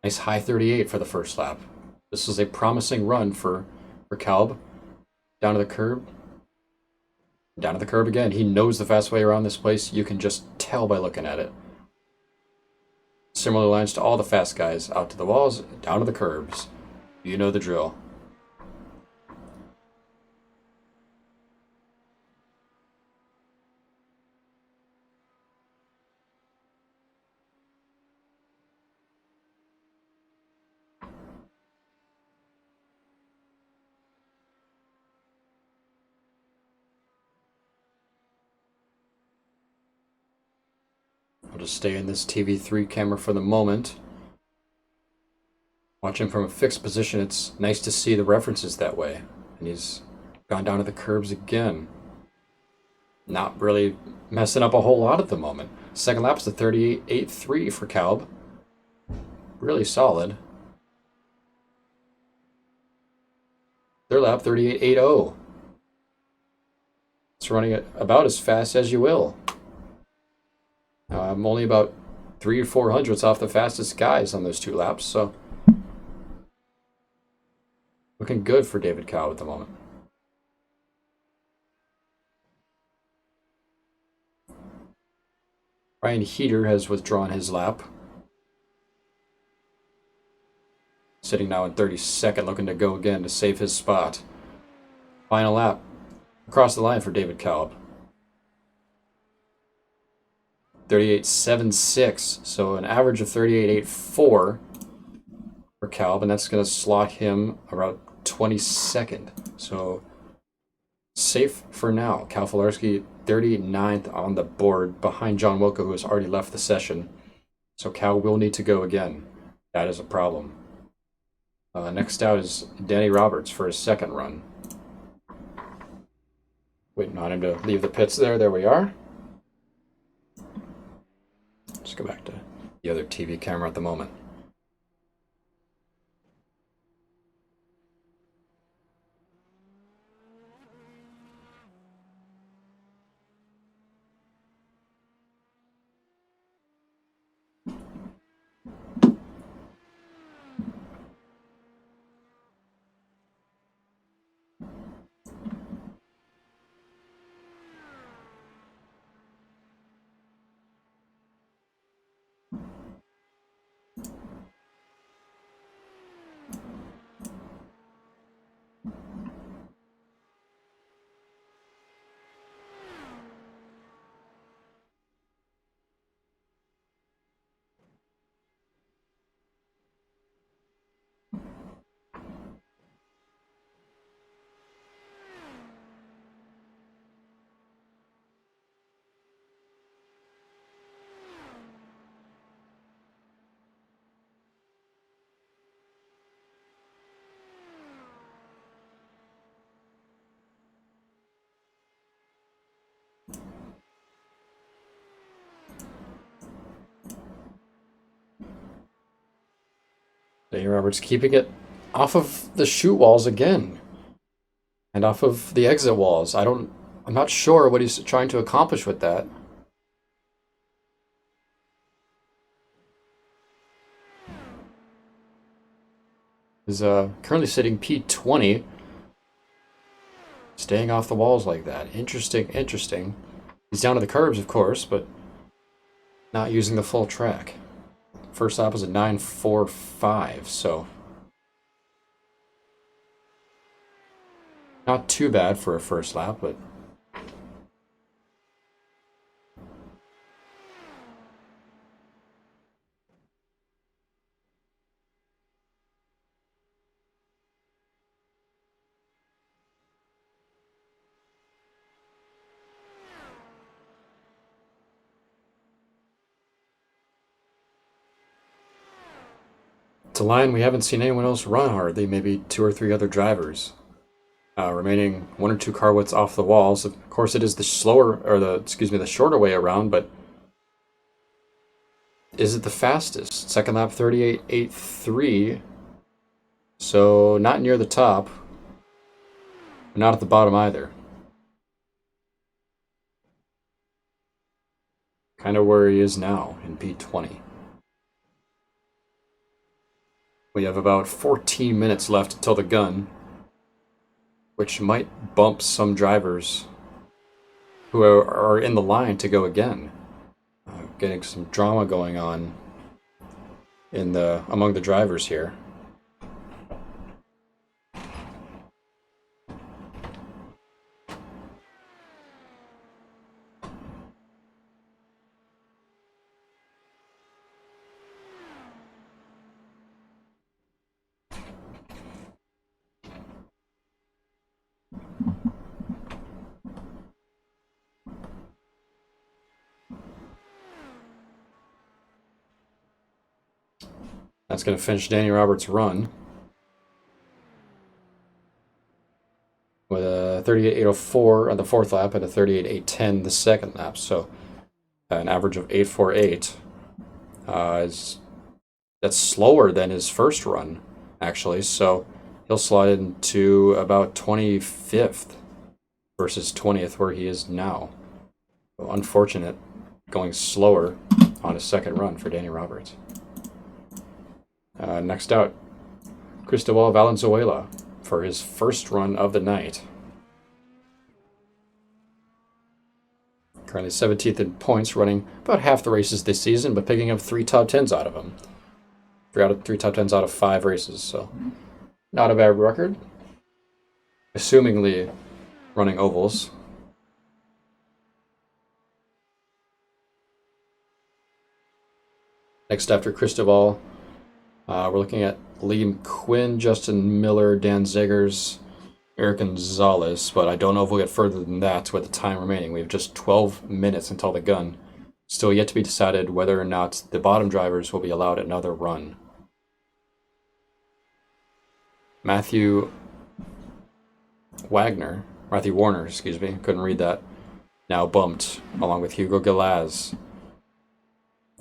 Nice high 38 for the first lap. This is a promising run for Kalb. Down to the curb. Down to the curb again. He knows the fast way around this place. You can just tell by looking at it. Similar lines to all the fast guys. Out to the walls, down to the curbs. You know the drill. I'll just stay in this TV3 camera for the moment. Watching from a fixed position, it's nice to see the references that way. And he's gone down to the curbs again. Not really messing up a whole lot at the moment. Second lap's the 38.83 for Kalb. Really solid. Third lap, 38.80. It's running at about as fast as you will. I'm only about 3 or 4 hundredths off the fastest guys on those 2 laps, so looking good for David Kalb at the moment. Ryan Heater has withdrawn his lap. Sitting now in 32nd, looking to go again to save his spot. Final lap. Across the line for David Kalb. 38.76, so an average of 38.84 for Kalb, and that's going to slot him around 22nd. So safe for now. Cal Filarski 39th on the board behind John Wilco, who has already left the session. So Cal will need to go again. That is a problem. Next out is Danny Roberts for his second run. Waiting on him to leave the pits there. There we are. Just go back to the other TV camera at the moment. Danny Roberts keeping it off of the chute walls again and off of the exit walls. I'm not sure what he's trying to accomplish with that. He's currently sitting P20, staying off the walls like that. Interesting, interesting. He's down to the curbs, of course, but not using the full track. First lap was a 9.45, so not too bad for a first lap, but it's a line we haven't seen anyone else run hardly, maybe two or three other drivers. Remaining one or two car widths off the walls. Of course, it is the the shorter way around, but is it the fastest? Second lap 38.83, so not near the top, but not at the bottom either. Kind of where he is now in P20. We have about 14 minutes left until the gun, which might bump some drivers who are in the line to go again. Getting some drama going on among the drivers here. That's going to finish Danny Roberts' run with a 38.804 on the fourth lap and a 38.810 the second lap. So an average of 8.48. That's slower than his first run, actually. So he'll slide into about 25th versus 20th where he is now. So unfortunate going slower on his second run for Danny Roberts. Next out, Cristobal Valenzuela for his first run of the night. Currently 17th in points, running about half the races this season, but picking up 3 top 10s out of them. 3 top 10s out of 5 races, so not a bad record. Assumingly running ovals. Next after Cristobal, we're looking at Liam Quinn, Justin Miller, Dan Zegers, Eric Gonzalez, but I don't know if we'll get further than that with the time remaining. We have just 12 minutes until the gun. Still yet to be decided whether or not the bottom drivers will be allowed another run. Matthew Warner, couldn't read that, now bumped, along with Hugo Galaz.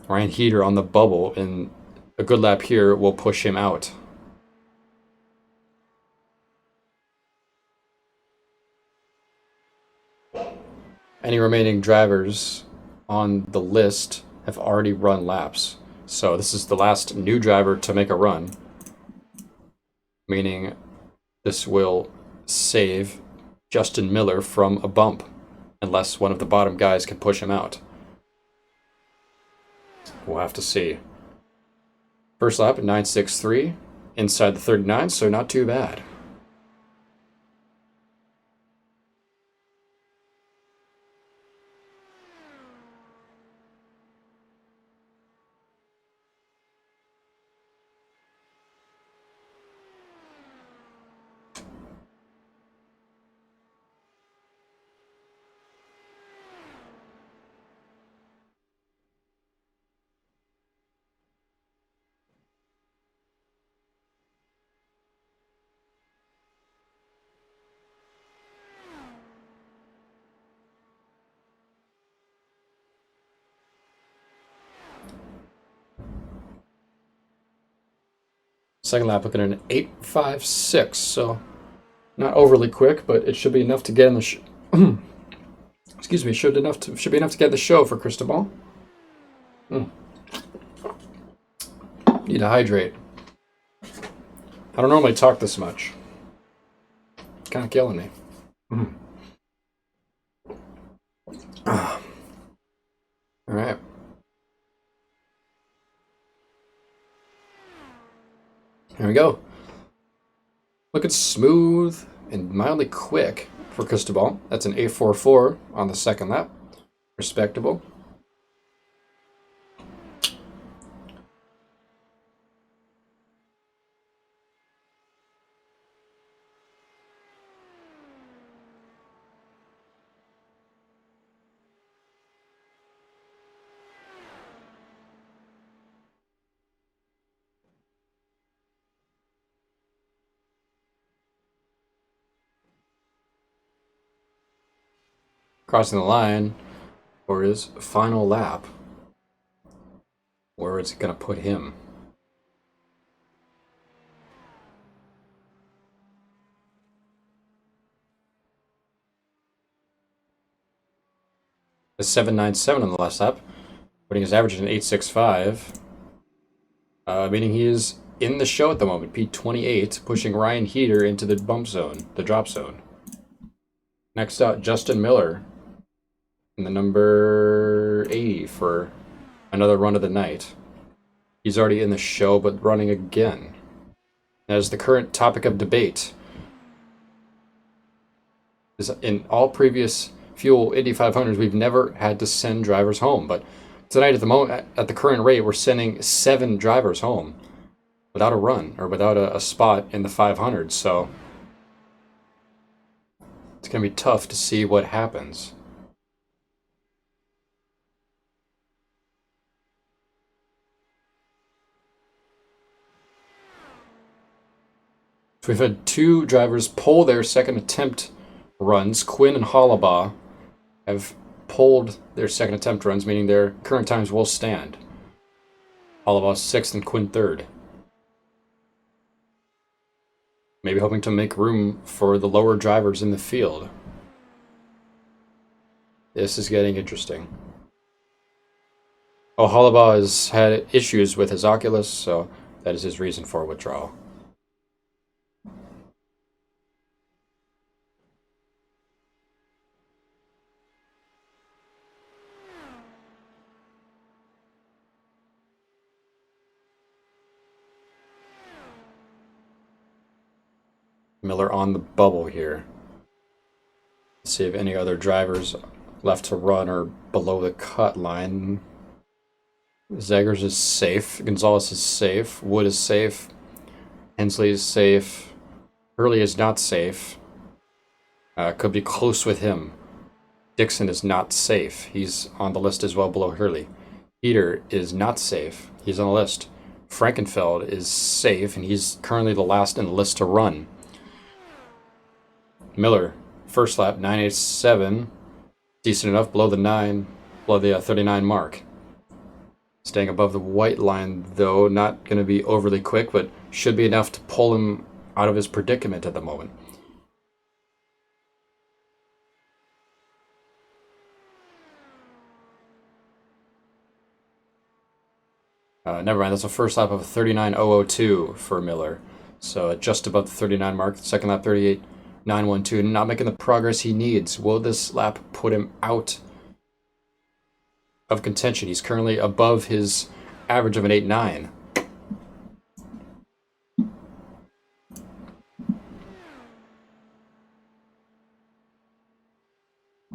Ryan Heater on the bubble, and a good lap here will push him out. Any remaining drivers on the list have already run laps. So this is the last new driver to make a run, meaning this will save Justin Miller from a bump, unless one of the bottom guys can push him out. We'll have to see. First lap at 9.63, inside the 39, so not too bad. Second lap looking at an 8:56, so not overly quick, but it should be enough to get in the excuse me, should be enough to get the show for Cristobal. Need to hydrate. I don't normally talk this much. It's kind of killing me. All right. Here we go. Looking smooth and mildly quick for Cristobal. That's an 8:44 on the second lap. Respectable. Crossing the line for his final lap. Where is it going to put him? A 7.97 on the last lap, putting his average at an 8.65, meaning he is in the show at the moment. P28, pushing Ryan Heater into the bump zone, the drop zone. Next up, Justin Miller in the number 80 for another run of the night. He's already in the show, but running again. As the current topic of debate is, in all previous Fuel Indy 500s, we've never had to send drivers home. But tonight, at the moment, at the current rate, we're sending 7 drivers home without a run or without a spot in the 500s. So it's going to be tough to see what happens. So we've had 2 drivers pull their second attempt runs. Quinn and Hollabaugh have pulled their second attempt runs, meaning their current times will stand. Hollabaugh 6th and Quinn 3rd. Maybe hoping to make room for the lower drivers in the field. This is getting interesting. Oh, Hollabaugh has had issues with his Oculus, so that is his reason for withdrawal. Miller on the bubble here. Let's see if any other drivers left to run are below the cut line. Zegers is safe. Gonzalez is safe. Wood is safe. Hensley is safe. Hurley is not safe. Could be close with him. Dixon is not safe. He's on the list as well below Hurley. Heater is not safe. He's on the list. Frankenfeld is safe, and he's currently the last in the list to run. Miller, first lap, 9.87. Decent enough, below the 39 mark. Staying above the white line, though, not going to be overly quick, but should be enough to pull him out of his predicament at the moment. Never mind, that's a first lap of a 39.002 for Miller. So just above the 39 mark. Second lap, 38.912. Not making the progress he needs. Will this lap put him out of contention? He's currently above his average of an 8.9.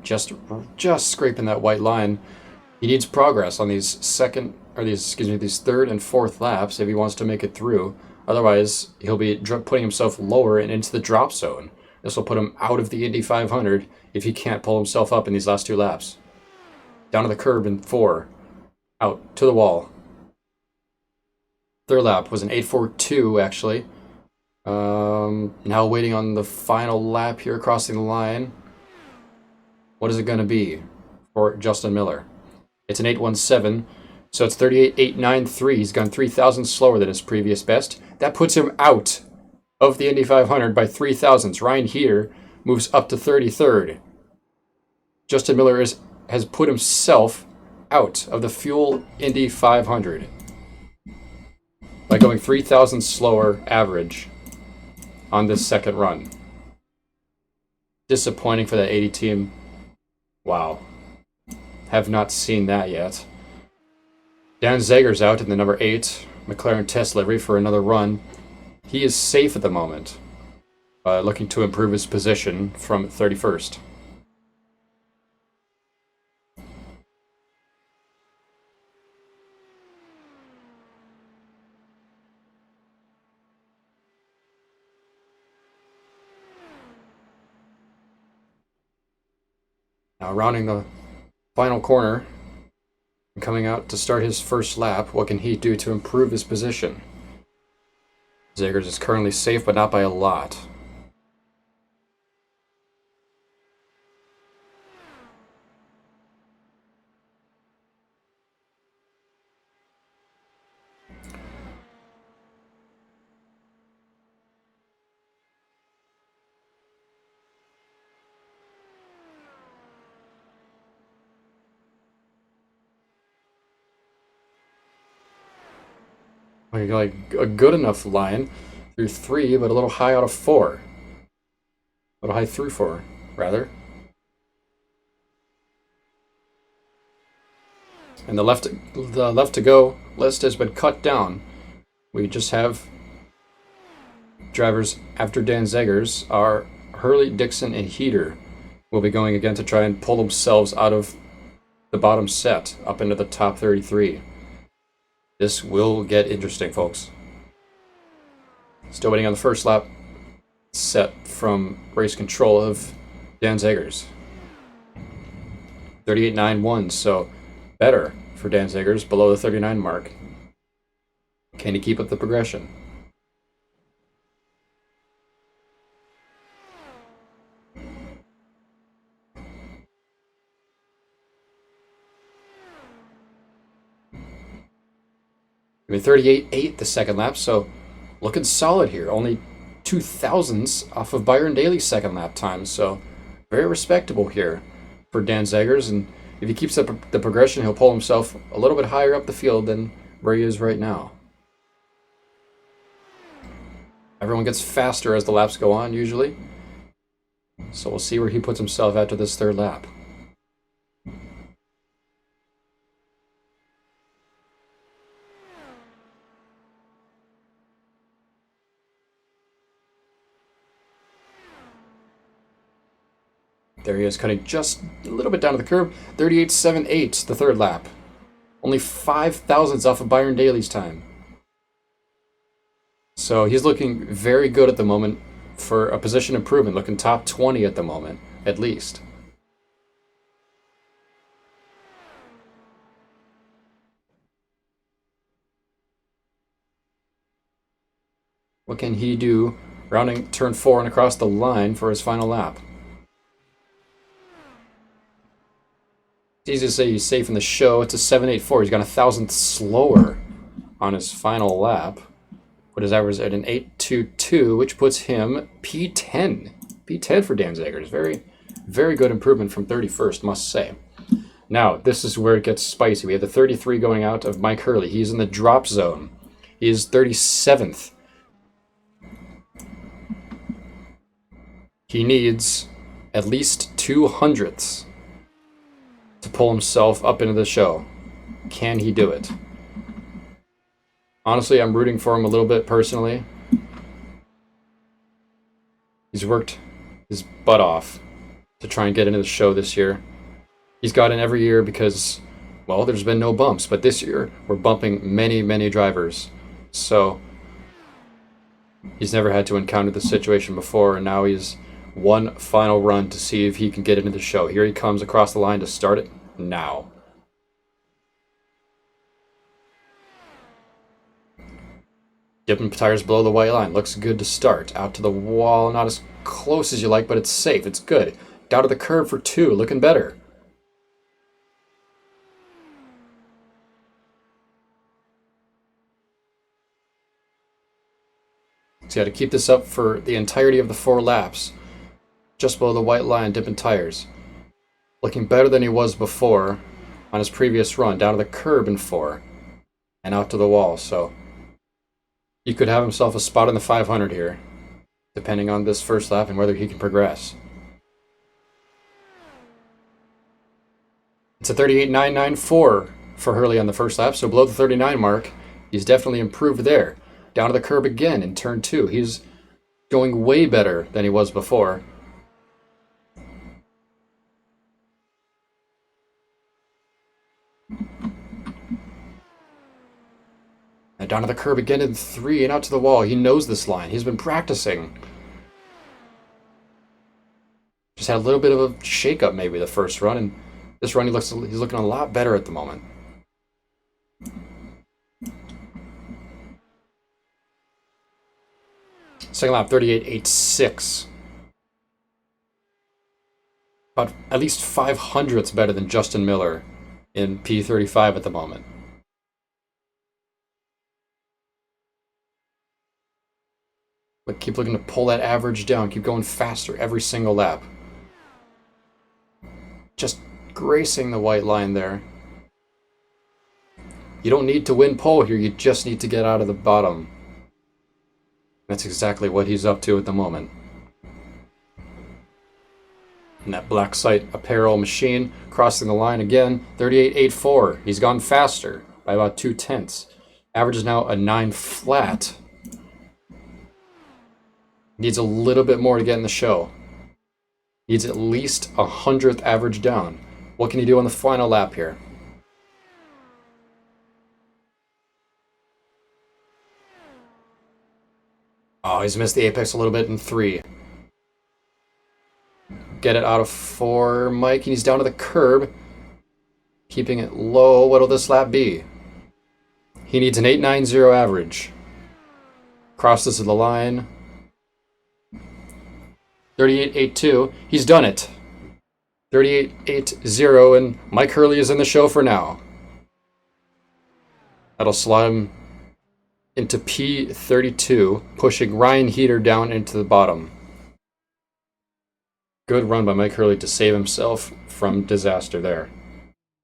Just scraping that white line. He needs progress on these these third and fourth laps if he wants to make it through. Otherwise, he'll be putting himself lower and into the drop zone. This will put him out of the Indy 500 if he can't pull himself up in these last 2 laps. Down to the curb in 4. Out to the wall. Third lap was an 8.42 actually. Now waiting on the final lap here, crossing the line. What is it going to be for Justin Miller? It's an 8.17. So it's 38.893. He's gone 3,000 slower than his previous best. That puts him out of the Indy 500 by 3,000. Ryan Heater moves up to 33rd. Justin Miller has put himself out of the Fuel Indy 500 by going 3,000 slower average on this second run. Disappointing for that 80 team. Wow. Have not seen that yet. Dan Zager's out in the number 8 McLaren test livery for another run. He is safe at the moment, looking to improve his position from 31st. Now rounding the final corner and coming out to start his first lap, what can he do to improve his position? Zagers is currently safe, but not by a lot. Like a good enough line through 3, but a little high out of 4. A little high through 4, rather. And the left to go list has been cut down. We just have drivers after Dan Zegers are Hurley, Dixon, and Heater will be going again to try and pull themselves out of the bottom set up into the top 33. This will get interesting, folks. Still waiting on the first lap set from race control of Dan Zegers. 38.91, so better for Dan Zegers, below the 39 mark. Can he keep up the progression? I mean, 38.8 the second lap, so looking solid here. Only 2,000ths off of Byron Daly's second lap time, so very respectable here for Dan Zegers. And if he keeps up the progression, he'll pull himself a little bit higher up the field than where he is right now. Everyone gets faster as the laps go on, usually. So we'll see where he puts himself after this third lap. There he is, cutting just a little bit down to the curb. 38.78, the third lap. Only 5,000ths off of Byron Daly's time. So he's looking very good at the moment for a position improvement, looking top 20 at the moment, at least. What can he do rounding turn 4 and across the line for his final lap? It's easy to say he's safe in the show. It's a 7.84. He's gone 1,000th slower on his final lap. Put his average at an 8.22, which puts him P10. P10 for Dan Zegers. Very, very good improvement from 31st, must say. Now, this is where it gets spicy. We have the 33 going out of Mike Hurley. He's in the drop zone. He is 37th. He needs at least 200ths to pull himself up into the show. Can he do it? Honestly, I'm rooting for him a little bit personally. He's worked his butt off to try and get into the show this year. He's got in every year because, well, there's been no bumps, but this year we're bumping many, many drivers. So he's never had to encounter this situation before, and now he's one final run to see if he can get into the show. Here he comes across the line to start it now. Dipping tires below the white line. Looks good to start. Out to the wall. Not as close as you like, but it's safe. It's good. Down to the curb for 2. Looking better. So he had to keep this up for the entirety of the 4 laps. Just below the white line, dipping tires. Looking better than he was before on his previous run. Down to the curb in 4. And out to the wall. So he could have himself a spot in the 500 here, depending on this first lap and whether he can progress. It's a 38.994 for Hurley on the first lap, so below the 39 mark. He's definitely improved there. Down to the curb again in turn 2. He's going way better than he was before. And down to the curb again in 3 and out to the wall. He knows this line. He's been practicing. Just had a little bit of a shake-up maybe the first run, and this run he's looking a lot better at the moment. Second lap, 38.86. About at least 500ths better than Justin Miller in P35 at the moment. But keep looking to pull that average down. Keep going faster every single lap. Just gracing the white line there. You don't need to win pole here. You just need to get out of the bottom. That's exactly what he's up to at the moment. And that black sight apparel machine crossing the line again. 38.84. He's gone faster by about 0.2. Average is now a 9 flat. Needs a little bit more to get in the show. Needs at least 100th average down. What can he do on the final lap here? Oh, he's missed the apex a little bit in 3. Get it out of 4, Mike. And he's down to the curb. Keeping it low. What'll this lap be? He needs an 8.90 average. Crosses the line. 38.82. He's done it. 38.80, and Mike Hurley is in the show for now. That'll slot him into P32, pushing Ryan Heater down into the bottom. Good run by Mike Hurley to save himself from disaster there.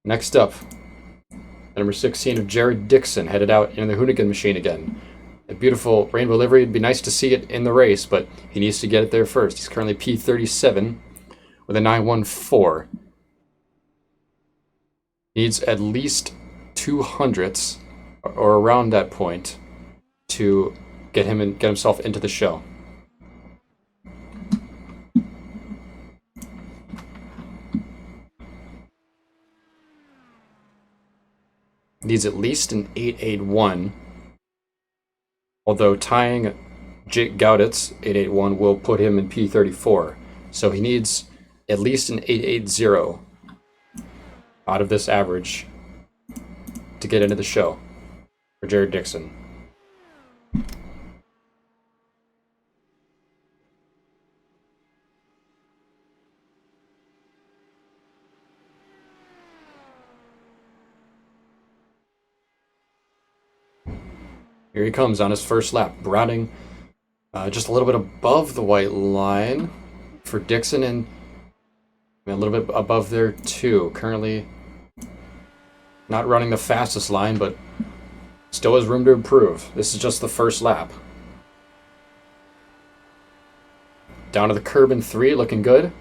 Next up, number 16 of Jared Dixon, headed out in the Hoonigan machine again. A beautiful rainbow livery. It'd be nice to see it in the race, but he needs to get it there first. He's currently P37 with a 9.14. Needs at least 200ths or around that point to get himself into the show. Needs at least an 8.81. Although tying Jake Gaudet's 8.81 will put him in P34. So he needs at least an 8.80 out of this average to get into the show for Jared Dixon. Here he comes on his first lap. Browning just a little bit above the white line for Dixon, and a little bit above there too. Currently not running the fastest line, but still has room to improve. This is just the first lap. Down to the curb in 3, looking good.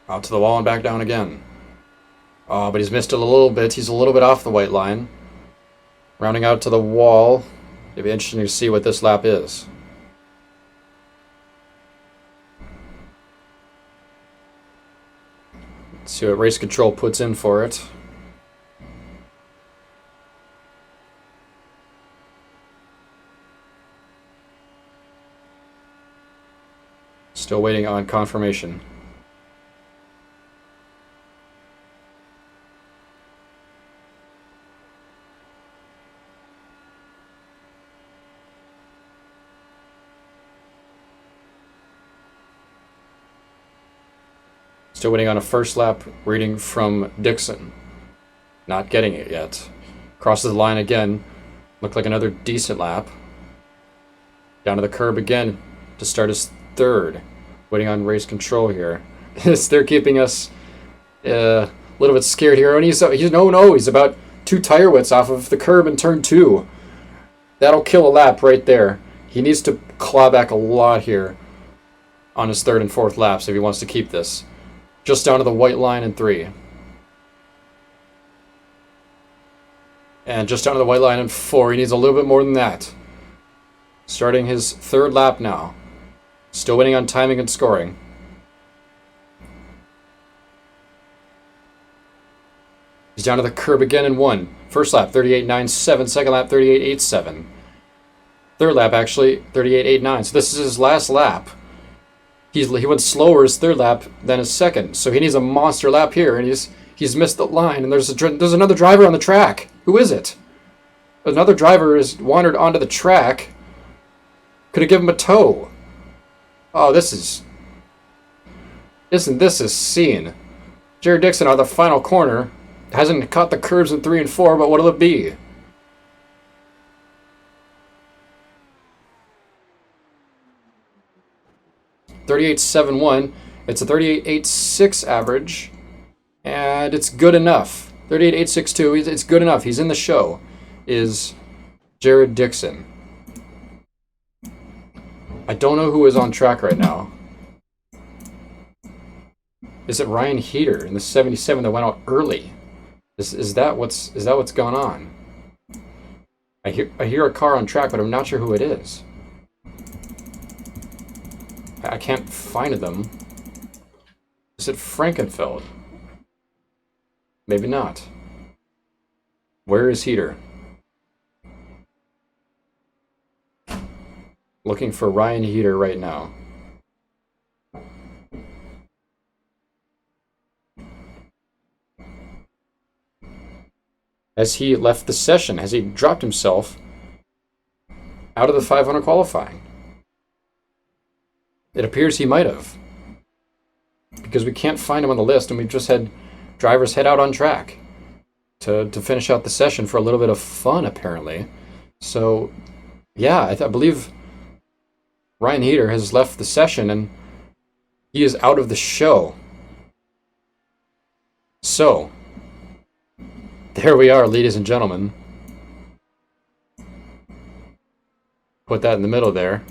Out to the wall and back down again. Oh, but he's missed it a little bit. He's a little bit off the white line. Rounding out to the wall. It'll be interesting to see what this lap is. Let's see what race control puts in for it. Still waiting on confirmation. Still waiting on a first lap reading from Dixon. Not getting it yet. Crosses the line again. Looked like another decent lap. Down to the curb again to start his third. Waiting on race control here. They're keeping us a little bit scared here. And he's about 2 tire widths off of the curb in turn 2. That'll kill a lap right there. He needs to claw back a lot here on his 3rd and 4th laps if he wants to keep this. Just down to the white line in 3. And just down to the white line in 4. He needs a little bit more than that. Starting his 3rd lap now. Still winning on timing and scoring. He's down to the curb again in 1. First lap, 38.97. Second lap, 38.87. Third lap, actually, 38.89. So this is his last lap. He went slower his 3rd lap than his 2nd. So he needs a monster lap here, and he's missed the line. And there's another driver on the track. Who is it? Another driver has wandered onto the track. Could have given him a tow. Oh, isn't this a scene? Jared Dixon on the final corner. Hasn't caught the curbs in 3 and 4, but what'll it be? .38.71. It's a 38.86 average, and it's good enough. 38.862. It's good enough. He's in the show. Is Jared Dixon. I don't know who is on track right now. Is it Ryan Heater in the 77 that went out early? Is that what's gone on? I hear a car on track, but I'm not sure who it is. I can't find them. Is it Frankenfeld? Maybe not. Where is Heater? Looking for Ryan Heater right now. Has he left the session? Has he dropped himself out of the 500 qualifying? It appears he might have. Because we can't find him on the list, and we've just had drivers head out on track to finish out the session for a little bit of fun, apparently. So, yeah, I believe Ryan Heater has left the session, and he is out of the show. So, there we are, ladies and gentlemen. Put that in the middle there.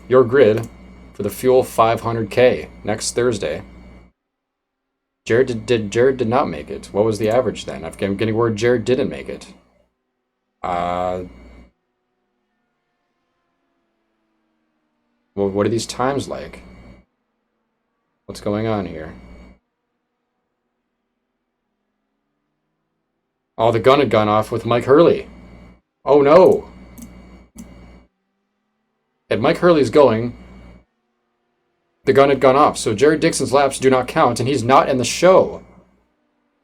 Your grid for the Fuel 500K next Thursday. Jared did not make it. What was the average then? I'm getting word Jared didn't make it. Well, what are these times like? What's going on here? Oh, the gun had gone off with Mike Hurley. Oh no! And Mike Hurley's going. The gun had gone off, so Jared Dixon's laps do not count, and he's not in the show.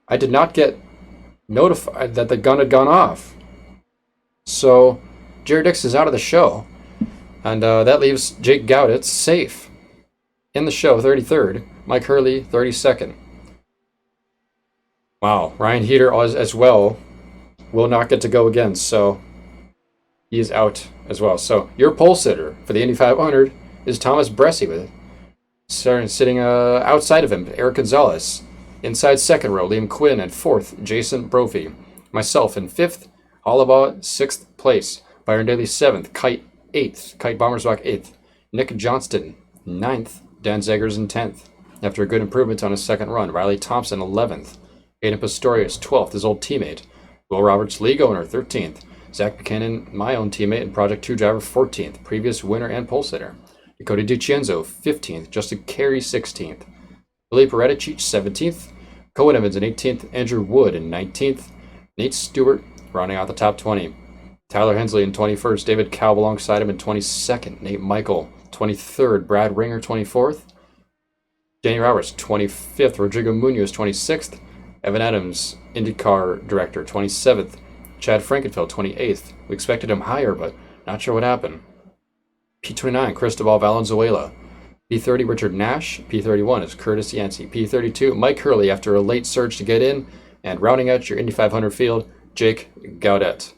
I did not get notified that the gun had gone off. So, Jared Dixon is out of the show. And that leaves Jake Gaudet safe. In the show, 33rd. Mike Hurley, 32nd. Wow, Ryan Heater as well will not get to go again, so he is out as well. So your pole sitter for the Indy 500 is Thomas Bressie with it. Sitting outside of him, Eric Gonzalez. Inside second row, Liam Quinn. And fourth, Jason Brophy. Myself in fifth, Hollabaugh, sixth place. Byron Daly, seventh. Kite, eighth. Kite Bommersbach, eighth. Nick Johnston, ninth. Dan Zegers in 10th. After a good improvement on his second run, Riley Thompson, 11th. Aiden Pistorius, 12th, his old teammate. Will Roberts, league owner, 13th. Zach Buchanan, my own teammate and Project 2 driver, 14th. Previous winner and pole sitter. Dakota DiCienzo, 15th. Justin Carey, 16th. Billy Peretich, 17th. Cohen Evans in 18th. Andrew Wood in 19th. Nate Stewart rounding out the top 20. Tyler Hensley in 21st. David Kalb alongside him in 22nd. Nate Michael, 23rd. Brad Ringer, 24th. Danny Roberts, 25th. Rodrigo Munoz, 26th. Evan Adams, IndyCar director, 27th. Chad Frankenfeld, 28th. We expected him higher, but not sure what happened. P29, Cristobal Valenzuela. P30, Richard Nash. P31 is Curtis Yancey. P32, Mike Hurley after a late surge to get in. And rounding out your Indy 500 field, Jake Gaudet.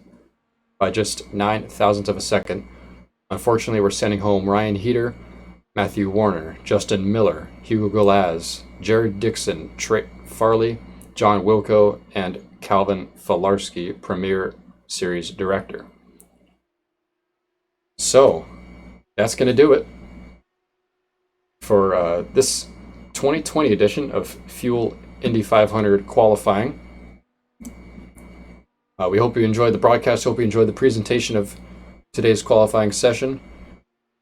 By just 9 thousandths of a second. Unfortunately, we're sending home Ryan Heater, Matthew Warner, Justin Miller, Hugo Galaz, Jared Dixon, Trey Farley, John Wilco, and Calvin Falarski, Premier Series Director. So, that's going to do it for this 2020 edition of Fuel Indy 500 qualifying. We hope you enjoyed the broadcast. Hope you enjoyed the presentation of today's qualifying session.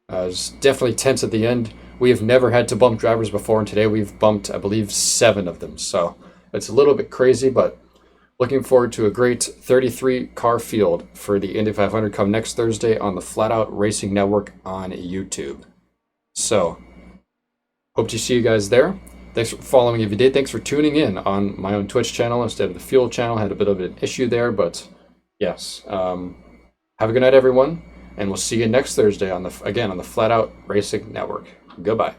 It's definitely tense at the end. We have never had to bump drivers before, and today we've bumped, I believe, 7 of them. So it's a little bit crazy, but looking forward to a great 33 car field for the Indy 500 come next Thursday on the Flat Out Racing Network on YouTube. So hope to see you guys there. Thanks for following if you did. Thanks for tuning in on my own Twitch channel instead of the Fuel channel. Had a bit of an issue there, but yes. Have a good night, everyone, and we'll see you next Thursday on the Flat Out Racing Network. Goodbye.